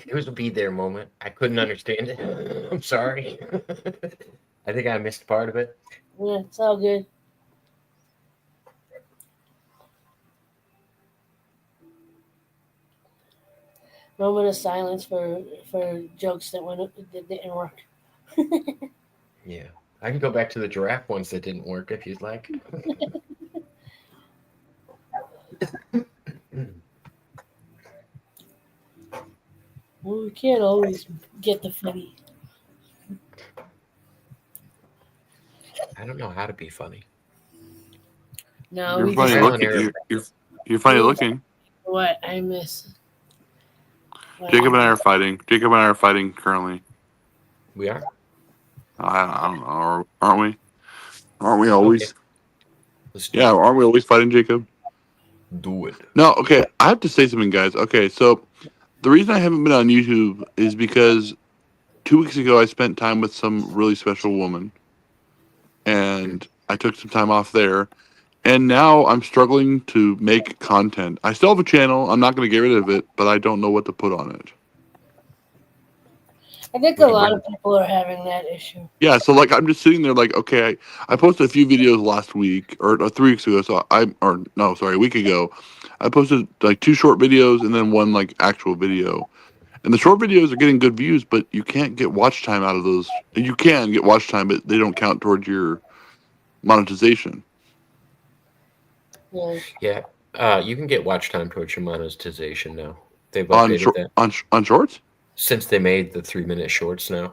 It was a be there moment. I couldn't understand it. I'm sorry. I think I missed part of it. Yeah, it's all good. Moment of silence for jokes that didn't work. Yeah. I can go back to the giraffe ones that didn't work if you'd like. Well, we can't always get the funny. I don't know how to be funny. No, You're funny looking. You're funny looking. What I miss. Jacob and I are fighting. Jacob and I are fighting currently. We are? I don't know. Aren't we? Aren't we always? Okay. Yeah, aren't we always fighting, Jacob? Do it. No, okay. I have to say something, guys. Okay, so the reason I haven't been on YouTube is because 2 weeks ago I spent time with some really special woman, and I took some time off there, and now I'm struggling to make content. I still have a channel. I'm not going to get rid of it, but I don't know what to put on it. I think a lot of people are having that issue. Yeah, so like I'm just sitting there like, okay, I posted a few videos last week or 3 weeks ago. So a week ago, I posted like 2 short videos and then 1 like actual video. And the short videos are getting good views, but you can't get watch time out of those. You can get watch time, but they don't count towards your monetization. Yeah. Yeah. You can get watch time towards your monetization now. They've updated that. On shorts? Since they made the 3-minute shorts now.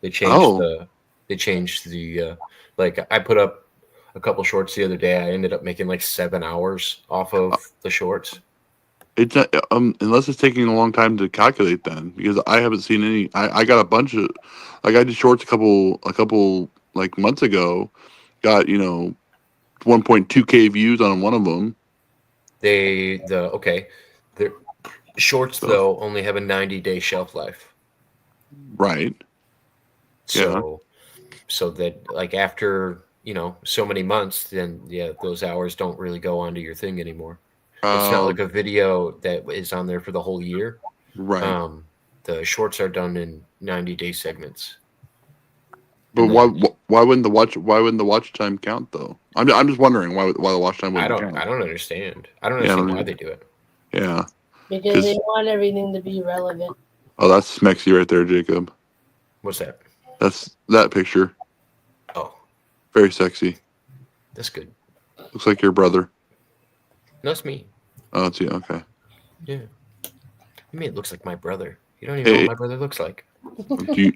They changed the like I put up a couple shorts the other day. I ended up making like 7 hours off of the shorts. It's not, unless it's taking a long time to calculate then, because I haven't seen any. I got a bunch of, like I did shorts a couple like months ago, got 1.2K views on one of them. The shorts though only have a 90-day shelf life. Right. So that like after so many months, then those hours don't really go onto your thing anymore. It's not like a video that is on there for the whole year. Right. The shorts are done in 90-day segments. But And why wouldn't the watch time count though? I'm just wondering why the watch time wouldn't count. I don't understand. I don't understand why they do it. Yeah. Because they want everything to be relevant. Oh, that's Smexy right there, Jacob. What's that? That's that picture. Oh, Very sexy. that's good. Looks like your brother. No, it's me. Oh, it's you. Okay. Yeah. I mean, it looks like my brother. You don't even know what my brother looks like. Do you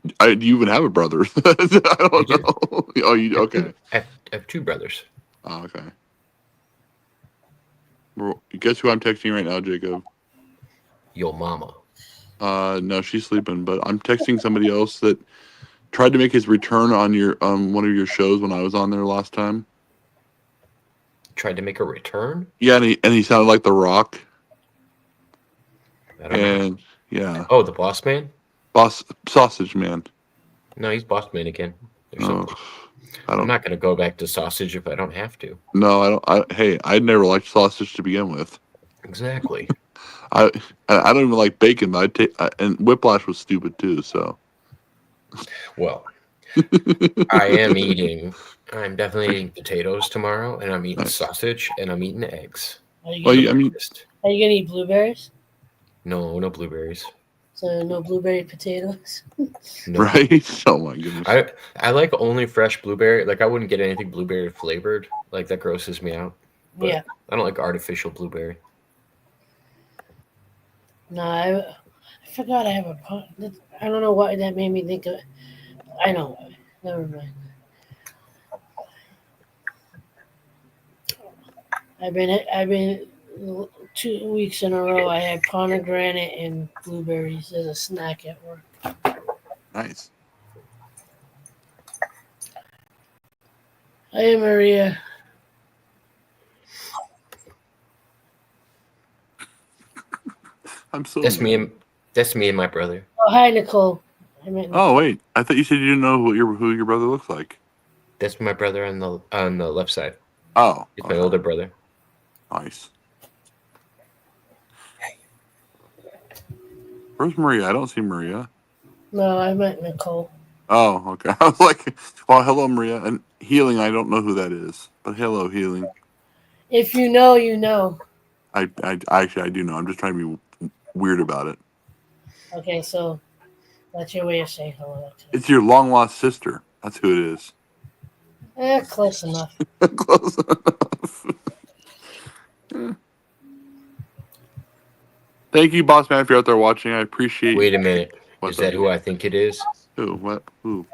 even have a brother? I don't do. know. Oh, you okay? I have two brothers. Oh, okay. Well, guess who I'm texting right now, Jacob? Yo mama. No, she's sleeping, but I'm texting somebody else that tried to make his return on your one of your shows when I was on there last time. Tried to make a return? Yeah, and he sounded like The Rock. I don't know. And yeah, Oh, the boss man? Sausage Man. No, he's boss man again. Or Oh, something. I I'm don't. not gonna go back to sausage if I don't have to. No, I don't. Hey, I never liked sausage to begin with. Exactly. I don't even like bacon. But and Whiplash was stupid too. So Well, I'm definitely eating potatoes tomorrow, and I'm eating Nice. sausage, and I'm eating eggs. Are you Well, gonna, I mean, are you gonna eat blueberries? No blueberries. So no blueberry potatoes. No. right? Oh my goodness. I like only fresh blueberry. Like I wouldn't get anything blueberry flavored. Like that grosses me out. But Yeah. I don't like artificial blueberry. No, I forgot I have a. I don't know why that made me think of. I know. Never mind. I've been 2 weeks in a row. I had pomegranate and blueberries as a snack at work. Nice. Hey Maria. I'm so. That's me mad. and my brother. Oh hi Nicole. I meant Oh wait, I thought you said you didn't know who your brother looks like. That's my brother on the left side. Oh, He's my okay. older brother. Nice. Where's Maria? I don't see Maria. No, I meant Nicole. Oh, okay. I was like, well, hello, Maria. And Healing, I don't know who that is. But hello, Healing. If you know, you know. I actually, I do know. I'm just trying to be weird about it. Okay, so that's your way of saying hello. It's your long-lost sister. That's who it is. Close enough. Close enough. Thank you, Boss Man, if you're out there watching. I appreciate Wait a minute. What's Is that up? who I think it is? Who? What? Who?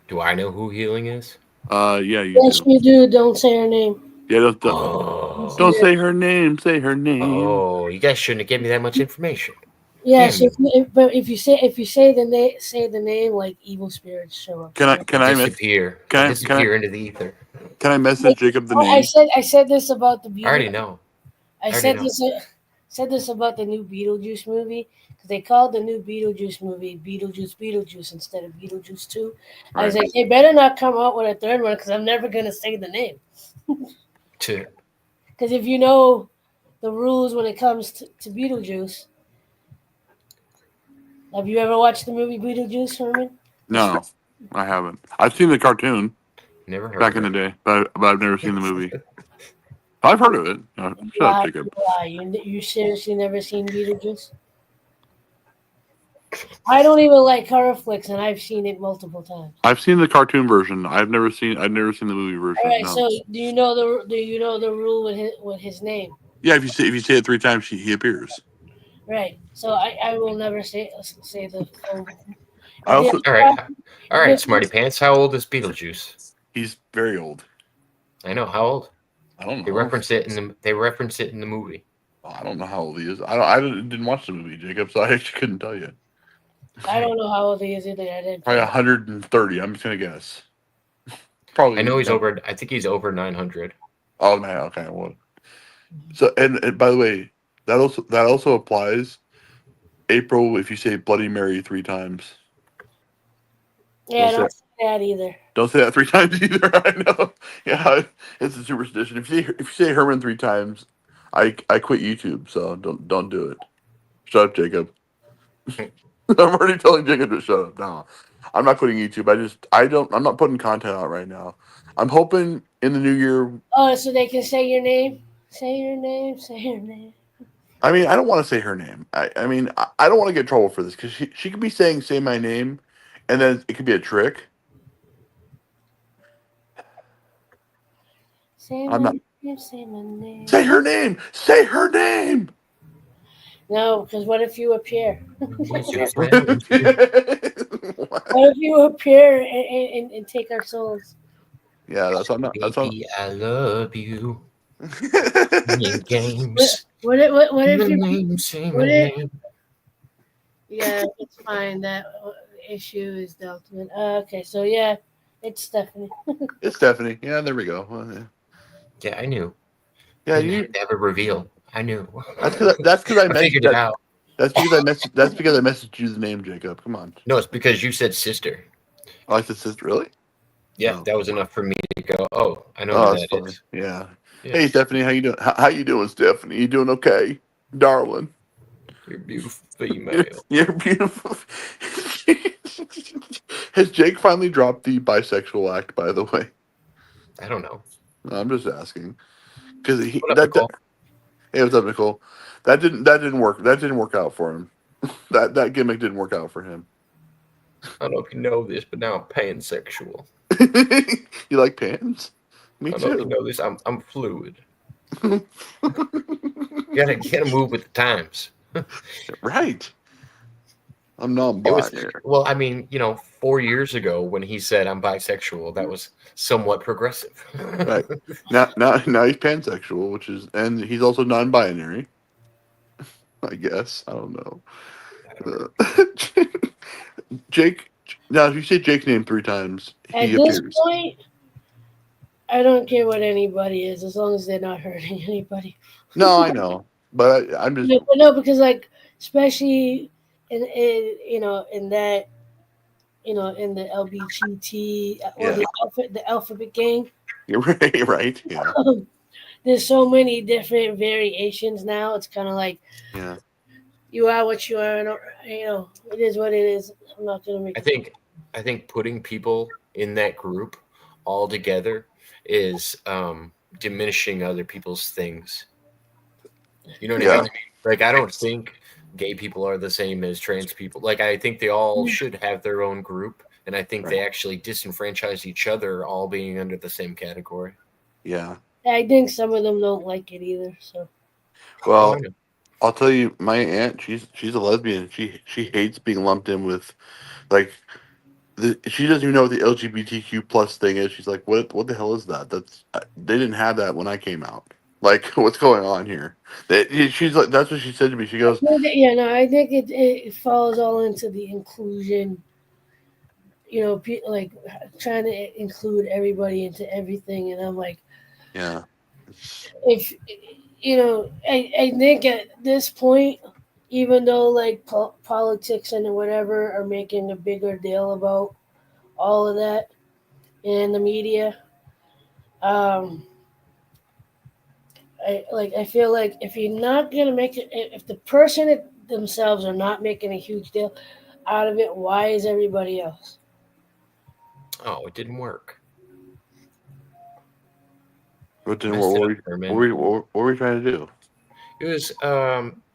Do I know who Healing is? Yeah, you Yes, do. you do. Don't say her name. Yeah, Oh. don't say her name. Say her name. Oh, you guys shouldn't have given me that much information. Yes, Damn but if you say the name, like evil spirits show up. Can I disappear? can I- Disappear into the ether. Can I message Jacob the I name? said this about the I already know. I already said this about the new Beetlejuice movie because they called the new Beetlejuice movie Beetlejuice instead of Beetlejuice 2. I was Right. like, they better not come out with a third one because I'm never gonna say the name. To Because if you know the rules when it comes to Beetlejuice, have you ever watched the movie Beetlejuice, Herman? No, I haven't. I've seen the cartoon never heard back of in the it. day, but I've never seen the movie. I've heard of it. Shut up, Jacob. Why? You seriously never seen Beetlejuice? I don't even like horror flicks, and I've seen it multiple times. I've seen the cartoon version. I've never seen the movie version. All right, No. so do you know the rule with his name? Yeah, if you say it 3 times, he appears. Right. So I will never say the full. I also All right, Smarty Pants. How old is Beetlejuice? he's very old. I know how old. I don't know. They reference it in the movie. I don't know how old he is. I didn't watch the movie, Jacob, so I actually couldn't tell you. I don't know how old he is either. I didn't. Probably 130. I'm just gonna guess. Probably. I know he's over. I think he's over 900. Oh man, okay. Well, so and by the way, that also applies. April, if you say Bloody Mary 3 times, Yeah, Don't don't say that either. don't say that 3 times either. I know. Yeah, it's a superstition. If you say Herman 3 times, I quit YouTube, so don't do it. Shut up, Jacob. I'm already telling Jacob to shut up now. I'm not quitting YouTube. I'm not putting content out right now. I'm hoping in the new year. Oh, so they can say your name. Say your name. Say your name. I mean, I don't want to say her name. I mean, I don't want to get in trouble for this because she could be saying say my name, and then it could be a trick. Say I'm my not. name. Say my name. Say her name. Say her name. No, because what if you appear? Jesus, What? What if you appear and take our souls? Yeah, that's what I'm not. That's what. baby, I love you. I'm- In games. What Say if my you? name, say my What if? name. Yeah, it's fine. That issue is dealt with. Okay, so yeah, it's Stephanie. It's Stephanie. Yeah, there we go. Well, yeah, Yeah, I knew. yeah, Didn't you. have to have a reveal. I knew. That's because I I messaged figured it that. out. That's because I messaged. That's because I messaged you the name, Jacob. Come on. No, it's because you said sister. Oh, I said sister. Really? Yeah, Oh, that was enough for me to go, oh, I know who oh, that's that funny. is. Yeah. Yeah, Hey, Stephanie, how you doing? How you doing, Stephanie? You doing okay, darling? you're a beautiful You're, female. you're beautiful. Has Jake finally dropped the bisexual act? By the way, I don't know. no, I'm just asking because What up, Nicole? hey, what's up, Nicole? That didn't work. That didn't work out for him. That gimmick didn't work out for him. I don't know if you know this, but now I'm pansexual. You like pants? I Me don't know if you too. know this. I'm fluid. You gotta move with the times. Right. I'm It was non-binary. well, I mean, 4 years ago when he said I'm bisexual, that was somewhat progressive. Right. Now he's pansexual, and he's also non-binary. I guess I don't know. Jake. Now, if you say Jake's name 3 times, At he this appears. point, I don't care what anybody is, as long as they're not hurting anybody. No, I know, but I'm just No, because like especially in that in the LBGT or yeah. the alphabet gang. You're right. Right. Yeah. There's so many different variations now. It's kind of like Yeah. you are what you are, and it is what it is. I'm not gonna make. I think putting people in that group all together is diminishing other people's things. You know what I Yeah. mean? Like, I don't think gay people are the same as trans people. Like, I think they all should have their own group, and I think they Right. actually disenfranchise each other, all being under the same category. Yeah. I think some of them don't like it either. So Well, I know. I'll tell you, my aunt, she's a lesbian. She hates being lumped in with like she doesn't even know what the LGBTQ plus thing is. She's like, what the hell is that? They didn't have that when I came out. Like, what's going on here? She's like, that's what she said to me. She goes, yeah, no, I think it falls all into the inclusion. Like trying to include everybody into everything, and I'm like, yeah, if I think at this point, even though like politics and whatever are making a bigger deal about all of that in the media, um, I feel like if you're not gonna make it, if the person themselves are not making a huge deal out of it, why is everybody else? Oh, it didn't work. but then Messed it up for a minute. what were we trying to do? It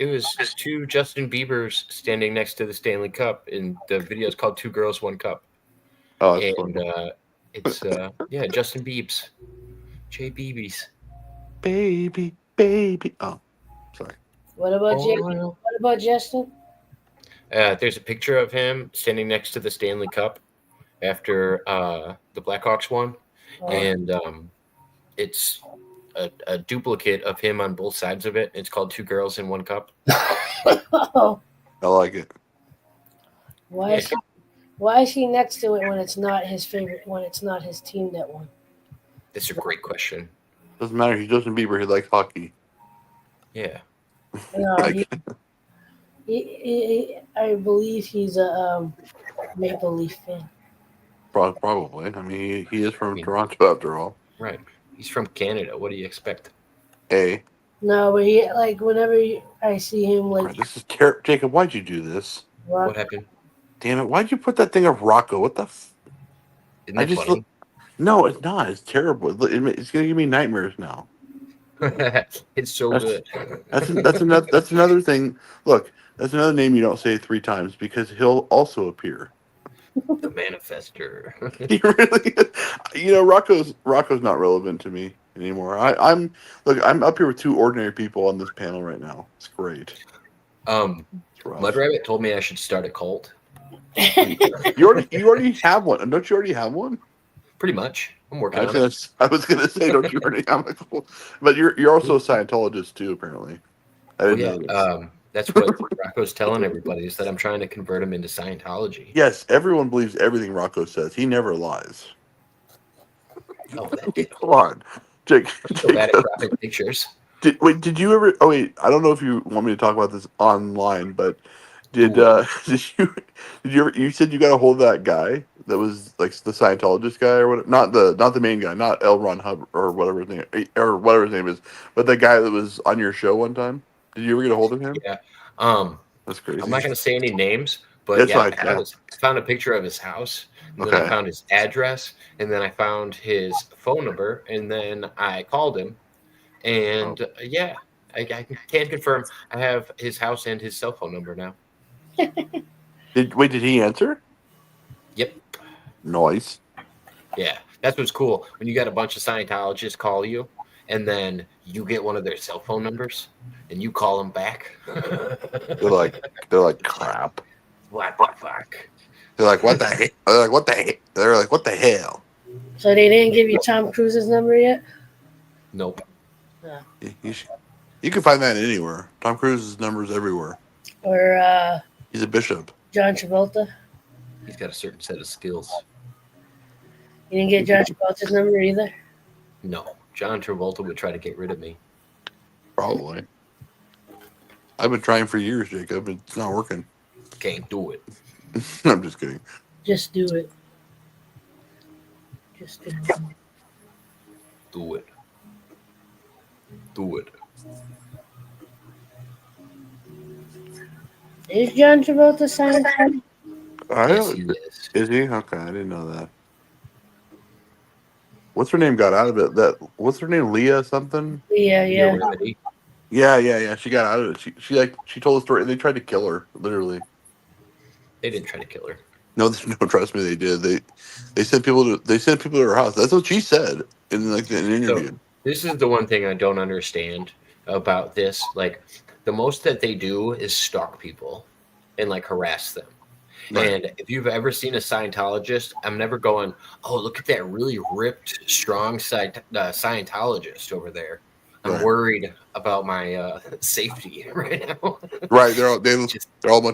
was two Justin Biebers standing next to the Stanley Cup, and the video is called Two Girls, One Cup. Oh, that's And funny. it's Justin Biebs. J Beebies. Baby. Oh, sorry. What about Jake? Oh, What about Justin? there's a picture of him standing next to the Stanley Cup after the Blackhawks won, Oh. and it's a duplicate of him on both sides of it. It's called Two Girls in One Cup. Oh, I like it. why is he next to it when it's not his favorite? When it's not his team that won? That's a great question. Doesn't matter. He's Justin Bieber. He likes hockey. Yeah. No, Like, I believe he's a Maple Leaf fan. probably. I mean, he is from mean- Toronto after all. Right. He's from Canada. What do you expect? A. No, but he like whenever I see him All like right, this is terrible. Jacob, why'd you do this? walk, What happened? Damn it! Why'd you put that thing of Rocco? What the? Isn't I that just funny? no, it's not. It's terrible. It's gonna give me nightmares now. It's so That's good. that's another thing. Look, that's another name you don't say 3 times because he'll also appear. The manifester. He really, Rocco's not relevant to me anymore. I'm up here with 2 ordinary people on this panel right now. It's great. It's rough. Mud Rabbit told me I should start a cult. You already have one. Don't you already have one? Pretty much. I'm working I on was it. gonna say, don't you already have a couple? But you're also a Scientologist too, apparently. I Well, didn't yeah. know this. That's what Rocco's telling everybody is that I'm trying to convert him into Scientology. Yes, everyone believes everything Rocco says. He never lies. Oh, that did. Come on, Jake. So bad at cropping pictures. Did you ever? Oh wait, I don't know if you want me to talk about this online, but did Ooh. did you ever? You said you got a hold of that guy that was like the Scientologist guy or what? Not the main guy, not L. Ron Hubbard or whatever his name is, but the guy that was on your show one time. Did you ever get a hold of him? Yeah. That's crazy. I'm not going to say any names, but That's yeah, fine. Yeah. I found a picture of his house. And then I Okay. found his address, and then I found his phone number, and then I called him. And yeah, I can confirm I have his house and his cell phone number now. Did he answer? Yep. Nice. Yeah, that's what's cool. When you got a bunch of Scientologists call you, and then you get one of their cell phone numbers, and you call them back. They're like crap. What the fuck? They're like what the heck? They're like what the heck? They're like what the hell? so they didn't give you Tom Cruise's number yet. Nope. You can find that anywhere. Tom Cruise's numbers everywhere. Or He's a bishop. John Travolta. He's got a certain set of skills. You didn't get John Travolta's number either. No, John Travolta would try to get rid of me. Probably. I've been trying for years, Jacob. It's not working. Can't do it. I'm just kidding. Just do it. Just do it. Do it. Do it. Is John Travolta Scientology? Yes, he is. Is he? Okay, I didn't know that. What's her name got out of it? What's her name? Leah something? Yeah. Yeah. She got out of it. She told the story and they tried to kill her, literally. They didn't try to kill her. No, trust me, they did. They sent people to her house. That's what she said in an interview. So, this is the one thing I don't understand about this. Like, the most that they do is stalk people and like harass them. Right. And if you've ever seen a Scientologist, I'm never going, oh, look at that really ripped, strong Scientologist over there. I'm Right. worried about my safety right now. Right, they're all a bunch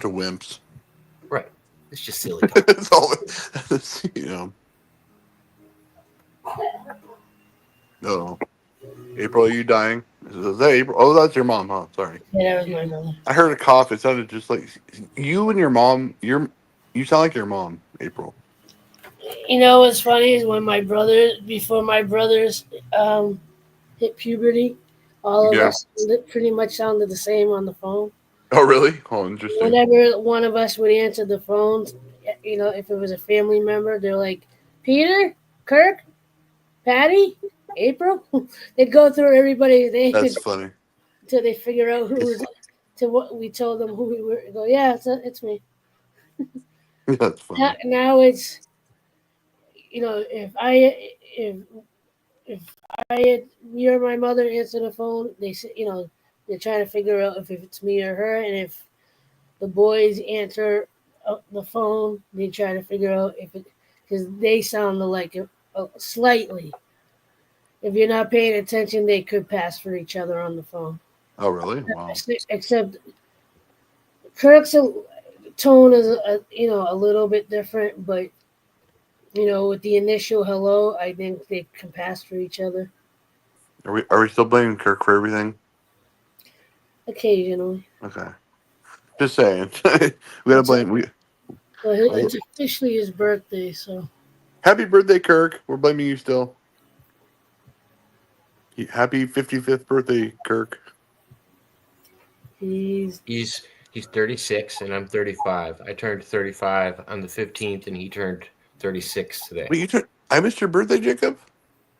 of wimps. Right. It's just silly. It's all, No. April, are you dying? Is that April? Oh, that's your mom, huh? Sorry. Yeah, that was my mother. I heard a cough. It sounded just like you and your mom. You sound like your mom, April. You know what's funny is before my brothers hit puberty, all of us pretty much sounded the same on the phone. Oh, really? Oh, interesting. Whenever one of us would answer the phones, if it was a family member, they're like, Peter, Kirk, Patty, April. They'd go through everybody's name That's funny. until they figure out who was. To what we told them who we were. Go, yeah, it's me. That's funny. Now it's, if me or my mother answer the phone, they say, they're trying to figure out if it's me or her, and if the boys answer the phone, they try to figure out because they sound alike slightly. If you're not paying attention, they could pass for each other on the phone. Oh, really? Wow. Except Kirk's tone is a little bit different, but with the initial hello, I think they can pass for each other. Are we still blaming Kirk for everything? Occasionally. Okay. Just saying. We gotta blame. Well, it's officially his birthday, so. Happy birthday, Kirk. We're blaming you still. Happy 55th birthday, Kirk. He's He's 36 and I'm 35. I turned 35 on the 15th and he turned 36 today. Wait, I missed your birthday, Jacob?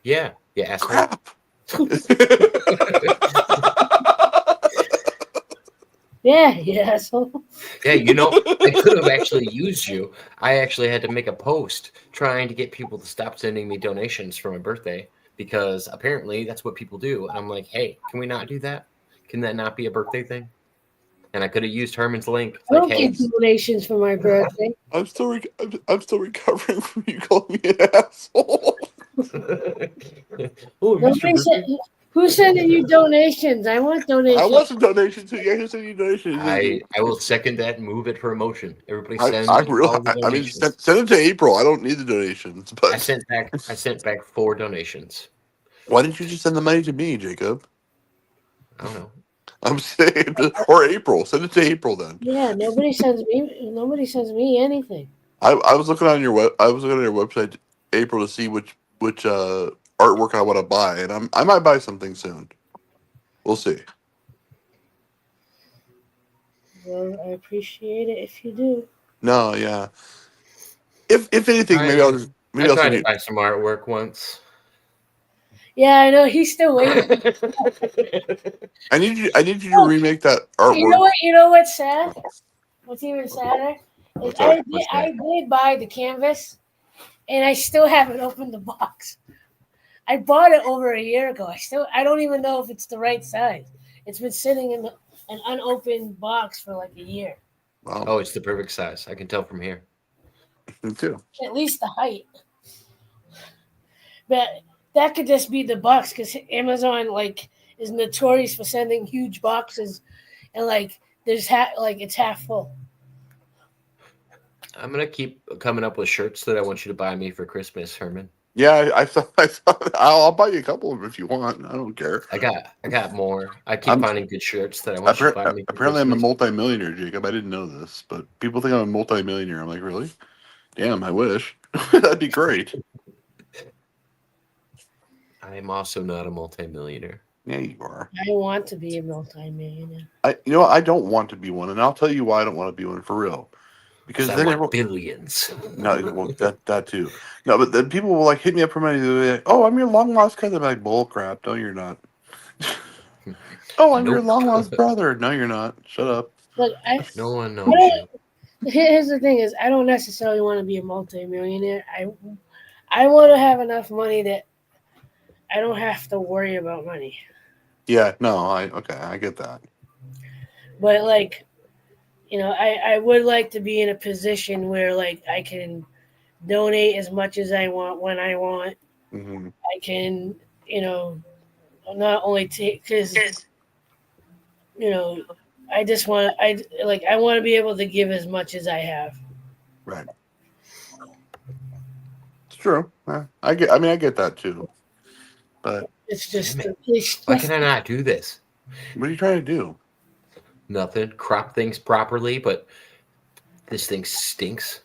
Yeah, asshole. Crap. yeah. So Yeah, I could have actually used you. I actually had to make a post trying to get people to stop sending me donations for my birthday because apparently that's what people do. And I'm like, hey, can we not do that? Can that not be a birthday thing? And I could have used Herman's link. I don't Like, hey, get donations for my birthday. I'm still recovering from you calling me an asshole. oh, Nobody said, who's sending you donations? I want donations. I want some donations too. Yeah, who's sending you donations? I will second that and move it for a motion. Everybody send I all the mean, donations. send it to April. I don't need the donations, but I sent back 4 donations. why didn't you just send the money to me, Jacob? I don't know. I'm saying, or April. Send it to April then. Yeah, nobody sends me anything. I was looking on your website, April, to see which artwork I want to buy, and I might buy something soon. We'll see. Well, I appreciate it if you do. No, yeah. If anything, maybe I'll I tried to buy some artwork once. Yeah, I know he's still waiting. I need you to remake that artwork. You know what's sad? What's even sadder? Is I did buy the canvas, and I still haven't opened the box. I bought it over a year ago. I don't even know if it's the right size. It's been sitting in an unopened box for like a year. Wow. Oh, it's the perfect size. I can tell from here. Me too. At least the height. But that could just be the box because Amazon is notorious for sending huge boxes, and it's half full. I'm gonna keep coming up with shirts that I want you to buy me for Christmas, Herman. Yeah, I thought I'll buy you a couple of them if you want. I don't care. I got more. I keep finding good shirts that I want you to buy me. Apparently, I'm a multimillionaire, Jacob. I didn't know this, but people think I'm a multimillionaire. I'm like, really? Damn, I wish. That'd be great. I am also not a multimillionaire. Yeah, you are. I want to be a multimillionaire. You know what? I don't want to be one, and I'll tell you why I don't want to be one for real. Because I want billions. No, well, that too. No, but then people will hit me up for money. They'll be like, "Oh, I'm your long lost cousin." I'm like, bull crap. No, you're not. Oh, I'm your long lost brother. No, you're not. Shut up. Look, no one knows you. Here's the thing: is I don't necessarily want to be a multimillionaire. I want to have enough money that I don't have to worry about money. Yeah, no, I get that. But I would like to be in a position where I can donate as much as I want when I want. Mm-hmm. I can, not only take because, I just want I want to be able to give as much as I have. Right. It's true. I get that too. But It's just why can I not do this? What are you trying to do? Nothing. Crop things properly, but this thing stinks.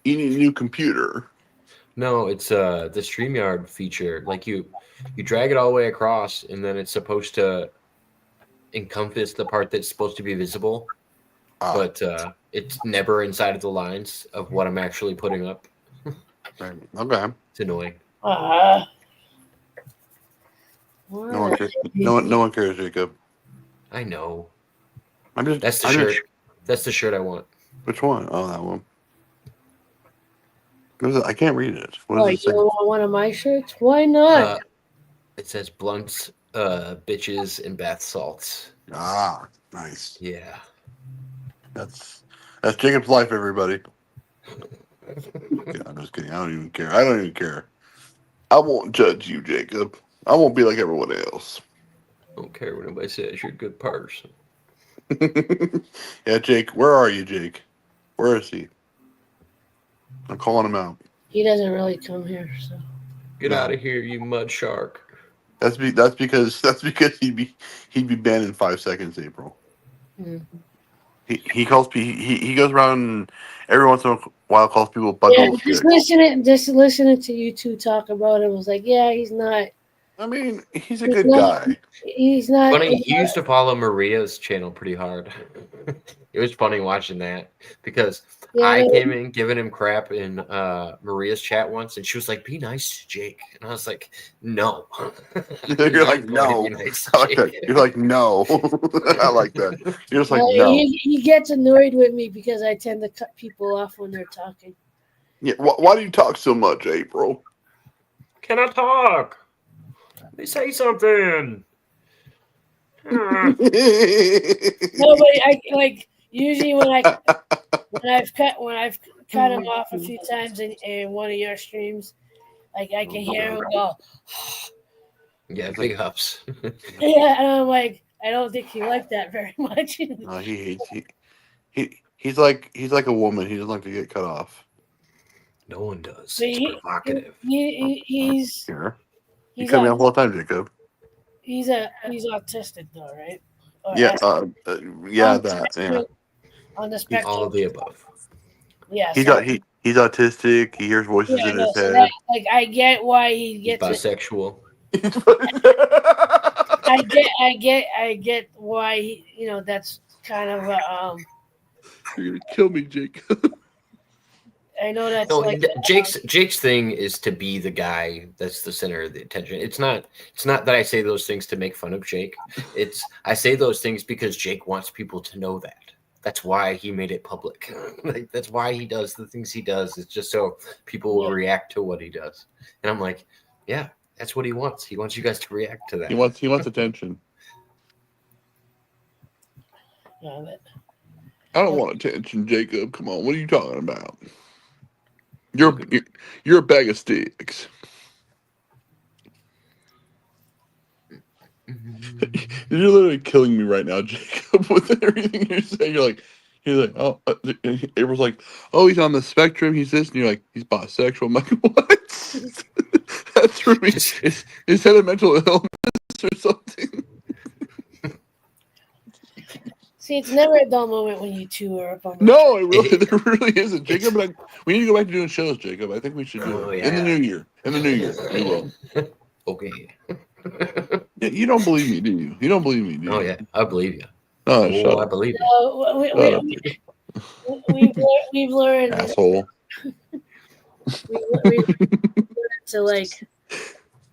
You need a new computer. No, it's the StreamYard feature. You drag it all the way across, and then it's supposed to encompass the part that's supposed to be visible, but it's never inside of the lines of what I'm actually putting up. Right. Okay. It's annoying. No one cares, Jacob. I know. That's the shirt. That's the shirt I want. Which one? Oh, that one. What is it? I can't read it. What is it? You want one of my shirts? Why not? It says blunts, bitches, and bath salts. Ah, nice. Yeah. That's Jacob's life, everybody. I'm just kidding. I don't even care. I won't judge you, Jacob. I won't be like everyone else. I don't care what anybody says. You're a good person. Yeah, Jake. Where are you, Jake? Where is he? I'm calling him out. He doesn't really come here, so. Get out of here, you mud shark. That's because he'd be banned in 5 seconds, April. Mm-hmm. He goes around and every once in a while calls people just listening to you two talk about it was like, yeah, he's not I mean, he's a He's good not- guy. He's not. Funny, he used to follow Maria's channel pretty hard. It was funny watching that because Yeah, I no, came in giving him crap in Maria's chat once, and she was like, "Be nice to Jake," and I was like, "No." You're not like, going to no. be nice to I like that. Jake. You're like, no. I like that. You're just like, no, no. he gets annoyed with me because I tend to cut people off when they're talking. Yeah. Why do you talk so much, April? Can I talk? Let me say something. No, but I like usually when I've cut him off a few times in one of your streams, like I can hear him go, Yeah, big ups. yeah, and I'm like, I don't think he liked that very much. No, he hates he's like a woman. He doesn't like to get cut off. No one does. So It's provocative. he's Here. You he's cut me off all the time, Jacob. he's autistic though, right? Or Yeah, on yeah, the that. Yeah. spectrum- On the spectrum, All of the above. yeah. He's So, he's autistic. He hears voices yeah, in no, his so head. that, like I get why he He's gets it. bisexual. I get why he, that's kind of a You're gonna kill me, Jake. I know that's No, like Jake's thing is to be the guy that's the center of the attention. It's not that I say those things to make fun of Jake. I say those things because Jake wants people to know that. That's why he made it public. Like that's why he does the things he does. It's just so people will react to what he does. And I'm like, yeah, that's what he wants. He wants you guys to react to that. He wants attention. yeah, but, I don't want attention, Jacob. Come on, what are you talking about? You're a bag of sticks. You're literally killing me right now, Jacob, with everything you're saying. You're like, oh, April's like, oh, he's on the spectrum. He's this, and you're like, he's bisexual. I'm like, what? That threw me. Is that a mental illness or something? see, it's never a dull moment when you two are up on. No, there really isn't, Jacob. We need to go back to doing shows, Jacob. I think we should do it in the new year. In the new year, we will. Okay. Yeah, you don't believe me, do you? You don't believe me, do you? Oh yeah, I believe you. Oh, shut I up. believe you. We've learned Asshole. we've learned to like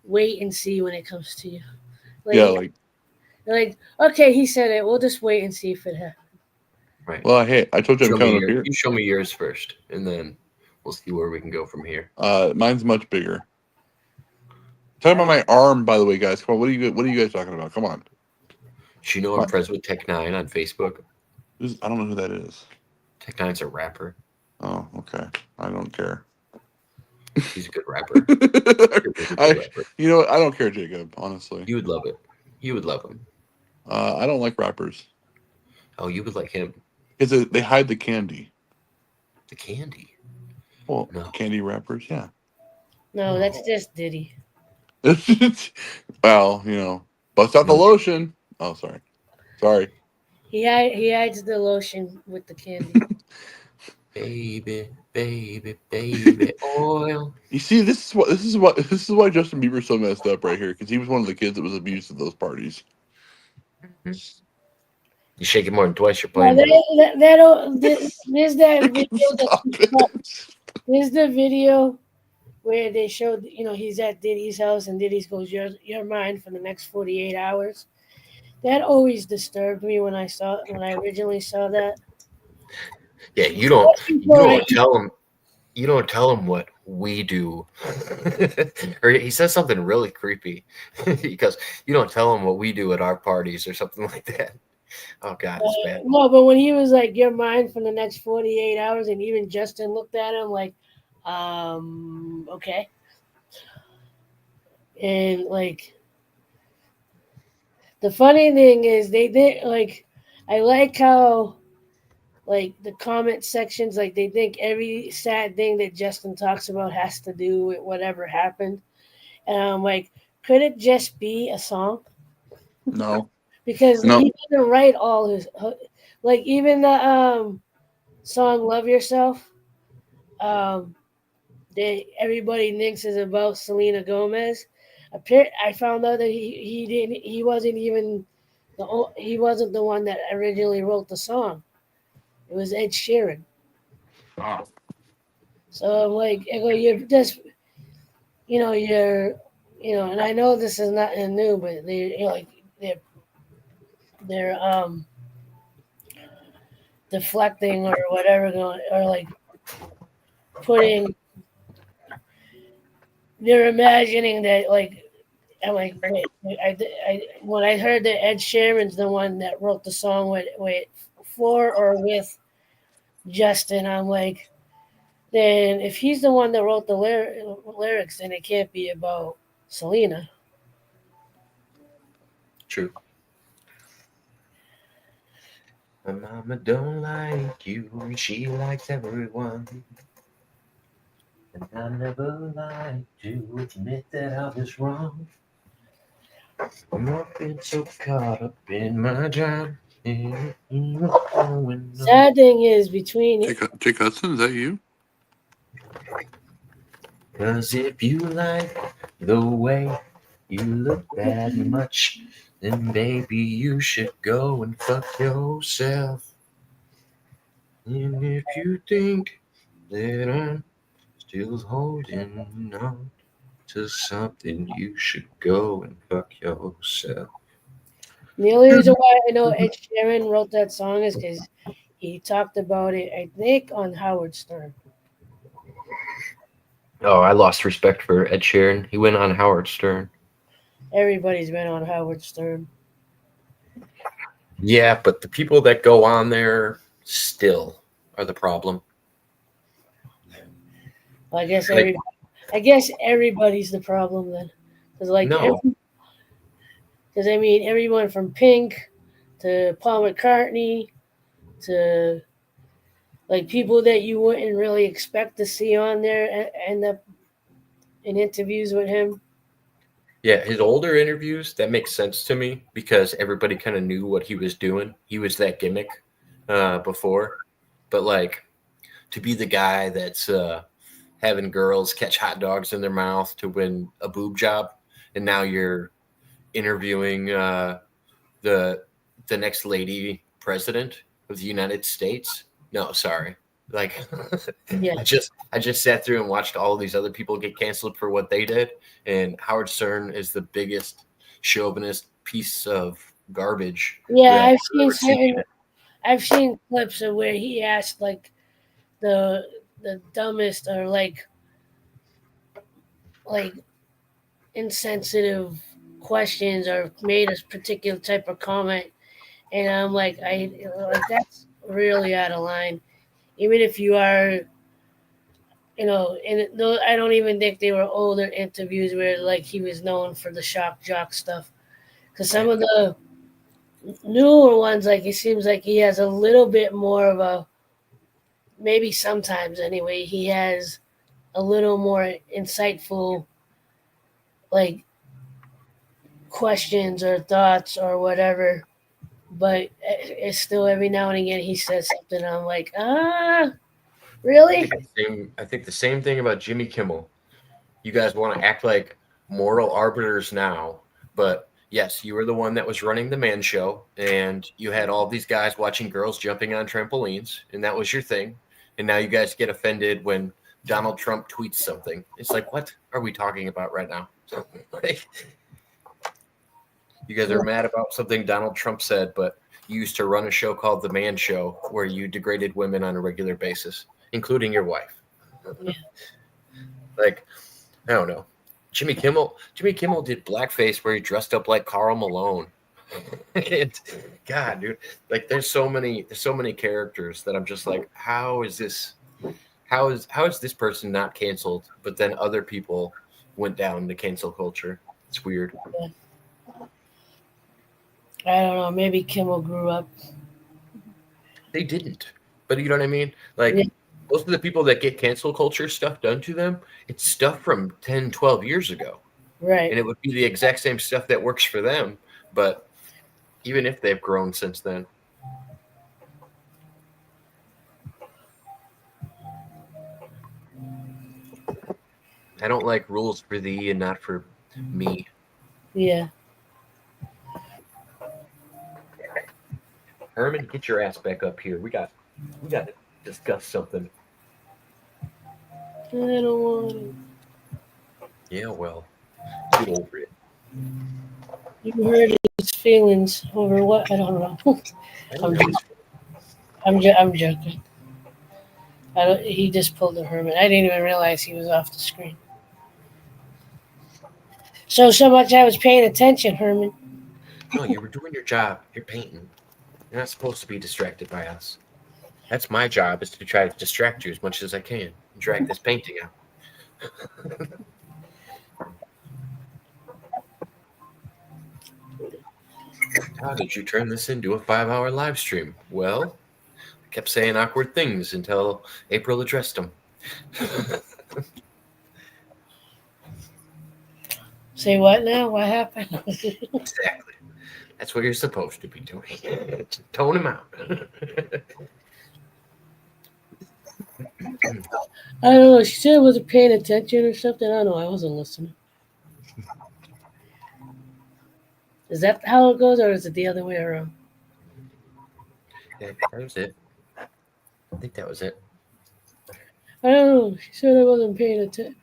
wait and see when it comes to you. Like okay, he said it. We'll just wait and see if it happens. Right. Well, hey, I told you I'm coming up here. You show me yours first, and then we'll see where we can go from here. Mine's much bigger. Talking about my arm, by the way, guys. Come on, what are you guys talking about? Come on. Do you know I'm friends with Tech9 on Facebook? I don't know who that is. Tech9's a rapper. Oh, okay. I don't care. He's a good rapper. You know what? I don't care, Jacob. Honestly, You would love it. You would love him. I don't like rappers Oh, you would like him. because they hide the candy. The candy. Well, No. candy rappers, yeah. No, that's just Diddy. Well, bust out the lotion. Oh, sorry. He hides the lotion with the candy. Baby, baby, baby, oil. You see, this is why Justin Bieber's so messed up right here, because he was one of the kids that was abused at those parties. You shake it more than twice, you're Well, playing. there's that video. Stop it. There's the video where they showed, he's at Diddy's house and Diddy's goes, "You're mine for the next 48 hours." That always disturbed me when I originally saw that. Yeah, you don't tell him. You don't tell him what we do. Or he says something really creepy because you don't tell him what we do at our parties or something like that. Oh God, it's bad. No, but when he was like, "You're mine for the next 48 hours," and even Justin looked at him like, okay. And like, the funny thing is I like how like the comment sections, like they think every sad thing that Justin talks about has to do with whatever happened. And I'm like, could it just be a song? No. Because he didn't write all his, like even the song "Love Yourself." Everybody thinks is about Selena Gomez. I found out that he wasn't the one that originally wrote the song. It was Ed Sheeran. Oh, So I'm like, I go, you're just, you're, and I know this is nothing new, but they're they're deflecting or whatever, or like putting, they're imagining that like, I'm like, wait, when I heard that Ed Sheeran's the one that wrote the song for or with Justin, I'm like, then if he's the one that wrote the lyrics, then it can't be about Selena. True. My mama don't like you, and she likes everyone. And I never like to admit that I was wrong. I'm not been so caught up in my job. Sad thing is between Jake Hudson, is that you? Cause if you like the way you look that much, then baby you should go and fuck yourself. And if you think that I'm still holding on to something, you should go and fuck yourself. the only reason why I know Ed Sheeran wrote that song is because he talked about it, I think, on Howard Stern. Oh, I lost respect for Ed Sheeran. He went on Howard Stern. Everybody's been on Howard Stern. Yeah, but the people that go on there still are the problem. Well, Like, I guess everybody's the problem then, because no. because I mean everyone from Pink to Paul McCartney to like people that you wouldn't really expect to see on there end up in interviews with him. Yeah, his older interviews, that makes sense to me because everybody kind of knew what he was doing. He was that gimmick before. But like to be the guy that's having girls catch hot dogs in their mouth to win a boob job, and now you're interviewing the next lady president of the United States. No, sorry. Like Yeah. I just sat through and watched all of these other people get canceled for what they did, and Howard Stern is the biggest chauvinist piece of garbage. Yeah, that I've ever seen. I've seen clips of where he asked like the dumbest or like insensitive questions or made a particular type of comment, and I'm like, that's really out of line. Even if you are, and though I don't even think they were older interviews where like he was known for the shock jock stuff, because some of the newer ones, like it seems like he has a little bit more of a, maybe sometimes anyway, he has a little more insightful like questions or thoughts or whatever, but it's still every now and again he says something. I'm like, really? I think the same thing about Jimmy Kimmel. You guys want to act like moral arbiters now, but yes, you were the one that was running the man show, and you had all these guys watching girls jumping on trampolines, and that was your thing. And now you guys get offended when Donald Trump tweets something. It's like, what are we talking about right now? Like, you guys are mad about something Donald Trump said, but you used to run a show called The Man Show where you degraded women on a regular basis, including your wife. Yeah. Like, I don't know. Jimmy Kimmel did blackface where he dressed up like Karl Malone. And, God, dude, like there's so many characters that I'm just like, how is this person not canceled? But then other people went down to cancel culture. It's weird. I don't know. Maybe Kimmel grew up. They didn't, but you know what I mean? Like, Yeah. most of the people that get cancel culture stuff done to them, it's stuff from 10, 12 years ago. Right. And it would be the exact same stuff that works for them. But even if they've grown since then. I don't like rules for thee and not for Me. Yeah. Herman, get your ass back up here. We got to discuss something. I don't want to. Yeah, well, get over it. You heard his feelings over what? I don't know. I don't know. I'm joking. He just pulled a Herman. I didn't even realize he was off the screen. So much I was paying attention, Herman. No, you were doing your job. You're painting. You're not supposed to be distracted by us. That's my job, is to try to distract you as much as I can and drag this painting out. How did you turn this into a 5-hour live stream? Well, I kept saying awkward things until April addressed them. Say what now? What happened? Exactly. That's what you're supposed to be doing. Tone him out. I don't know. She said I wasn't paying attention or something. I don't know. I wasn't listening. Is that how it goes, or is it the other way around? Yeah, that was it. I think that was it. I don't know. She said I wasn't paying attention.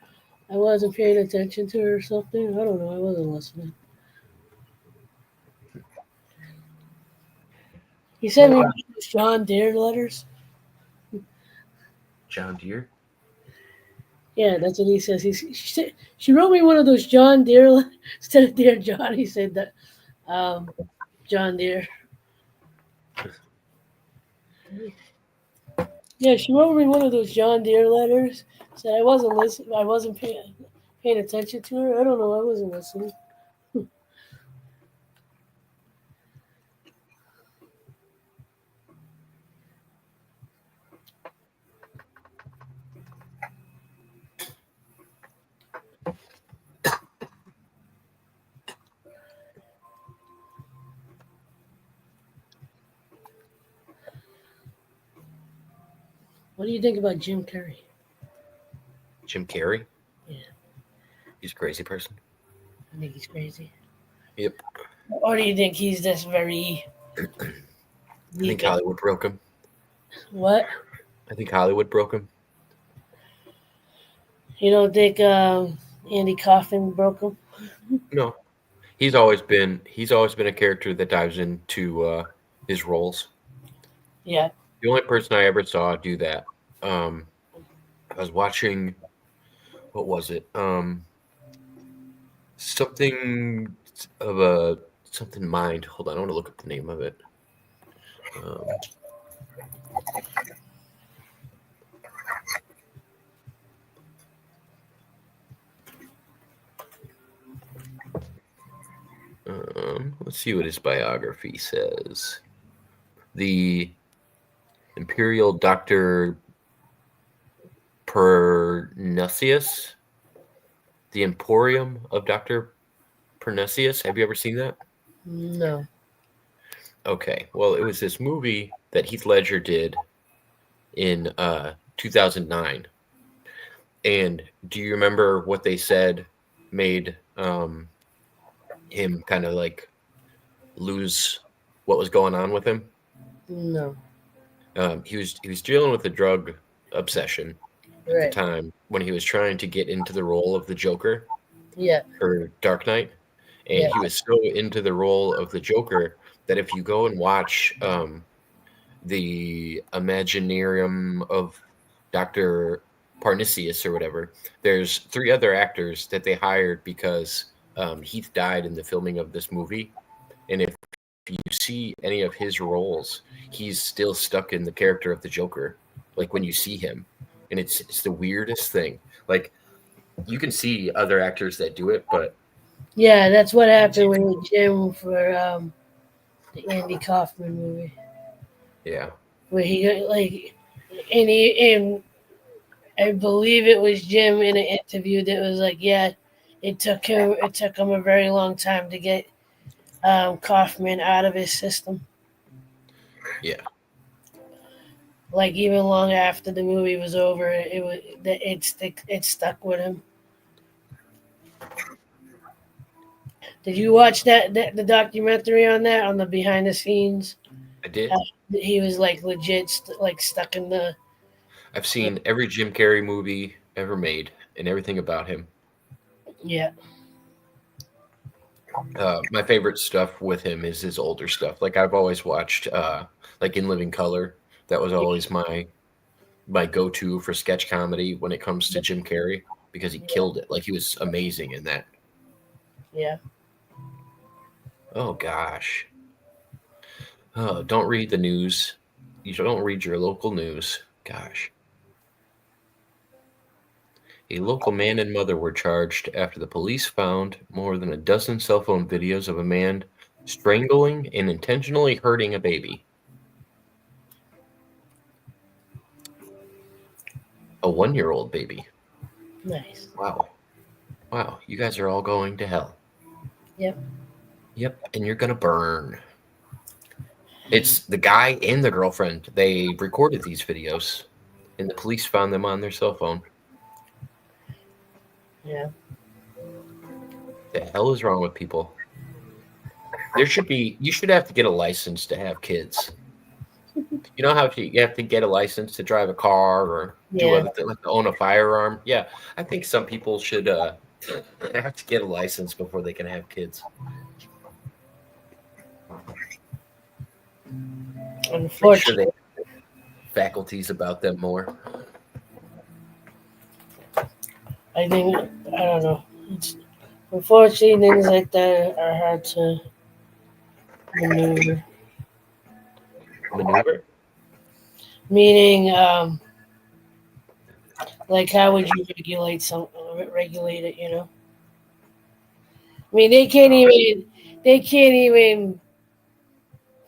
I wasn't paying attention to her or something. I don't know. I wasn't listening. He sent me those John Deere letters. John Deere? Yeah, that's what he says. She wrote me one of those John Deere instead of Dear John. He said that John Deere. Yeah, she wrote me one of those John Deere letters. Said I wasn't listening. I wasn't paying attention to her. I don't know. I wasn't listening. What do you think about Jim Carrey? Jim Carrey? Yeah. He's a crazy person. I think he's crazy. Yep. Or do you think he's just very... I think Hollywood broke him. What? I think Hollywood broke him. You don't think Andy Kaufman broke him? No. He's always been a character that dives into his roles. Yeah. The only person I ever saw do that, I was watching, what was it? Something Mind. Hold on, I want to look up the name of it. Let's see what his biography says. The Imperial Dr. Pernicious. The Emporium of Dr. Pernicious. Have you ever seen that? No. Okay. Well, it was this movie that Heath Ledger did in 2009. And do you remember what they said made him kind of like lose what was going on with him? No. He was dealing with a drug obsession at Right. the time when he was trying to get into the role of the Joker Yeah. for Dark Knight, and Yeah. he was so into the role of the Joker that if you go and watch the Imaginarium of Dr. Parnasius or whatever, there's 3 other actors that they hired because Heath died in the filming of this movie, and if you see any of his roles, he's still stuck in the character of the Joker, like when you see him, and it's the weirdest thing. Like, you can see other actors that do it, but Yeah, that's what happened with Jim for the Andy Kaufman movie, yeah, where he got like, and I believe it was Jim in an interview that was like, yeah, it took him a very long time to get Kaufman out of his system. yeah. Like even long after the movie was over, it stuck with him. Did you watch the documentary on that, on the behind the scenes? I did. He was like legit like stuck in the. I've seen every Jim Carrey movie ever made and everything about him. Yeah. My favorite stuff with him is his older stuff. Like I've always watched, like In Living Color. That was always my go-to for sketch comedy when it comes to Jim Carrey because he killed it. Like he was amazing in that. Yeah. Oh gosh. Oh, don't read the news. You don't read your local news. Gosh. A local man and mother were charged after the police found more than a dozen cell phone videos of a man strangling and intentionally hurting a baby. A 1-year-old baby. Nice. Wow. Wow. You guys are all going to hell. Yep. Yep. And you're going to burn. It's the guy and the girlfriend. They recorded these videos and the police found them on their cell phone. Yeah. The hell is wrong with people? You should have to get a license to have kids. You know how you have to get a license to drive a car or do Yeah. other things, like to own a firearm? Yeah, I think some people should have to get a license before they can have kids. Make sure Unfortunately. they have faculties about them more. I think, I don't know. Unfortunately, things like that are hard to maneuver. Maneuver? Meaning, like, how would you regulate it? You know, I mean, they can't even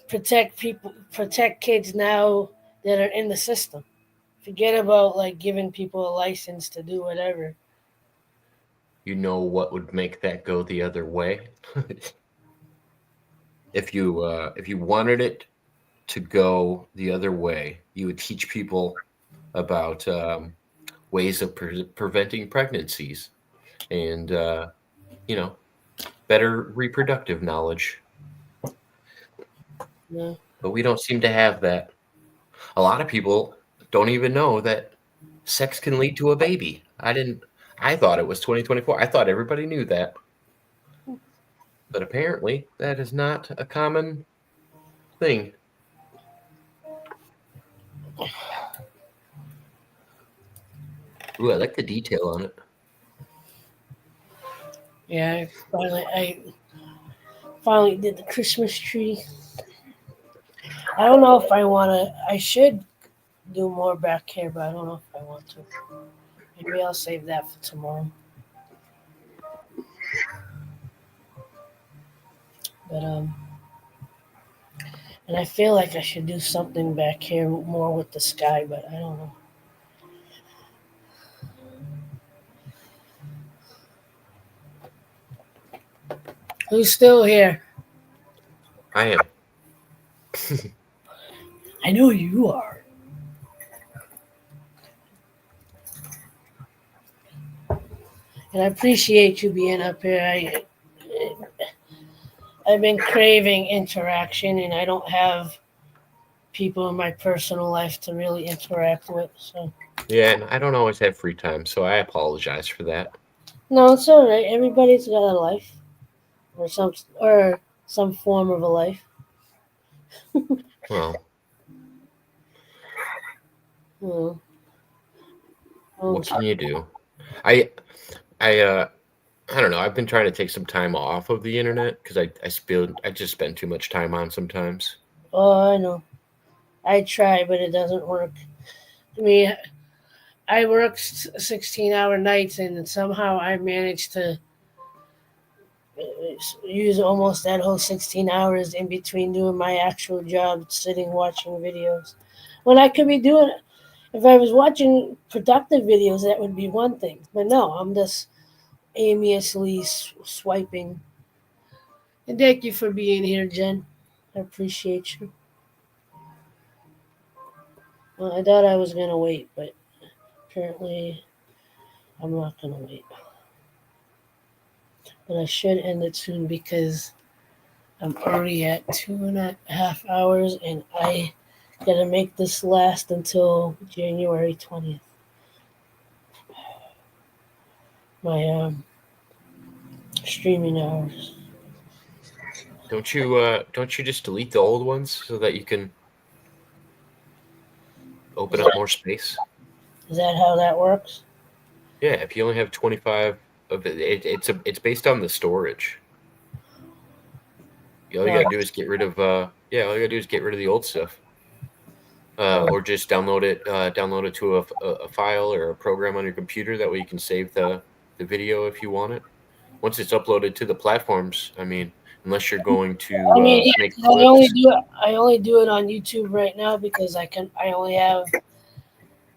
protect kids now that are in the system. Forget about like giving people a license to do whatever. You know what would make that go the other way? If you wanted it to go the other way, you would teach people about ways of preventing pregnancies and better reproductive knowledge. Yeah. But we don't seem to have that. A lot of people don't even know that sex can lead to a baby. I thought it was 2024. I thought everybody knew that. But apparently that is not a common thing. Ooh, I like the detail on it. Yeah, I finally did the Christmas tree. I don't know if I want to. I should do more back here, but I don't know if I want to. Maybe I'll save that for tomorrow. But and I feel like I should do something back here more with the sky, but I don't know. Who's still here? I am. I know you are. And I appreciate you being up here. I've been craving interaction, and I don't have people in my personal life to really interact with. So Yeah, and I don't always have free time, so I apologize for that. no, it's all right. Everybody's got a life, or some form of a life. Well, Hmm. what can you do? I I don't know. I've been trying to take some time off of the internet because I just spend too much time on sometimes. Oh, I know. I try, but it doesn't work. I mean, I work 16-hour nights, and somehow I managed to use almost that whole 16 hours in between doing my actual job, sitting watching videos. When I could be doing it, if I was watching productive videos, that would be one thing. But no, I'm just aimlessly swiping. And thank you for being here, Jen. I appreciate you. Well, I thought I was going to wait, but apparently I'm not going to wait. but I should end it soon because I'm already at 2.5 hours, and I gotta make this last until January 20th. My streaming hours. Don't you just delete the old ones so that you can open up more space? Is that how that works? Yeah, if you only have 25 of it, it's based on the storage. All you gotta do is get rid of all you gotta do is get rid of the old stuff. Or just download it to a file or a program on your computer. That way you can save the video if you want it. Once it's uploaded to the platforms, I mean, unless you're going to I mean, make I only clips. do it. I only do it on YouTube right now because I only have.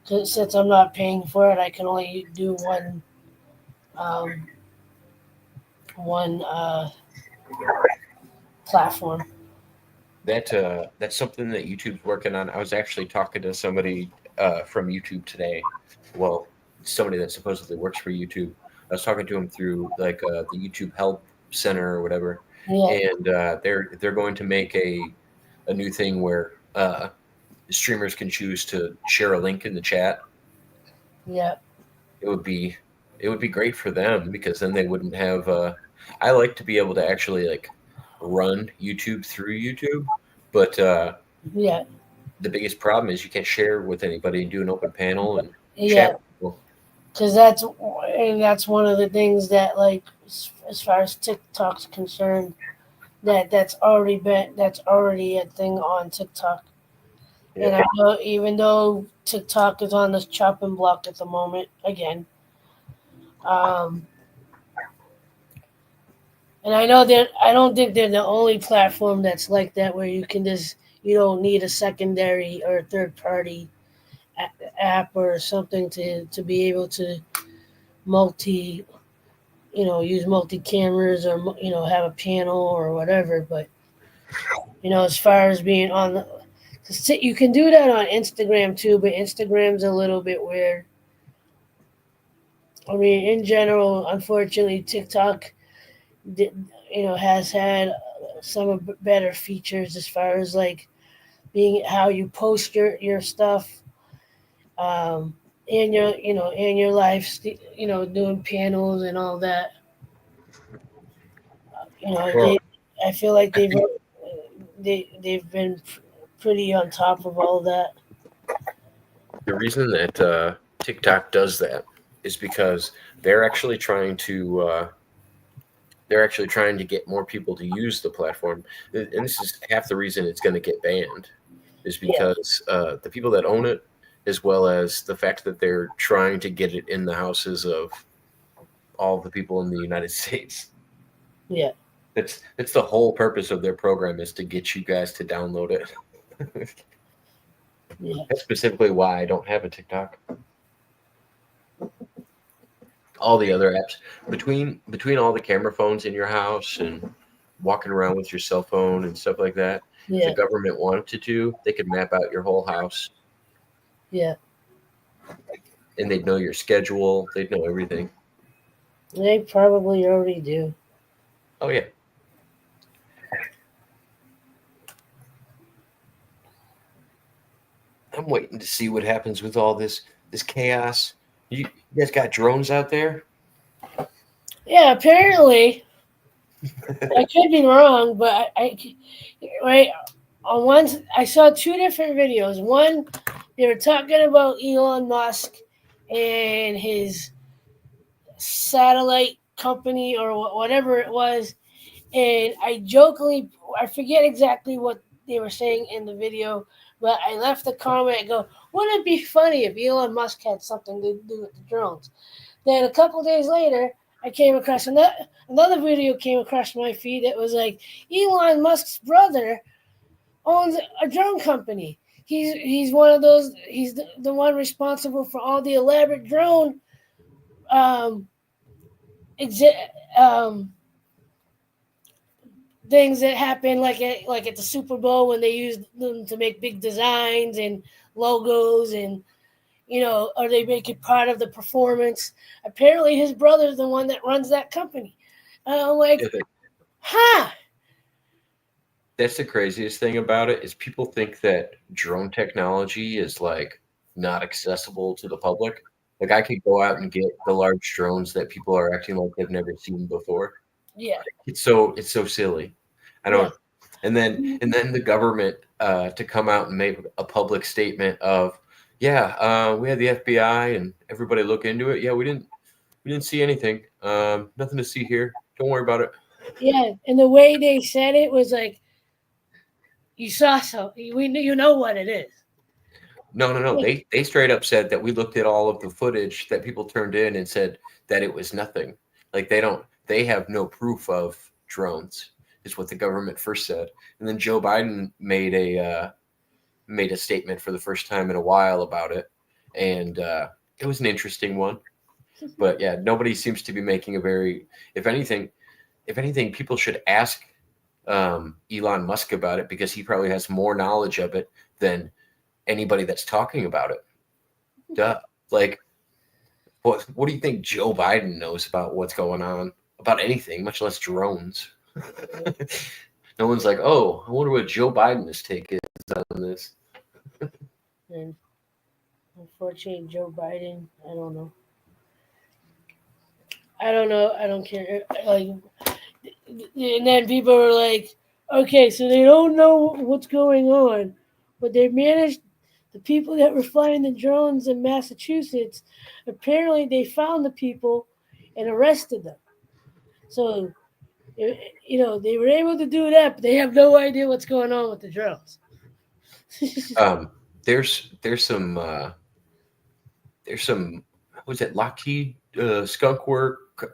Since I'm not paying for it, I can only do one platform. That's something that YouTube's working on. I was actually talking to somebody from YouTube today. Well, somebody that supposedly works for YouTube. I was talking to him through like the YouTube Help Center or whatever, Yeah, and they're going to make a new thing where streamers can choose to share a link in the chat. yeah, It would be great for them because then they wouldn't have. I like to be able to actually like run YouTube through YouTube, but yeah, the biggest problem is you can't share with anybody and do an open panel and yeah. chat with people. Because that's one of the things that, like, as far as TikTok's concerned, that's already a thing on TikTok. Yeah. And I know, even though TikTok is on this chopping block at the moment again, and I know that I don't think they're the only platform that's like that, where you don't need a secondary or third party app or something to be able to use multi cameras, or have a panel or whatever. But as far as being you can do that on Instagram too, but Instagram's a little bit weird. I mean, in general, unfortunately, TikTok has had some of better features as far as like being how you post your stuff, in your life, doing panels and all that. Well, I feel like I think they've been pretty on top of all that. the reason that TikTok does that is because they're actually trying to get more people to use the platform, and this is half the reason it's going to get banned, is Yeah, because the people that own it, as well as the fact that they're trying to get it in the houses of all the people in the United States. yeah, That's the whole purpose of their program, is to get you guys to download it. yeah, That's specifically why I don't have a TikTok. All the other apps, between all the camera phones in your house and walking around with your cell phone and stuff like that, if the yeah, government wanted to, they could map out your whole house yeah. and they'd know your schedule. They'd know everything. They probably already do. Oh yeah. I'm waiting to see what happens with all this chaos. You guys got drones out there? Yeah, apparently. I could be wrong, but right on one, I saw two different videos. One, they were talking about Elon Musk and his satellite company or whatever it was, and I forget exactly what they were saying in the video, but I left a comment and go, wouldn't it be funny if Elon Musk had something to do with the drones? Then a couple days later, I came across another video came across my feed that was like, Elon Musk's brother owns a drone company. He's one of those. He's the one responsible for all the elaborate drone um, things that happen, like at the Super Bowl, when they use them to make big designs and logos, and or they make it part of the performance. Apparently his brother's the one that runs that company. And I'm like, Yeah, huh? that's the craziest thing about it is people think that drone technology is like not accessible to the public. Like I could go out and get the large drones that people are acting like they've never seen before. Yeah, It's so silly. I yeah, don't. And then the government to come out and make a public statement of, yeah, we had the FBI and everybody look into it. Yeah, we didn't see anything. Nothing to see here. Don't worry about it. yeah. And the way they said it was like, you saw so we knew, you know what it is. No, no, no. Yeah, They straight up said that we looked at all of the footage that people turned in and said that it was nothing. Like they have no proof of drones, is what the government first said. And then Joe Biden made a statement for the first time in a while about it, and it was an interesting one. But yeah, nobody seems to be making a very. If anything, people should ask Elon Musk about it because he probably has more knowledge of it than anybody that's talking about it. Duh. Like, what do you think Joe Biden knows about what's going on about anything, much less drones? No one's like, oh, I wonder what Joe Biden's take is on this. and unfortunately, Joe Biden. I don't know. I don't know. I don't care. Like, and then people were like, okay, so they don't know what's going on, but they managed. The people that were flying the drones in Massachusetts, apparently they found the people and arrested them. So, they were able to do that, but they have no idea what's going on with the drones. There's some was it Lockheed Skunk Work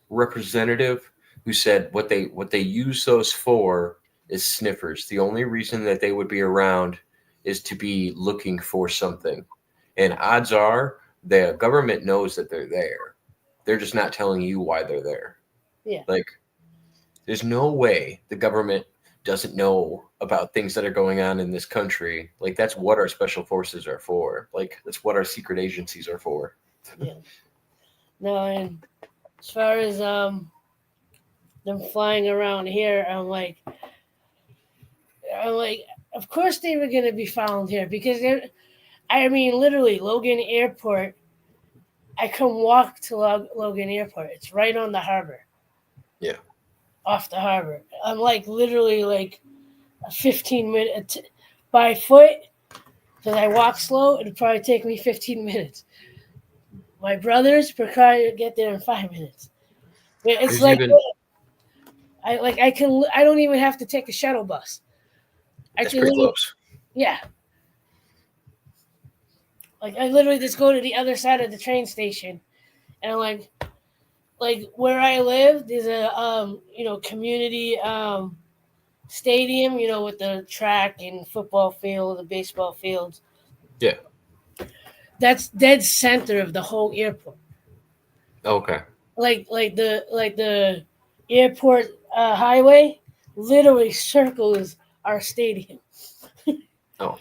representative who said what they use those for is sniffers. The only reason that they would be around is to be looking for something, and odds are the government knows that they're there. They're just not telling you why they're there. Yeah. Like, there's no way the government doesn't know about things that are going on in this country. Like, that's what our special forces are for. Like, that's what our secret agencies are for. Yeah. No, and as far as them flying around here, I'm like, of course they were gonna be found here because I mean, literally, Logan Airport. I can walk to Logan Airport. It's right on the harbor. Yeah. Off the harbor. I'm like literally like a 15-minute by foot because I walk slow. It'd probably take me 15 minutes. My brothers probably get there in 5 minutes. It's There's like even I don't even have to take a shuttle bus. I that's can pretty literally, close. yeah. Like I literally just go to the other side of the train station, and like where I live, there's a community stadium, with the track and football field, the baseball fields. Yeah. That's dead center of the whole airport. Okay. Like the airport highway literally circles our stadium. Oh.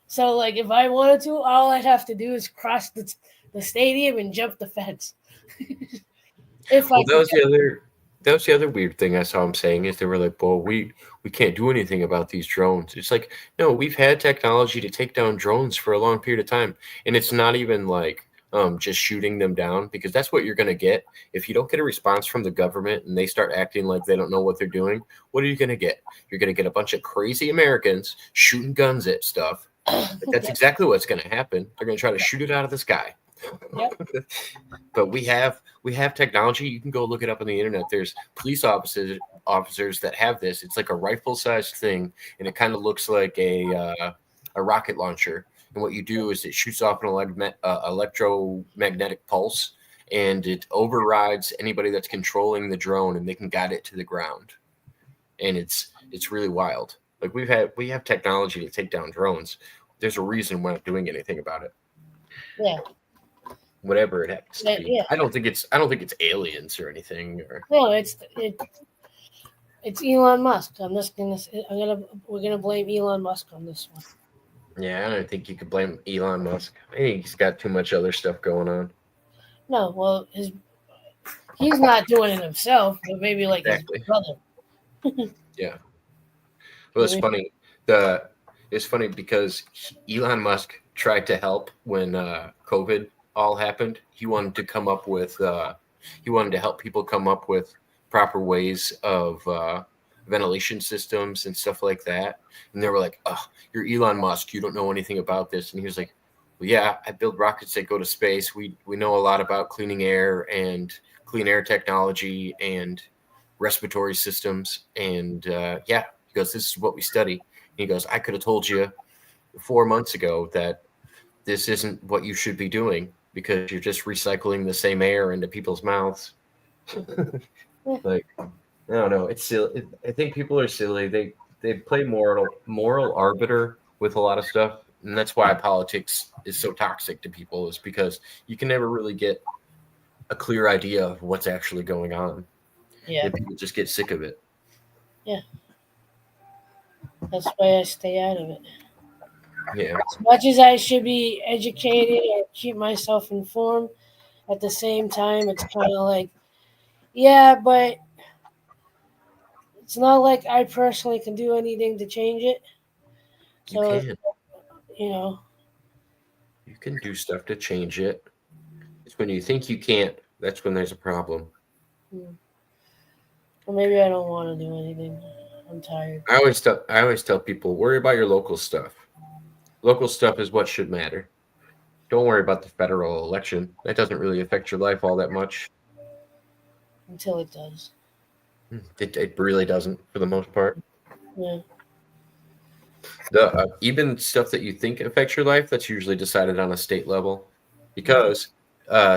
So like if I wanted to, all I'd have to do is cross the stadium and jump the fence. If Well, I that was the other weird thing I saw him saying is they were like, well, we can't do anything about these drones. It's like, no, we've had technology to take down drones for a long period of time. And it's not even like just shooting them down, because that's what you're going to get. If you don't get a response from the government and they start acting like they don't know what they're doing, what are you going to get? You're going to get a bunch of crazy Americans shooting guns at stuff. That's exactly what's going to happen. They're going to try to shoot it out of the sky. Yep. But we have technology. You can go look it up on the internet. There's police officers that have this. It's like a rifle-sized thing, and it kind of looks like a rocket launcher. And what you do is it shoots off an electromagnetic pulse, and it overrides anybody that's controlling the drone, and they can guide it to the ground. And it's really wild. Like we have technology to take down drones. There's a reason we're not doing anything about it. Yeah. Whatever it happens to be. Yeah. I don't think it's aliens or anything. No, it's Elon Musk. We're gonna blame Elon Musk on this one. Yeah, I don't think you could blame Elon Musk. I think he's got too much other stuff going on. No, well, he's not doing it himself, but maybe like Exactly. his brother. Yeah. Well, it's funny. It's funny because Elon Musk tried to help when COVID all happened. He wanted to come up with. He wanted to help people come up with proper ways of ventilation systems and stuff like that. And they were like, "Oh, you're Elon Musk. You don't know anything about this." And he was like, "Well, yeah, I build rockets that go to space. We know a lot about cleaning air and clean air technology and respiratory systems. And yeah." He goes, "This is what we study." He goes, "I could have told you 4 months ago that this isn't what you should be doing because you're just recycling the same air into people's mouths." Like, I don't know. It's silly. I think people are silly. They play moral arbiter with a lot of stuff, and that's why politics is so toxic to people. Is because you can never really get a clear idea of what's actually going on. Yeah, And people just get sick of it. that's why I stay out of it. Yeah. As much as I should be educated and keep myself informed, at the same time, it's kind of like, yeah, but it's not like I personally can do anything to change it. You So, can. you know, You can do stuff to change it. It's when you think you can't, that's when there's a problem. or maybe I don't want to do anything. I'm tired. I always tell people, worry about your local stuff. Local stuff is what should matter. Don't worry about the federal election. That doesn't really affect your life all that much. Until it does. It really doesn't, for the most part. Yeah. The even stuff that you think affects your life, that's usually decided on a state level, because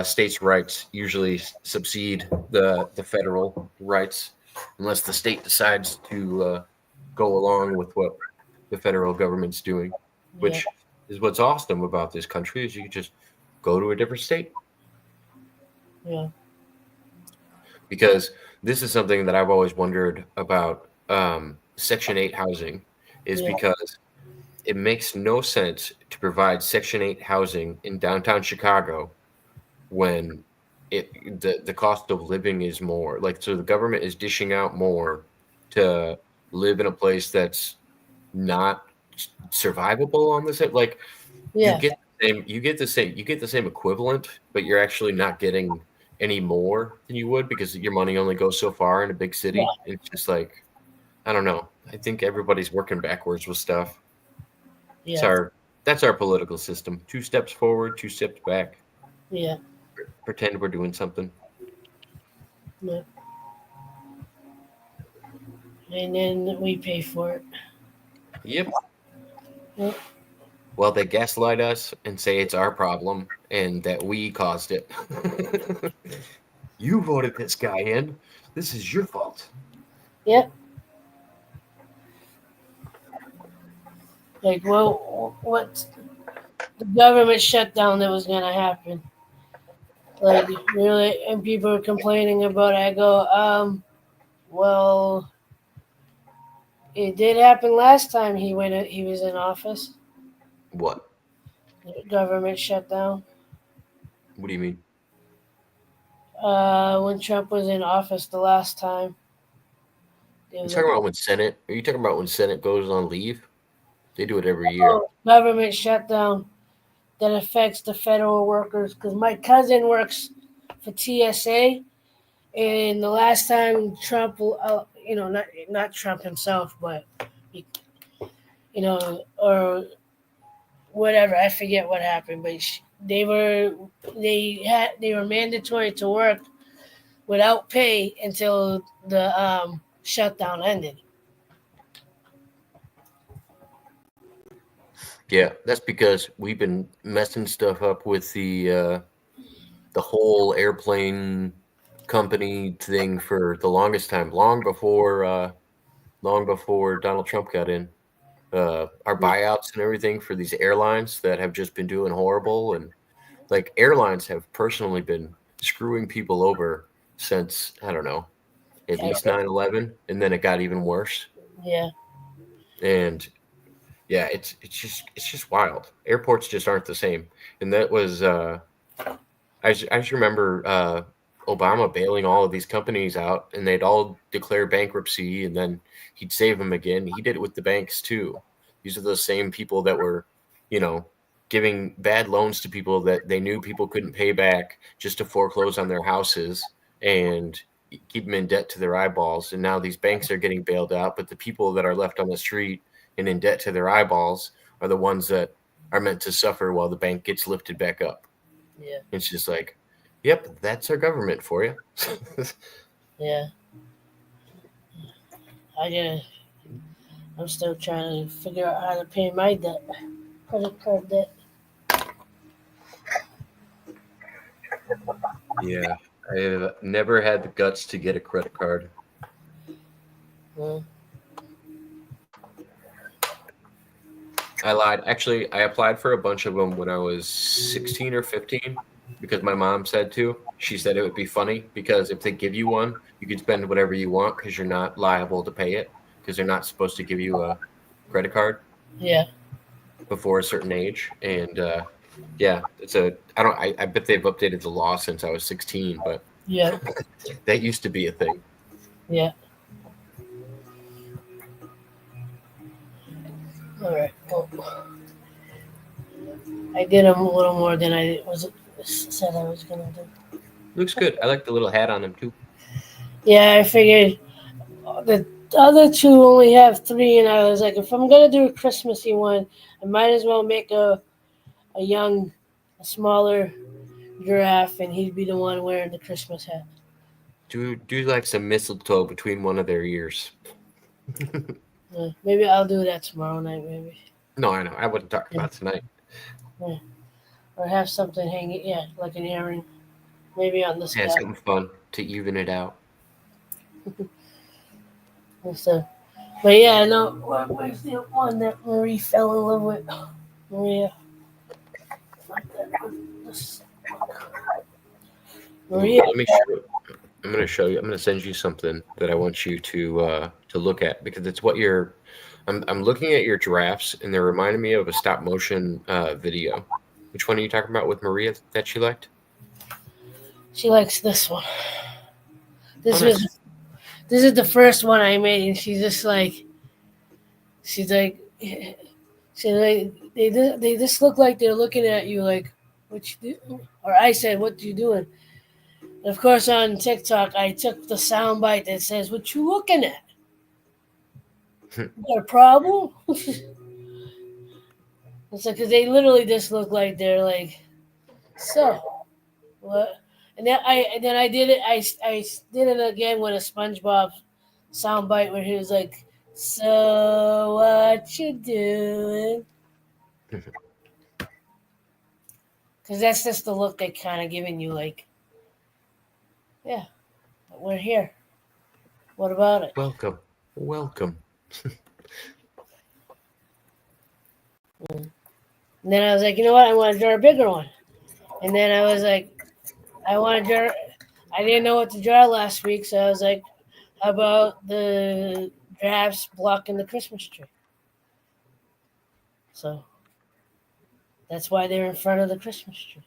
states' rights usually subsede the federal rights, unless the state decides to go along with what the federal government's doing, which is what's awesome about this country is you can just go to a different state. Yeah. Because this is something that I've always wondered about Section 8 housing, is because it makes no sense to provide Section 8 housing in downtown Chicago when the cost of living is more. Like, so the government is dishing out more to live in a place that's not survivable on this. Like, Yeah. you get the same equivalent, but you're actually not getting any more than you would because your money only goes so far in a big city. Yeah. It's just like, I don't know. I think everybody's working backwards with stuff. Yeah. That's our political system. 2 steps forward, 2 steps back. Yeah. Pretend we're doing something. Yeah. And then we pay for it. Yep. Yep. Well, they gaslight us and say it's our problem and that we caused it. You voted this guy in. This is your fault. Yep. Like, well, what the government shutdown that was going to happen? Like, really? And people are complaining about it. I go, well, it did happen last time he was in office. What? The government shutdown. What do you mean? When Trump was in office the last time. You talking about when Senate? Are you talking about when Senate goes on leave? They do it every year. Government shutdown that affects the federal workers. Because my cousin works for TSA, and the last time Trump, not Trump himself, but or whatever, I forget what happened, but they were mandatory to work without pay until the shutdown ended. Yeah, that's because we've been messing stuff up with the whole airplane company thing for the longest time, long before Donald Trump got in. Our buyouts and everything for these airlines that have just been doing horrible, and like airlines have personally been screwing people over since, I don't know, at least 9/11, and then it got even worse. Yeah. And yeah, it's just wild. Airports just aren't the same. And that was I just remember Obama bailing all of these companies out, and they'd all declare bankruptcy, and then he'd save them again. He did it with the banks too. These are the same people that were, giving bad loans to people that they knew people couldn't pay back just to foreclose on their houses and keep them in debt to their eyeballs. And now these banks are getting bailed out, but the people that are left on the street and in debt to their eyeballs are the ones that are meant to suffer while the bank gets lifted back up. Yeah. It's just like, yep, that's our government for you. Yeah. I'm still trying to figure out how to pay my debt. Credit card debt. Yeah. I have never had the guts to get a credit card. Mm. I lied. Actually, I applied for a bunch of them when I was 16 or 15 because my mom said to. She said it would be funny because if they give you one, you can spend whatever you want because you're not liable to pay it because they're not supposed to give you a credit card Yeah. before a certain age. And yeah, I bet they've updated the law since I was 16, but Yeah. that used to be a thing. Yeah. All right. Well, I did a little more than I said I was gonna do. Looks good. I like the little hat on him too. Yeah, I figured the other two only have 3, and I was like, if I'm gonna do a Christmassy one, I might as well make a smaller giraffe, and he'd be the one wearing the Christmas hat. Do like some mistletoe between one of their ears. Maybe I'll do that tomorrow night, maybe. No, I know. I wouldn't talk about tonight. Yeah. Or have something hanging, like an earring, maybe on the Yeah, scalp. something fun to even it out. So, but yeah, no. Where's the one that Marie fell in love with? Maria. Maria. Let me show you. I'm going to show you. I'm going to send you something that I want you to look at because it's what you're. I'm looking at your giraffes and they're reminding me of a stop motion video. Which one are you talking about with Maria that she liked? She likes this one. This Oh, nice. this is the first one I made, and she's like, they just look like they're looking at you like, what you do? Or I said, what you doing? And of course, on TikTok, I took the sound bite that says, what you looking at? You got a problem? It's like, because they literally just look like they're like, so, what? And then I did it. I did it again with a SpongeBob soundbite where he was like, "So what you doing?" Because that's just the look they kind of giving you, like, yeah, we're here. What about it? Welcome. And then I was like, you know what? I want to draw a bigger one. And then I was like, I didn't know what to draw last week, so I was like, how about the giraffes blocking the Christmas tree? So that's why they're in front of the Christmas tree.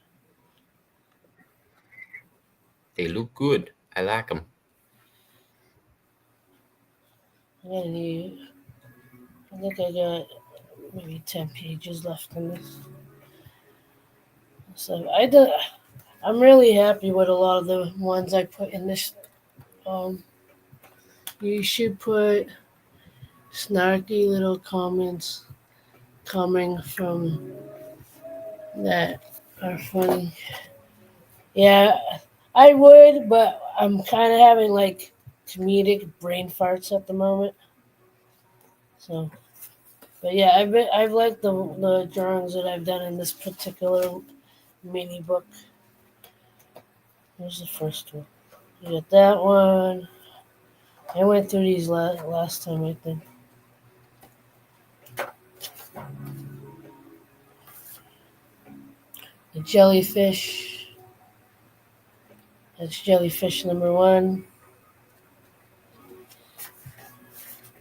They look good. I like them. I think I got maybe 10 pages left in this. So I'm really happy with a lot of the ones I put in this. You should put snarky little comments coming from that are funny. Yeah, I would, but I'm kind of having like comedic brain farts at the moment. So, but yeah, I've liked the drawings that I've done in this particular mini book. Here's the first one. You got that one. I went through these last time, I think. The jellyfish. That's jellyfish number 1.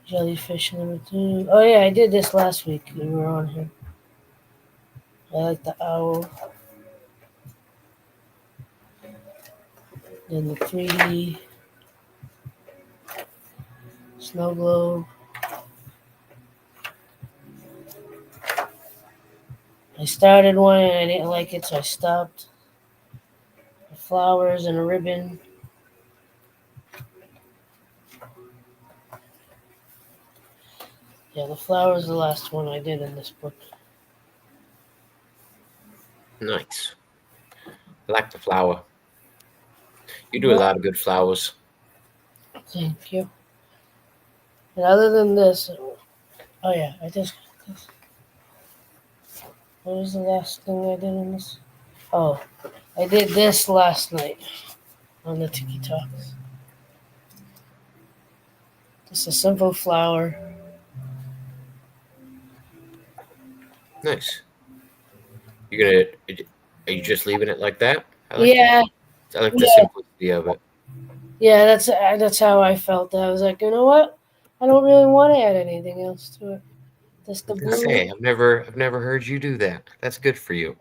Jellyfish number 2. Oh yeah, I did this last week. We were on here. I like the owl. Then the 3D snow globe. I started one and I didn't like it, so I stopped. The flowers and a ribbon. Yeah, the flowers is the last one I did in this book. Nice. I like the flower. You do a lot of good flowers. Thank you. And other than this, oh yeah, I just. What was the last thing I did in this? Oh, I did this last night on the Tiki Talks. Just a simple flower. Nice. Are you just leaving it like that? I like Yeah, that. I like the yeah, simplicity of it. yeah. That's how I felt. I was like, you know what? I don't really want to add anything else to it. Just I the was gonna blue. say I've never heard you do that. That's good for you.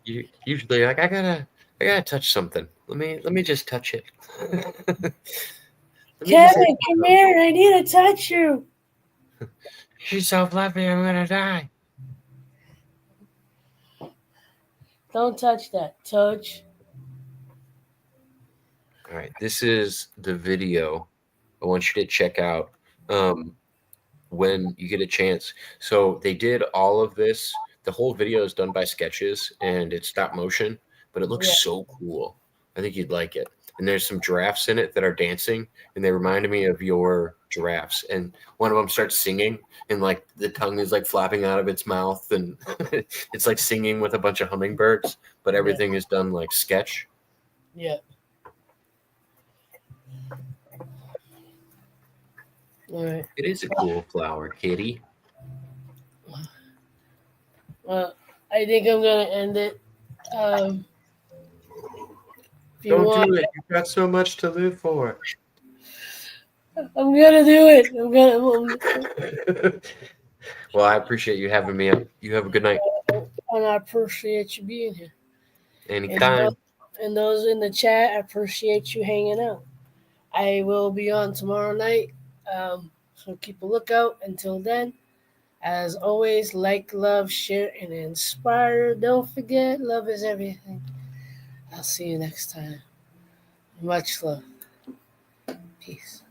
You usually like I gotta touch something. Let me just touch it. Let me just Kevin, come here. I need to touch you. She's so fluffy, I'm gonna die. Don't touch that. Touch. All right, this is the video I want you to check out when you get a chance. So they did all of this. The whole video is done by Sketches and it's stop motion, but it looks Yeah. so cool. I think you'd like it. And there's some giraffes in it that are dancing, and they reminded me of your giraffes. And one of them starts singing, and like the tongue is like flapping out of its mouth, and it's like singing with a bunch of hummingbirds, but everything is done like sketch. Yeah. All right. It is a cool flower, kitty. Well, I think I'm gonna end it. If you Don't want, do it. You've got so much to live for. I'm gonna do it. Well, I appreciate you having me up. You have a good night. And I appreciate you being here. Anytime. And those in the chat, I appreciate you hanging out. I will be on tomorrow night, so keep a lookout. Until then, as always, like, love, share, and inspire. Don't forget, love is everything. I'll see you next time. Much love. Peace.